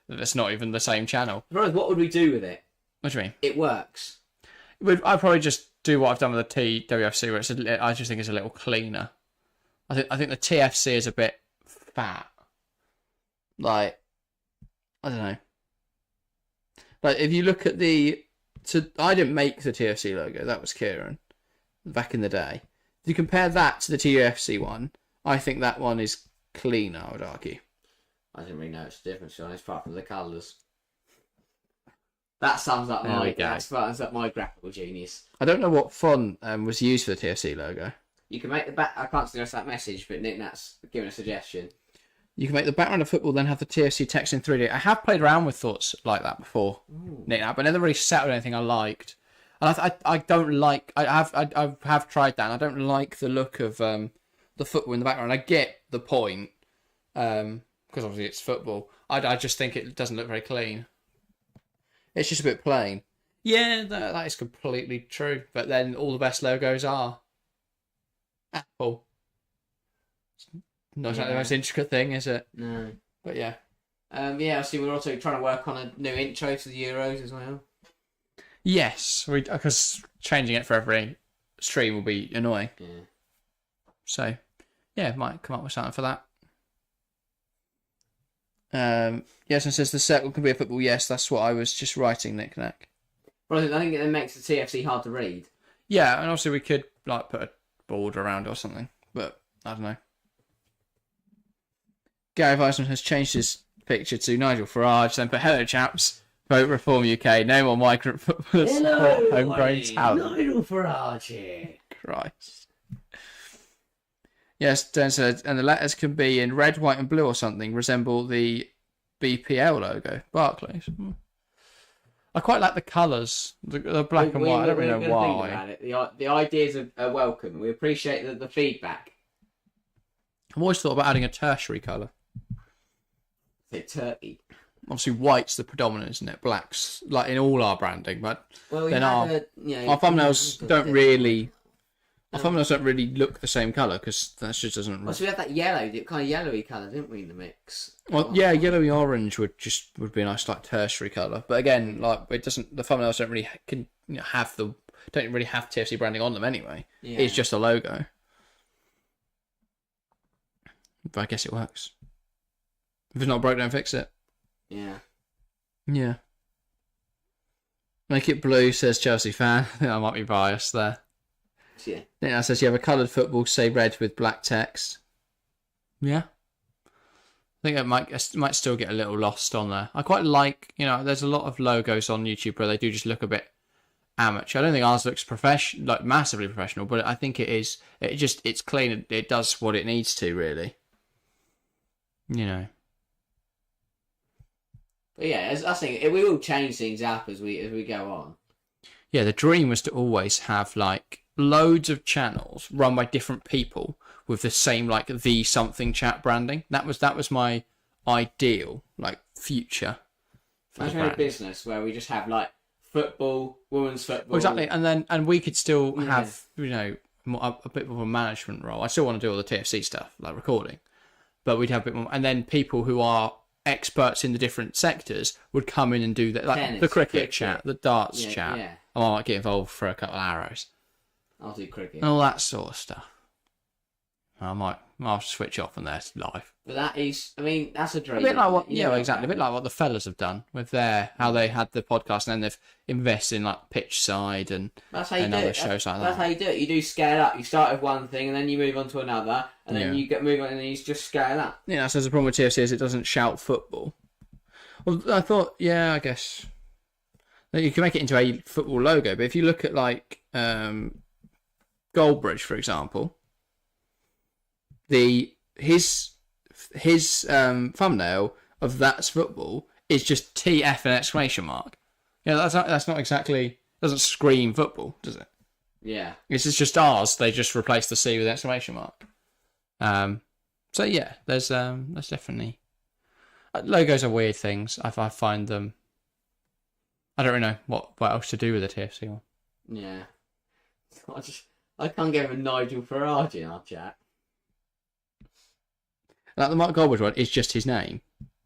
it's not even the same channel. What would we do with it? What do you mean? It works. I'd probably just do what I've done with the TWFC, where I just think it's a little cleaner. I think the TFC is a bit fat. Like, I don't know. Like, if you look at I didn't make the TFC logo. That was Kieran back in the day. If you compare that to the TFC one, I think that one is cleaner, I would argue. I didn't really notice the difference, to be honest, apart from the colours. That sums up my graphical genius. I don't know what font was used for the TFC logo. You can make the back. I can't suggest that message, but Nick Nat's given a suggestion. You can make the background of football, then have the TFC text in 3D. I have played around with thoughts like that before, Nick Nat, but I never really settled anything I liked. And I don't like. I have tried that. And I don't like the look of the football in the background. I get the point, because obviously it's football. I just think it doesn't look very clean. It's just a bit plain. Yeah, that is completely true. But then all the best logos are Apple. Not exactly the most intricate thing, is it? No. But yeah. I see we're also trying to work on a new intro to the Euros as well. Yes, because changing it for every stream will be annoying. Yeah. So, yeah, might come up with something for that. Yes, and says the circle can be a football. Yes, that's what I was just writing, Nick Nack. Well, I think it makes the TFC hard to read. Yeah, and also we could like put a border around it or something, but I don't know. Gary Weissman has changed his picture to Nigel Farage, then put hello chaps, vote Reform UK, no more migrant footballers, support homegrown talent. Nigel Farage here. Christ. Yes, Dan said, and the letters can be in red, white, and blue or something, resemble the BPL logo. Barclays. I quite like the colours, the black and white. I don't really know why. Think about it. The ideas are welcome. We appreciate the feedback. I've always thought about adding a tertiary colour. Say turkey. Obviously, white's the predominant, isn't it? Black's like in all our branding, but Well, then our thumbnails don't really. Our thumbnails don't really look the same colour because that just doesn't. Well, so we had that yellow, kind of yellowy colour, didn't we, in the mix? Well, yeah, yellowy orange would be a nice like tertiary colour, but again, like it doesn't. The thumbnails don't really don't really have TFC branding on them anyway. Yeah. It's just a logo. But I guess it works. If it's not broke, don't fix it. Yeah. Yeah. Make it blue, says Chelsea fan. I think I might be biased there. Yeah. Then that says you have a coloured football, say red with black text. Yeah. I think it might still get a little lost on there. I quite like, there's a lot of logos on YouTube where they do just look a bit amateur. I don't think ours looks like massively professional, but I think it is. It's clean. It does what it needs to, really. But yeah, I think we will change things up as we go on. Yeah, the dream was to always have like loads of channels run by different people with the same like the something chat branding. That was my ideal like future. Imagine a business where we just have like football, women's football. Well, exactly, and we could still have a bit of a management role. I still want to do all the TFC stuff like recording, but we'd have a bit more, and then people who are experts in the different sectors would come in and do that, like Tennis, the cricket chat, the darts chat. Yeah. I might get involved for a couple of arrows. I'll do cricket. And all that sort of stuff. I'll switch off and there's live. But that's a dream. A bit like what, exactly. A bit like what the fellas have done with how they had the podcast and then they've invested in like pitch side and other shows like that. That's how you do it. You do scale up. You start with one thing and then you move on to another, and then you move on and then you just scale up. Yeah, so the problem with TFC is it doesn't shout football. Well, I thought, I guess you can make it into a football logo, but if you look at like Goldbridge, for example, his thumbnail of That's Football is just TF and exclamation mark. That's not exactly, doesn't scream football, does it? Yeah. This is just ours. They just replaced the C with exclamation mark. So yeah, there's definitely logos are weird things. I find them. I don't really know what else to do with the TFC one. Yeah. I can't get a Nigel Farage in our chat. Like the Mark Goldbridge one is just his name.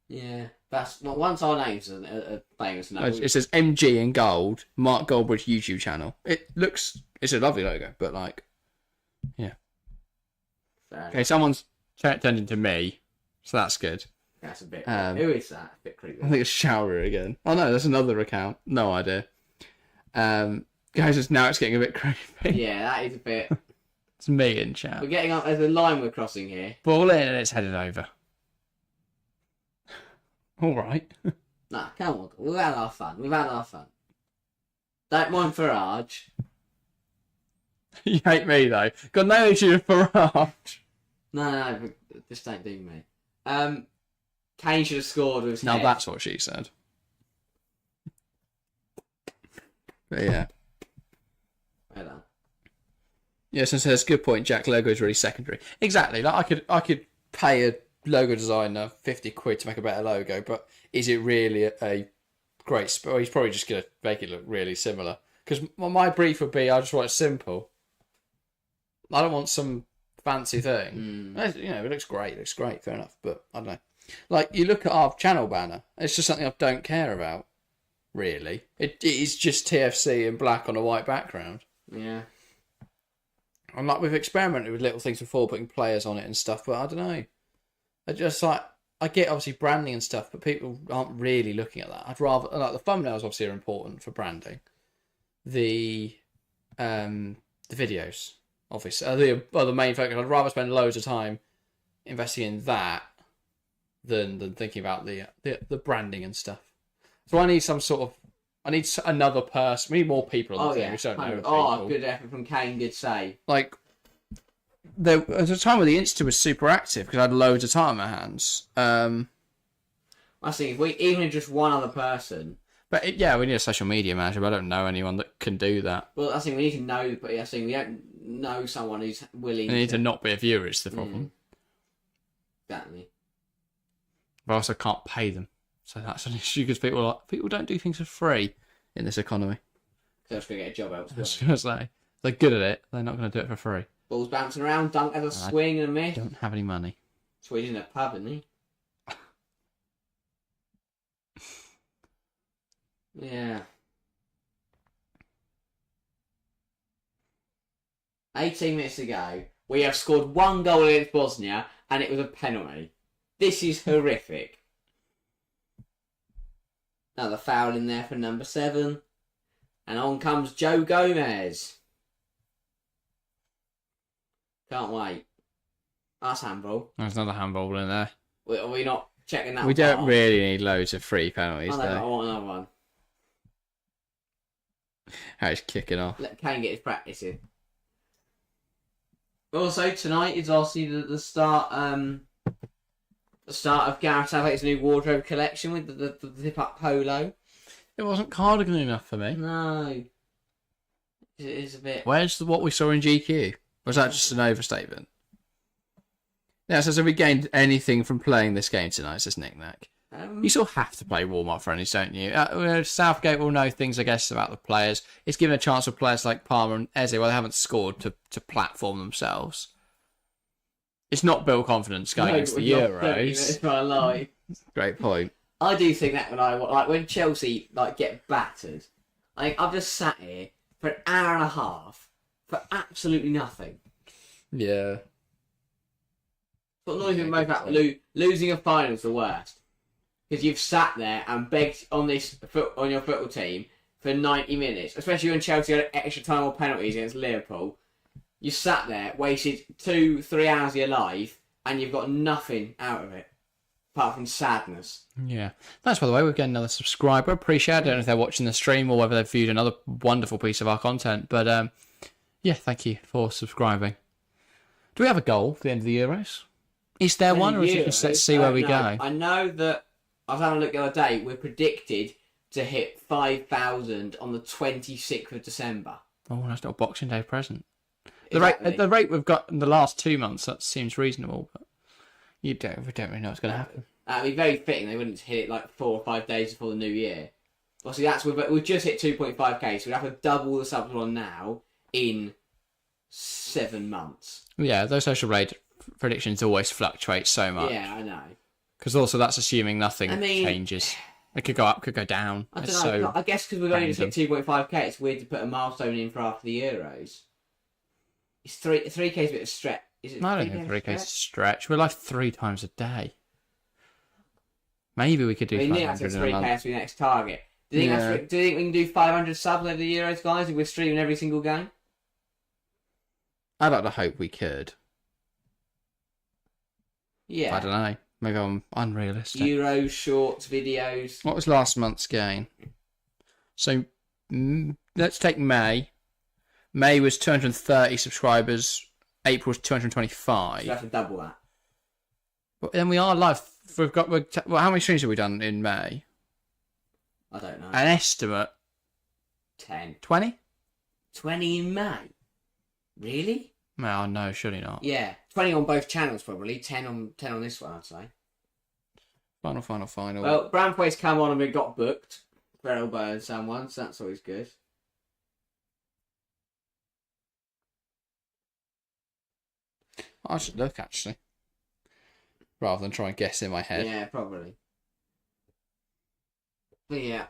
Yeah, that's not once our names are famous enough. It says MG in gold, Mark Goldbridge YouTube channel. It's a lovely logo, but like, yeah. Okay, someone's turned into me, so that's good. That's a bit. Who is that? A bit creepy. I think it's Shower again. Oh no, that's another account. No idea. Guys, now it's getting a bit creepy. Yeah, that is a bit. It's me in chat. We're getting up. There's a line we're crossing here. Ball in and it's headed over. All right. Nah, come on. We've had our fun. Don't mind Farage. You hate me though. Got no issue with Farage. No, just don't do me. Kane should have scored with his Now head. that's what she said. But yeah. Well done. Yes, and says good point. Jack, logo is really secondary. Exactly. Like I could pay a logo designer £50 to make a better logo, but is it really a great? Well, he's probably just gonna make it look really similar. Because my brief would be, I just want it simple. I don't want some fancy thing. It looks great. It looks great. Fair enough. But I don't know. Like you look at our channel banner, it's just something I don't care about. really. It is just TFC in black on a white background. Yeah. And like we've experimented with little things before, putting players on it and stuff, but I don't know. I just like I get obviously branding and stuff, but people aren't really looking at that. I'd rather like the thumbnails obviously are important for branding. The videos obviously are the main focus. I'd rather spend loads of time investing in that than thinking about the branding and stuff. So I need another person. We need more people on the team. We don't know people. Good effort from Kane. Good save. Like, there was a time where the Insta was super active because I had loads of time on my hands. I think even if just one other person. But we need a social media manager, but I don't know anyone that can do that. Well, I think we need to know, but I think we don't know someone who's willing. They need to not be a viewer, is the problem. Exactly. But I also can't pay them. So that's an issue because people don't do things for free in this economy. So just going to get a job elsewhere. I was going to say, they're good at it. They're not going to do it for free. Balls bouncing around, dunk as a swing and a miss. Don't have any money. So he's in a pub, isn't he? Yeah. 18 minutes to go. We have scored 1 goal against Bosnia, and it was a penalty. This is horrific. Another foul in there for number 7. And on comes Joe Gomez. Can't wait. That's handball. There's another handball in there. Are we not checking that? We don't really need loads of free penalties, I though. want another one. Harry's kicking off. Let Kane get his practice in. Also, tonight is obviously the start of Gareth Southgate's new wardrobe collection with the zip-up polo. It wasn't cardigan enough for me. No. It is a bit... Where's what we saw in GQ? Was that just an overstatement? Yeah, so have we gained anything from playing this game tonight, says Nick Nack? You still have to play warm-up friendlies, don't you? Southgate will know things, I guess, about the players. It's given a chance for players like Palmer and Eze, well, they haven't scored to platform themselves. It's not build confidence going into the Euros. It's not a lie. Great point. I do think that when Chelsea get battered, I've just sat here for an hour and a half for absolutely nothing. Yeah. But not even about losing a final is the worst. Because you've sat there and begged on your football team for 90 minutes, especially when Chelsea had extra time or penalties against Liverpool. You sat there, wasted 2-3 hours of your life, and you've got nothing out of it apart from sadness. Yeah. Thanks, by the way. We've got another subscriber. Appreciate it. I don't know if they're watching the stream or whether they've viewed another wonderful piece of our content. But yeah, thank you for subscribing. Do we have a goal for the end of the Euros? Is there one, or is it just let's see where we go? I know that I was having a look the other day. We're predicted to hit 5,000 on the 26th of December. Oh, that's not a Boxing Day present. Exactly. The rate we've got in the last 2 months, that seems reasonable. But we don't really know what's going to happen. It'd be very fitting they wouldn't hit it 4 or 5 days before the new year. Obviously, we've just hit 2.5k, so we'd have to double the subs on now in 7 months. Yeah, those social rate predictions always fluctuate so much. Yeah, I know. Because also that's assuming nothing changes. It could go up, could go down. I don't know. I guess because we've only just hit 2.5k, it's weird to put a milestone in for after the Euros. It's 3k's a bit of a stretch. Is it? I don't think 3k's a stretch. We're 3 times a day. Maybe we could do 500 that's in a 3k month. has to be the next target. Do you think we can do 500 subs over the Euros, guys, if we're streaming every single game? I'd like to hope we could. Yeah. I don't know. Maybe I'm unrealistic. Euros, shorts, videos. What was last month's gain? So let's take May. May was 230 subscribers. April was 225. So we have to double that. But then we are live. How many streams have we done in May? I don't know. An estimate. 10. 20? 20 in May? Really? Oh, no, surely not. Yeah. 20 on both channels, probably. 10 on this one, I'd say. Final. Well, Bramthwaite's come on and we got booked. Very by someone, so that's always good. I should look, actually. Rather than try and guess in my head. Yeah, probably. But yeah.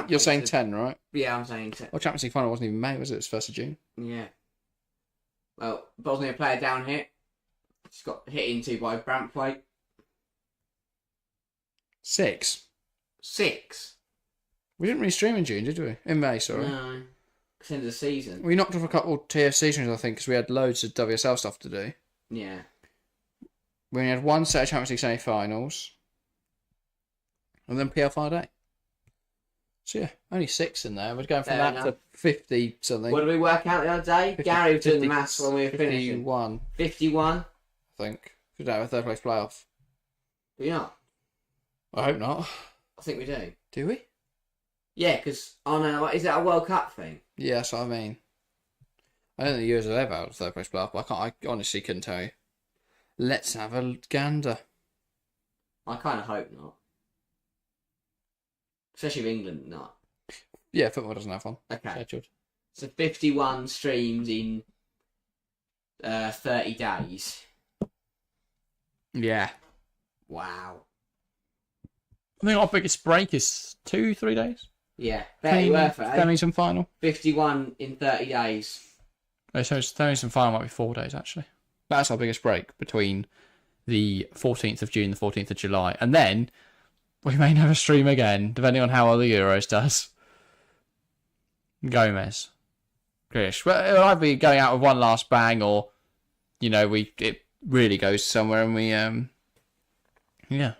You're saying 10, right? Yeah, I'm saying 10. Well, Champions League final wasn't even May, was it? It was 1st of June. Yeah. Well, Bosnia player down here. Just got hit into by Brantford. 6. 6. We didn't really stream in June, did we? In May, sorry. No. It's the end of the season. We knocked off a couple of TFC streams, I think, because we had loads of WSL stuff to do. Yeah. We only had one set of Champions League semi-finals. And then PL Friday. So yeah, only 6 in there. We're going from that to 50 something. What did we work out the other day? 50, Gary was doing the maths when we were finishing. 51. 51? I think. We don't have a third place playoff. Do you not? I hope not. I think we do. Do we? Yeah, because, is that a World Cup thing? Yeah, that's what I mean. I don't think the US will ever have a third place playoff, but I honestly couldn't tell you. Let's have a gander. I kind of hope not. Especially if England not. Yeah, football doesn't have one. Okay. Scheduled. So 51 streams in 30 days. Yeah. Wow. I think our biggest break is 2-3 days. Yeah, very worth it. Feminism final. 51 in 30 days. Oh, so Feminism final might be 4 days actually. That's our biggest break between the 14th of June and the 14th of July. And then we may never stream again, depending on how well the Euros does. Gomez. Grish. Well, it'll either be going out with one last bang or, it really goes somewhere and we, yeah. Yeah.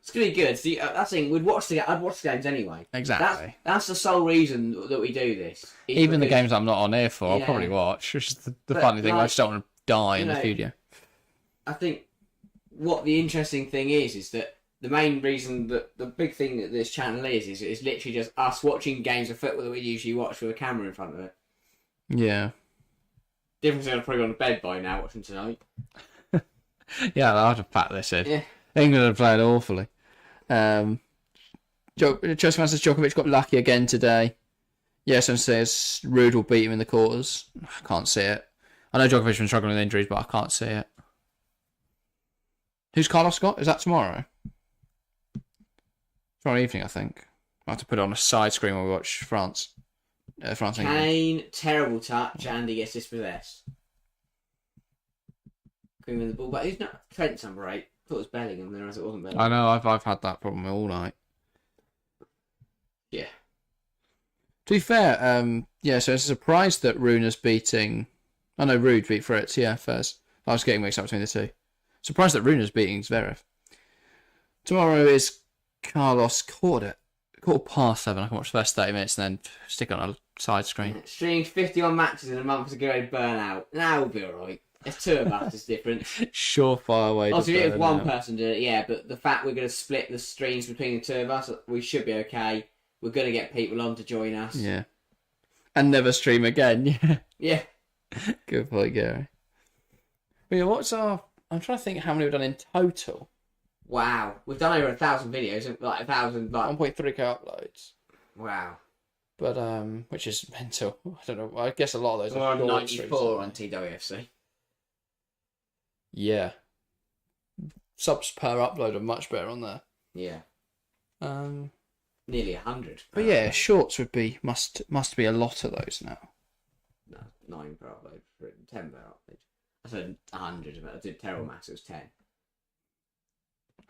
It's going to be good. See, that's the thing. I'd watch the games anyway. Exactly. That's the sole reason that we do this. Even the games I'm not on here for, I'll probably watch. Which is the funny thing. I just don't want to die in the studio. I think what the interesting thing is that the main reason that the big thing that this channel is literally just us watching games of football that we usually watch with a camera in front of it. Yeah. Difference is I've probably gone to bed by now watching tonight. Yeah, I'd have packed this in. Yeah. England have played awfully. Chelsea fan says Djokovic got lucky again today. Yes, and says Rude will beat him in the quarters. I can't see it. I know Djokovic's been struggling with injuries, but I can't see it. Who's Carlos Scott? Is that tomorrow? Tomorrow evening, I think. I'll have to put it on a side screen while we watch France. France England. Kane, terrible touch, and he gets dispossessed. Couldn't win the ball, but who's not Trent's number 8? I thought it was Bellingham, then it wasn't Bellingham. I know, I've had that problem all night. Yeah. To be fair, so it's a surprise that Runa's beating... I know Rude beat Fritz, yeah, first. I was getting mixed up between the two. Surprised that Runa's beating Zverev. Tomorrow is Carlos quarter past 7. I can watch the first 30 minutes and then stick it on a side screen. Streamed 51 matches in a month to go and burn out. Now we'll be alright. There's 2 of us, it's different. Surefire way to Obviously, if burn one out. person did it, yeah, but the fact we're going to split the streams between the 2 of us, we should be okay. We're going to get people on to join us. Yeah. And never stream again, yeah. Yeah. Good point, Gary. But yeah, I'm trying to think how many we've done in total. Wow. We've done over 1,000 videos, like 1,000, like... 1.3k uploads. Wow. But, which is mental. I don't know. I guess a lot of those We're are on short 94 streams, on TWFC. Yeah. Subs per upload are much better on there. Yeah. Um, Nearly 100. but yeah, shorts would be must be a lot of those now. No, 9 per upload. 10 per upload. I said 100, but I did terrible maths. It was 10.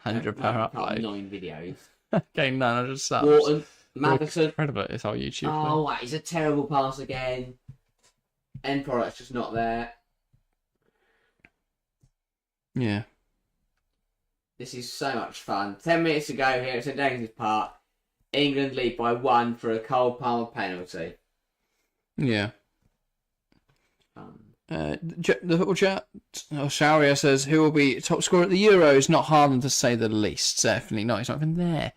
100 per upload. 9 videos. Okay, 900 subs. Wharton, Madison. Incredible. It's our YouTube. Oh, wow, he's a terrible pass again. End product's just not there. Yeah. This is so much fun. 10 minutes to go here at St James's Park. England lead by 1 for a Cole Palmer penalty. Yeah. The football chat, Sharia says, who will be top scorer at the Euros? Not Haaland to say the least. Definitely not. He's not even there.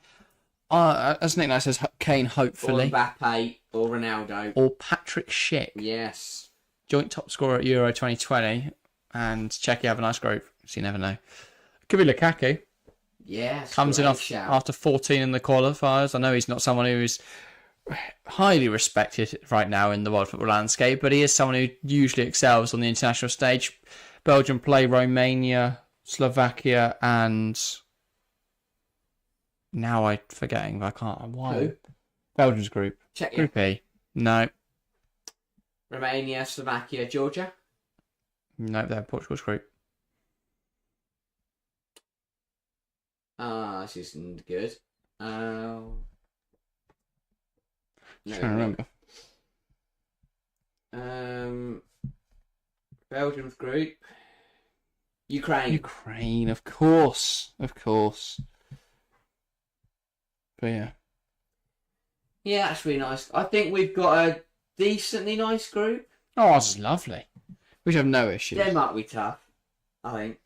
As Nick Knight says, Kane, hopefully. Or Mbappe, or Ronaldo. Or Patrick Schick. Yes. Joint top scorer at Euro 2020. And Czechia have a nice group, so you never know. Could be Lukaku. Yes. Comes in after 14 in the qualifiers. I know he's not someone who's highly respected right now in the world football landscape, but he is someone who usually excels on the international stage. Belgium play Romania, Slovakia, and now I'm forgetting, but I can't. Why? Who? Belgium's group. Czechia. Group E. No. Romania, Slovakia, Georgia. No, they're Portugal's group. This isn't good. No. Trying to remember. Belgium's group. Ukraine. Ukraine, of course. Of course. But yeah. Yeah, that's really nice. I think we've got a decently nice group. Oh, ours is lovely. We should have no issues. Denmark will be tough, I think.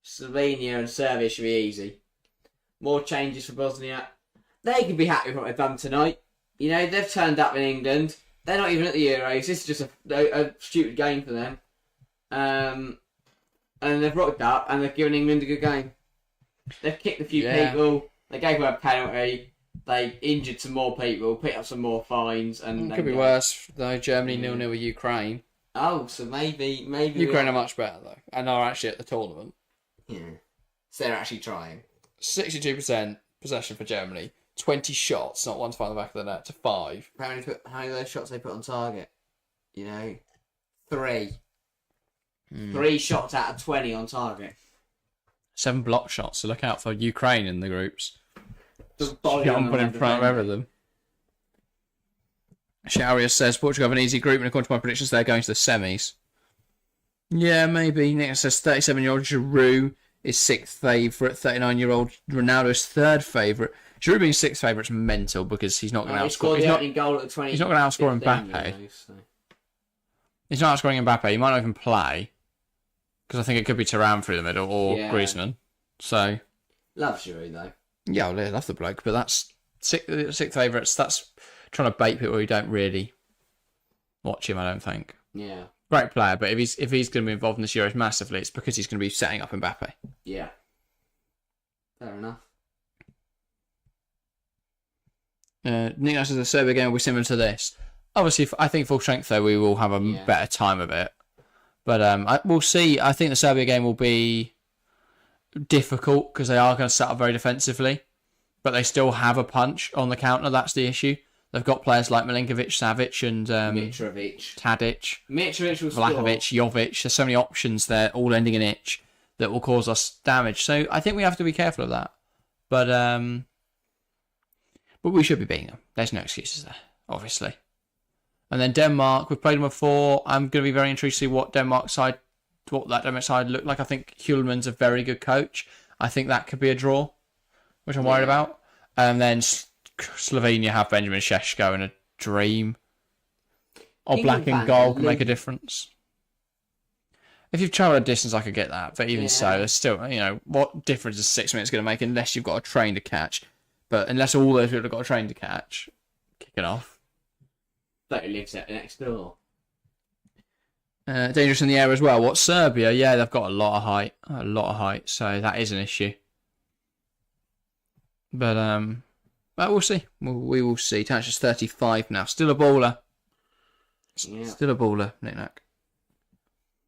Slovenia and Serbia should be easy. More changes for Bosnia. They can be happy with what they've done tonight. You know, they've turned up in England. They're not even at the Euros. This is just a stupid game for them. And they've rocked up and they've given England a good game. They've kicked a few people. They gave away a penalty. They injured some more people, picked up some more fines. And it could be worse, though. Germany 0-0 with Ukraine. Oh, so maybe Ukraine are much better, though. And are actually at the tournament. Yeah. So they're actually trying. 62% possession for Germany. 20 shots, not one to find the back of the net, to 5. How many of those shots they put on target? You know, 3. 3 shots out of 20 on target. 7 block shots, so look out for Ukraine in the groups. Jumping in front of everything. Sharia says Portugal have an easy group, and according to my predictions, they're going to the semis. Yeah, maybe. Nick says 37-year-old Giroud is 6th favourite, 39-year-old Ronaldo is 3rd favourite. Giroud being 6th favourite is mental because he's not going to outscore. He's not going to outscore Mbappe. He's not outscoring Mbappe. He might not even play because I think it could be Thuram through the middle or Griezmann. So love Giroud though. Yeah, I love the bloke, but that's 6th favourites. That's trying to bait people who don't really watch him. I don't think. Yeah. Great player, but if he's going to be involved in this Euros massively, it's because he's going to be setting up Mbappe. Yeah. Fair enough. Nick says the Serbia game will be similar to this. Obviously, I think full strength though we will have a better time of it. But we'll see. I think the Serbia game will be difficult because they are going to set up very defensively, but they still have a punch on the counter. That's the issue. They've got players like Milinkovic, Savic, and Mitrovic, Tadic, Vlahovic, Jovic. There's so many options there, all ending in "ich," that will cause us damage. So I think we have to be careful of that. But we should be beating them. There's no excuses there, obviously. And then Denmark, we've played them before. I'm going to be very intrigued to see what that Denmark side looked like. I think Hjulmand's a very good coach. I think that could be a draw, which I'm worried about. And then Slovenia have Benjamin Šeško and a dream. Or black and gold can make a difference. If you've travelled a distance, I could get that. But even so, there's still, what difference is 6 minutes going to make unless you've got a train to catch? But unless all those people have got a train to catch, kicking off. That lives next door. Dangerous in the air as well. What, Serbia? Yeah, they've got a lot of height. So that is an issue. But we'll see. We will see. Tanch 35 now. Still a baller. Yeah. Still a baller, Nick-Nack.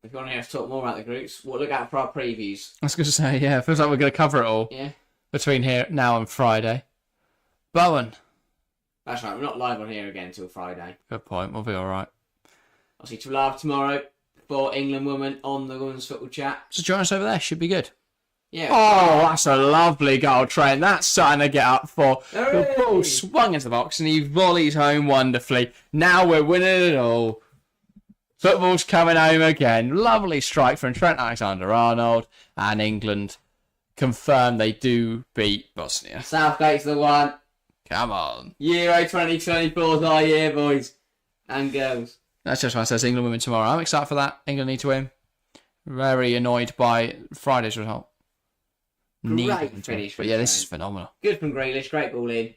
If you want to hear us talk more about the groups, we'll look out for our previews. I was going to say, yeah, feels like we're going to cover it all. Yeah. Between here now and Friday. Bowen. That's right, we're not live on here again until Friday. Good point, we'll be alright. I'll see you live tomorrow for England Women on the Women's Football Chat. So join us over there, should be good. Yeah. Oh, that's a lovely goal, Trent. That's something to get up for. Hooray! The ball swung into the box and he volleys home wonderfully. Now we're winning it all. Football's coming home again. Lovely strike from Trent Alexander-Arnold. And England confirm they do beat Bosnia. Southgate's the one. Come on. Euro 2024 is our year, boys and girls. That's just why it says England women tomorrow. I'm excited for that. England need to win. Very annoyed by Friday's result. Great finish. But yeah, this is phenomenal. Good from Grealish. Great ball in.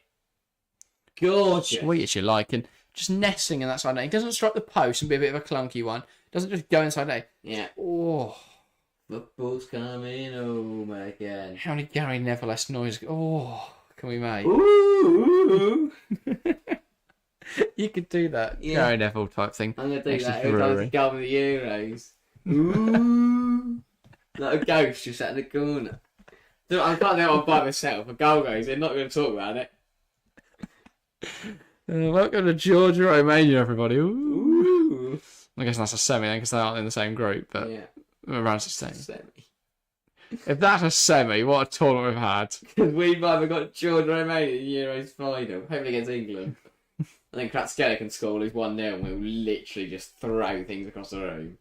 Gorgeous. Sweet as you like. And just nesting in that side net. He doesn't strike the post and be a bit of a clunky one. Doesn't just go inside net. Yeah. Oh. Football's coming home again. How many Gary Neville-esque noises? Oh, can we make? Ooh. You could do that. Yeah. Gary Neville type thing. I'm going to do that every time it's going with the Euros. Ooh. Like a ghost just sat in the corner. I can't do it by myself. A goal goes in, not going to talk about it. Welcome to Georgia, Romania, everybody. Ooh. I guess that's a semi then, because they aren't in the same group, but Yeah. around 16. Semi. If that's a semi, what a tournament we've had. Because we've either got Georgia Romania in the Euros final, hopefully against England. I think Kratskela can score lose 1-0 and we'll literally just throw things across the room.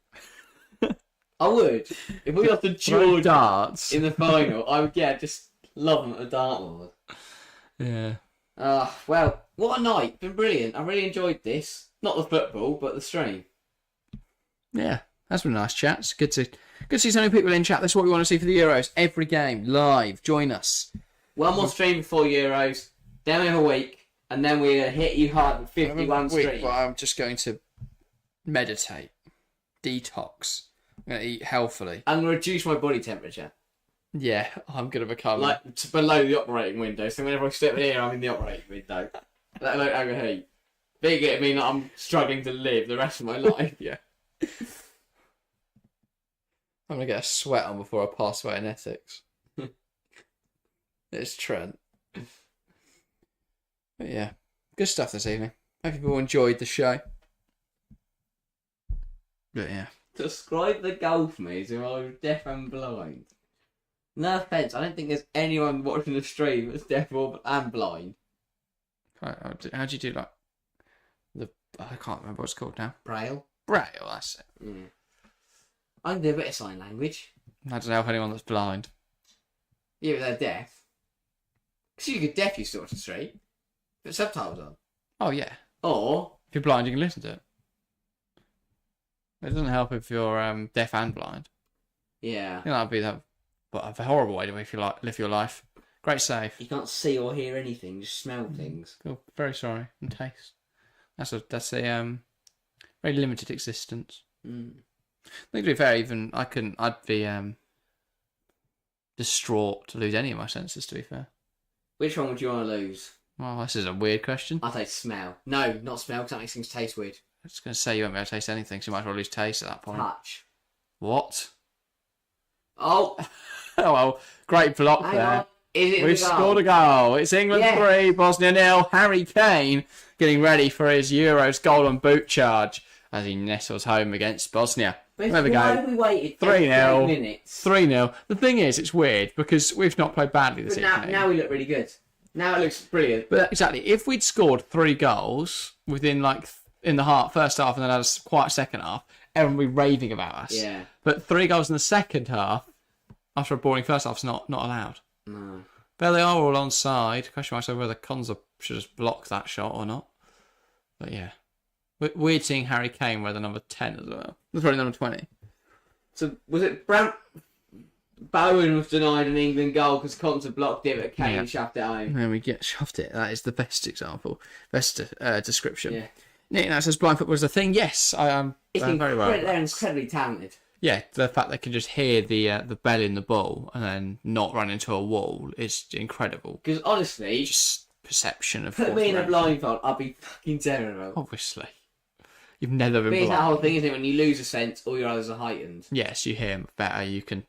I would. If we got the Throw Georgia darts. in the final, I would, just love them at the dartboard. Yeah. Well, what a night. Been brilliant. I really enjoyed this. Not the football, but the stream. Yeah, that's been nice chats. Good to see so many people in chat. That's what we want to see for the Euros. Every game, live. Join us. One more stream before Euros, then we have a week, and then we're going to hit you hard with 51 streams. But I'm just going to meditate, detox. I'm going to eat healthily. I'm going to reduce my body temperature. Yeah, I'm going to become... Like, to below the operating window, so whenever I step in here, I'm in the operating window. Let alone overheat. Big it mean that I'm struggling to live the rest of my life. Yeah. I'm going to get a sweat on before I pass away in Essex. It's Trent. But yeah, good stuff this evening. Hope you all enjoyed the show. But yeah. Describe the goal for me so I'm deaf and blind. No offence, I don't think there's anyone watching the stream that's deaf and blind. How do you do like I can't remember what it's called now. Braille? Braille, that's it. Mm. I can do a bit of sign language. That doesn't help anyone that's blind. Yeah, but they're deaf. Because you could deaf, you still watch the stream. Put subtitles on. Oh yeah. Or... If you're blind, you can listen to it. It doesn't help if you're deaf and blind. Yeah. I think that'd be a horrible way to live your life. Great save. You can't see or hear anything, just smell things. Cool. Very sorry. And taste. That's a very limited existence. Mm. I think to be fair, even I'd be distraught to lose any of my senses. To be fair. Which one would you want to lose? Well, this is a weird question. I'd say smell. No, not smell, because that makes things taste weird. I was going to say you won't be able to taste anything, so you might as well lose taste at that point. Touch. What? Oh! Oh well, great block Hang there. on. Is it We've the goal? scored a goal. It's England 3, Bosnia 0. Harry Kane getting ready for his Euros golden boot charge as he nestles home against Bosnia. There we Why go. have we waited 3-0. 8 minutes? 3-0. The thing is, it's weird because we've not played badly this But evening. now we look really good. Now it looks brilliant. But exactly, if we'd scored 3 goals within in the first half and then had a quiet second half, everyone would be raving about us. Yeah. But 3 goals in the second half after a boring first half is not allowed. No. But they are all onside. Question mark over whether Konza should just block that shot or not. But yeah. Weird seeing Harry Kane wear the number 10 as well. That's probably number 20. So, was it Bowen was denied an England goal because Conte blocked it, but Kane shoved it home. And we shoved it. That is the best example. Best description. Yeah. Nick now says blind football is a thing. Yes, I am very well. They're incredibly talented. Yeah, the fact they can just hear the bell in the ball and then not run into a wall is incredible. Because honestly, Just perception of put me in a blindfold, I'd be fucking terrible. Obviously. You've never been But it's that whole blind. thing, isn't it? When you lose a sense, all your others are heightened. Yes, you hear better, you can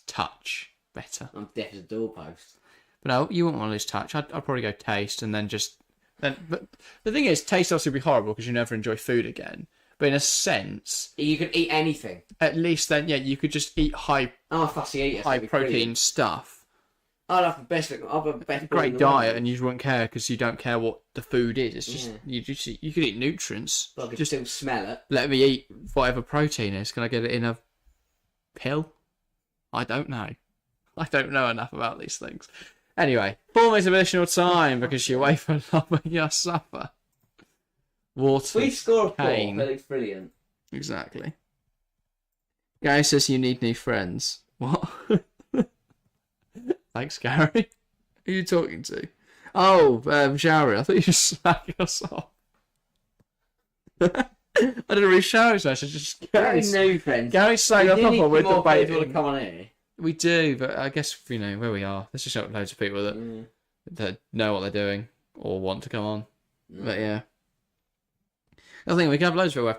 touch better. I'm deaf as a doorpost. But no, you wouldn't want to lose touch. I'd probably go taste and then but the thing is, taste obviously would be horrible because you never enjoy food again. But in a sense, You could eat anything. at least then, yeah, you could just eat high I'm a fussy eater. so it'd be protein brilliant. stuff. I'd have the best. I'd have the best. body in Great the world. diet, and you wouldn't care because you don't care what the food is. It's just Yeah. you could eat nutrients. But I could Just still smell it. let me eat whatever protein is. Can I get it in a pill? I don't know. I don't know enough about these things. Anyway, 4 minutes of additional time because you wait for longer, you suffer. Water. We score a 4. Kane. That looks brilliant. Exactly. Gary says you need new friends. What? Thanks, Gary. Who are you talking to? Oh, Shari. I thought you were smacking us off. I didn't read Shari's message. Just Very new friends. Gary's saying We do need we're more players who want debating. to come on here. We do, but I guess where we are. There's just not loads of people that know what they're doing or want to come on. But yeah, I think we can have loads of people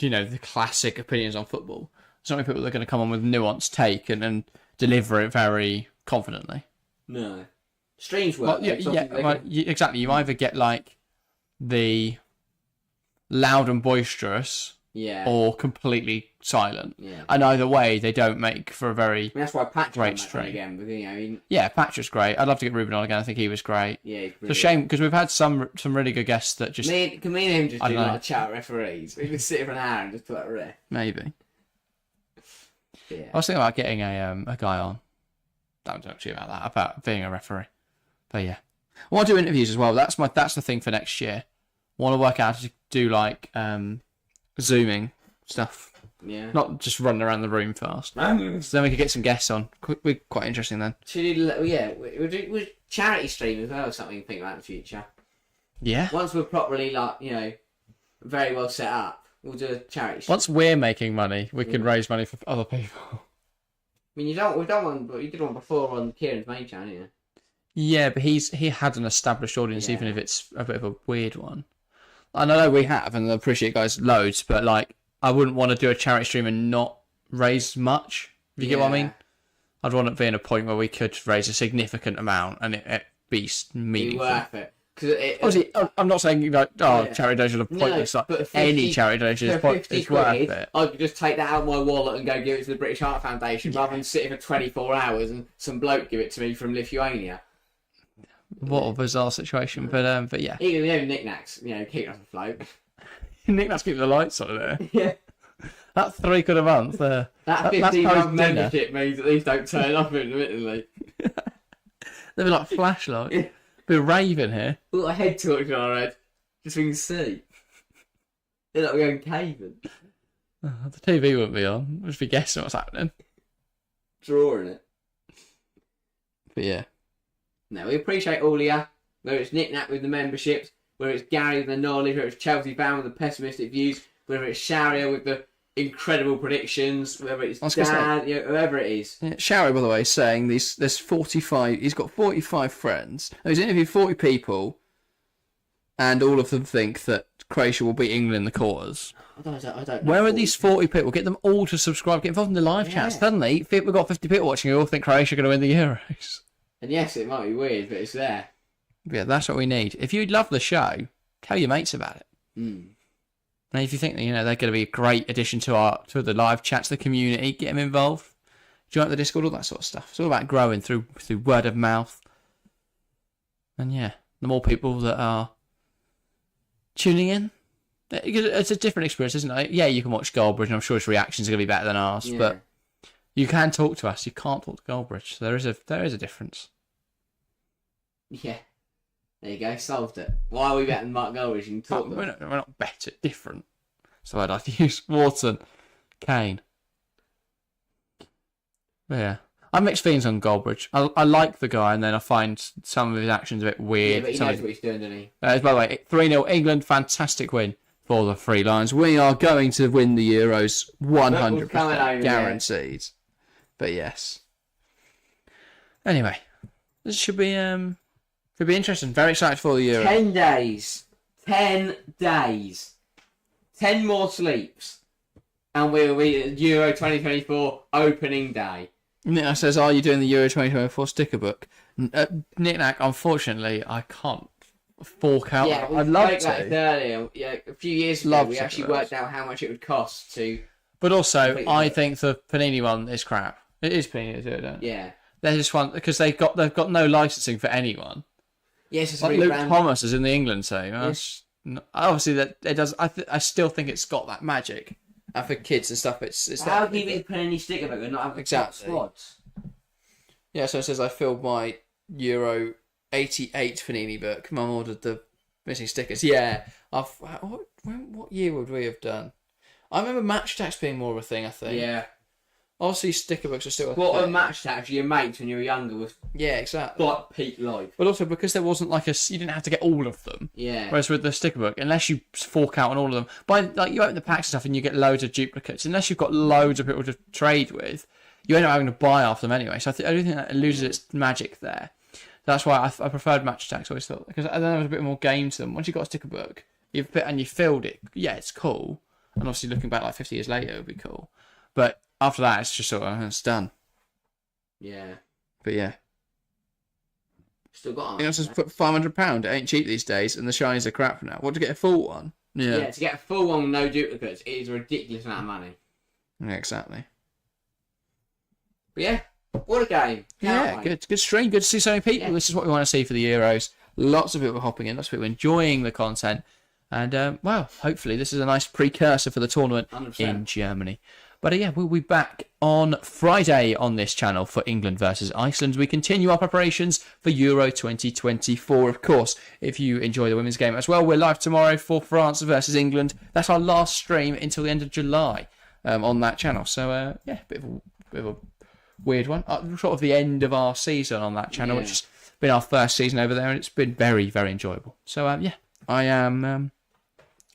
who have, the classic opinions on football. There's not many people that are going to come on with nuanced take and deliver it very confidently. No. Streams work. Exactly. You either get like the loud and boisterous, or completely silent. Yeah. And either way, they don't make for a very that's why Patrick great stream again. But, Patrick's great. I'd love to get Ruben on again. I think he was great. Yeah, it's a shame because we've had some really good guests that just. Can me and him just do like chat referees? We could sit for an hour and just put that ref. Maybe. Yeah. I was thinking about getting a guy on. Don't talk to you about that, about being a referee. But yeah, I want to do interviews as well. That's the thing for next year. I want to work out how to do like Zooming stuff. Yeah. Not just running around the room fast. So then we could get some guests on. Would be quite interesting then. We'll do charity stream as well, or something to think about in the future. Yeah. Once we're properly very well set up, we'll do a charity stream. Once we're making money, we can raise money for other people. I mean, we've done one, but you did one before on Kieran's main channel, didn't you? Yeah, but he had an established audience, even if it's a bit of a weird one. And I know we have, and I appreciate guys loads, but like, I wouldn't want to do a charity stream and not raise much. If you get what I mean? I'd want it to be in a point where we could raise a significant amount and it be meaningful. Be worth it. Obviously, I'm not saying like, charity donations are pointless. Any charity donation is worth it. I could just take that out of my wallet and go give it to the British Heart Foundation rather than sitting for 24 hours and some bloke give it to me from Lithuania. What a bizarre situation, but yeah. Even knickknacks, keep us afloat. Knickknacks keep the lights on there. Yeah. That £3 a month. That 15-month membership means that these don't turn off intermittently. They'll be like flashlights. Yeah. Be raving here. We've got a head torch on our head, just so we can see. They're like we're going caving. The TV wouldn't be on. We'd just be guessing what's happening. Drawing it. But yeah. No, we appreciate all of you. Whether it's Knick-Knack with the memberships, whether it's Gary with the knowledge, whether it's Chelsea fan with the pessimistic views, whether it's Sharia with the incredible predictions, whether it's Dan, whoever it is. Yeah, Sharia, by the way, is saying there's 45. He's got 45 friends. He's interviewed 40 people, and all of them think that Croatia will beat England in the quarters. I don't know. Where are these 40 people? Get them all to subscribe. Get involved in the live chat. Suddenly, we've got 50 people watching who all think Croatia are going to win the Euros. And yes, it might be weird, but it's there. Yeah, that's what we need. If you love the show, tell your mates about it. And if you think that, they're going to be a great addition to the live chats, the community, get them involved. Join up the Discord, all that sort of stuff. It's all about growing through word of mouth. And yeah, the more people that are tuning in, it's a different experience, isn't it? Yeah, you can watch Goldbridge, and I'm sure his reactions are going to be better than ours, but you can talk to us. You can't talk to Goldbridge. So there is a difference. Yeah. There you go, solved it. Why are we better than Mark Goldbridge? You can talk we're not better, different. So I'd have to use Wharton, Kane. But yeah. I'm mixed feelings on Goldbridge. I like the guy, and then I find some of his actions a bit weird. Yeah, but he knows what he's doing, doesn't he? By the way, 3-0 England, fantastic win for the Three Lions. We are going to win the Euros 100% guaranteed. But yes. Anyway, this should be interesting. Very excited for the Euro. 10 days. 10 days. 10 more sleeps. And we'll be at Euro 2024 opening day. Nick says, are you doing the Euro 2024 sticker book? Nick, unfortunately, I can't fork out. Yeah, I'd love to. Earlier. Yeah, a few years ago, we actually worked out how much it would cost to... But also, I think the Panini one is crap. It is Panini, isn't it? Yeah. They're just one because they've got no licensing for anyone. Yes, it's like Luke Thomas is in the England team. Yes. Obviously, that it does. I still think it's got that magic. And for kids and stuff, it's how can you be Panini sticker book and not have exactly squads? Yeah, so it says I filled my Euro 88 Panini book. Mum ordered the missing stickers. Yeah, what year would we have done? I remember match tax being more of a thing. I think. Yeah. Obviously, sticker books are still a what thing. a match tax your mates when you were younger was. Yeah, exactly. Like peak life. But also because there wasn't you didn't have to get all of them. Yeah. Whereas with the sticker book, unless you fork out on all of them, you open the packs and stuff and you get loads of duplicates. Unless you've got loads of people to trade with, you end up having to buy off them anyway. So I do think that it loses its magic there. That's why I preferred match tax. I always thought because then there was a bit more game to them. Once you got a sticker book, you filled it. Yeah, it's cool. And obviously looking back 50 years later, it would be cool. But after that, it's just sort of, it's done. Yeah. But yeah. Still got You have to put £500. It ain't cheap these days, and the shinies are crap now. What, to get a full one? Yeah, to get a full one with no duplicates, it is a ridiculous amount of money. Yeah, exactly. But yeah, what a game. Yeah, good stream. Good to see so many people. Yeah. This is what we want to see for the Euros. Lots of people hopping in, lots of people enjoying the content. And, well, hopefully this is a nice precursor for the tournament 100%. In Germany. But yeah, we'll be back on Friday on this channel for England versus Iceland. We continue our preparations for Euro 2024. Of course, if you enjoy the women's game as well, we're live tomorrow for France versus England. That's our last stream until the end of July on that channel. So, yeah, bit of a weird one. Sort of the end of our season on that channel, which has been our first season over there, and it's been very, very enjoyable. So, yeah, I'm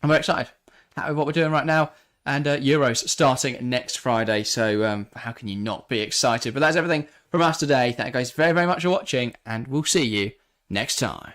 very excited. Happy with what we're doing right now. And Euros starting next Friday, so how can you not be excited? But that's everything from us today. Thank you guys very, very much for watching, and we'll see you next time.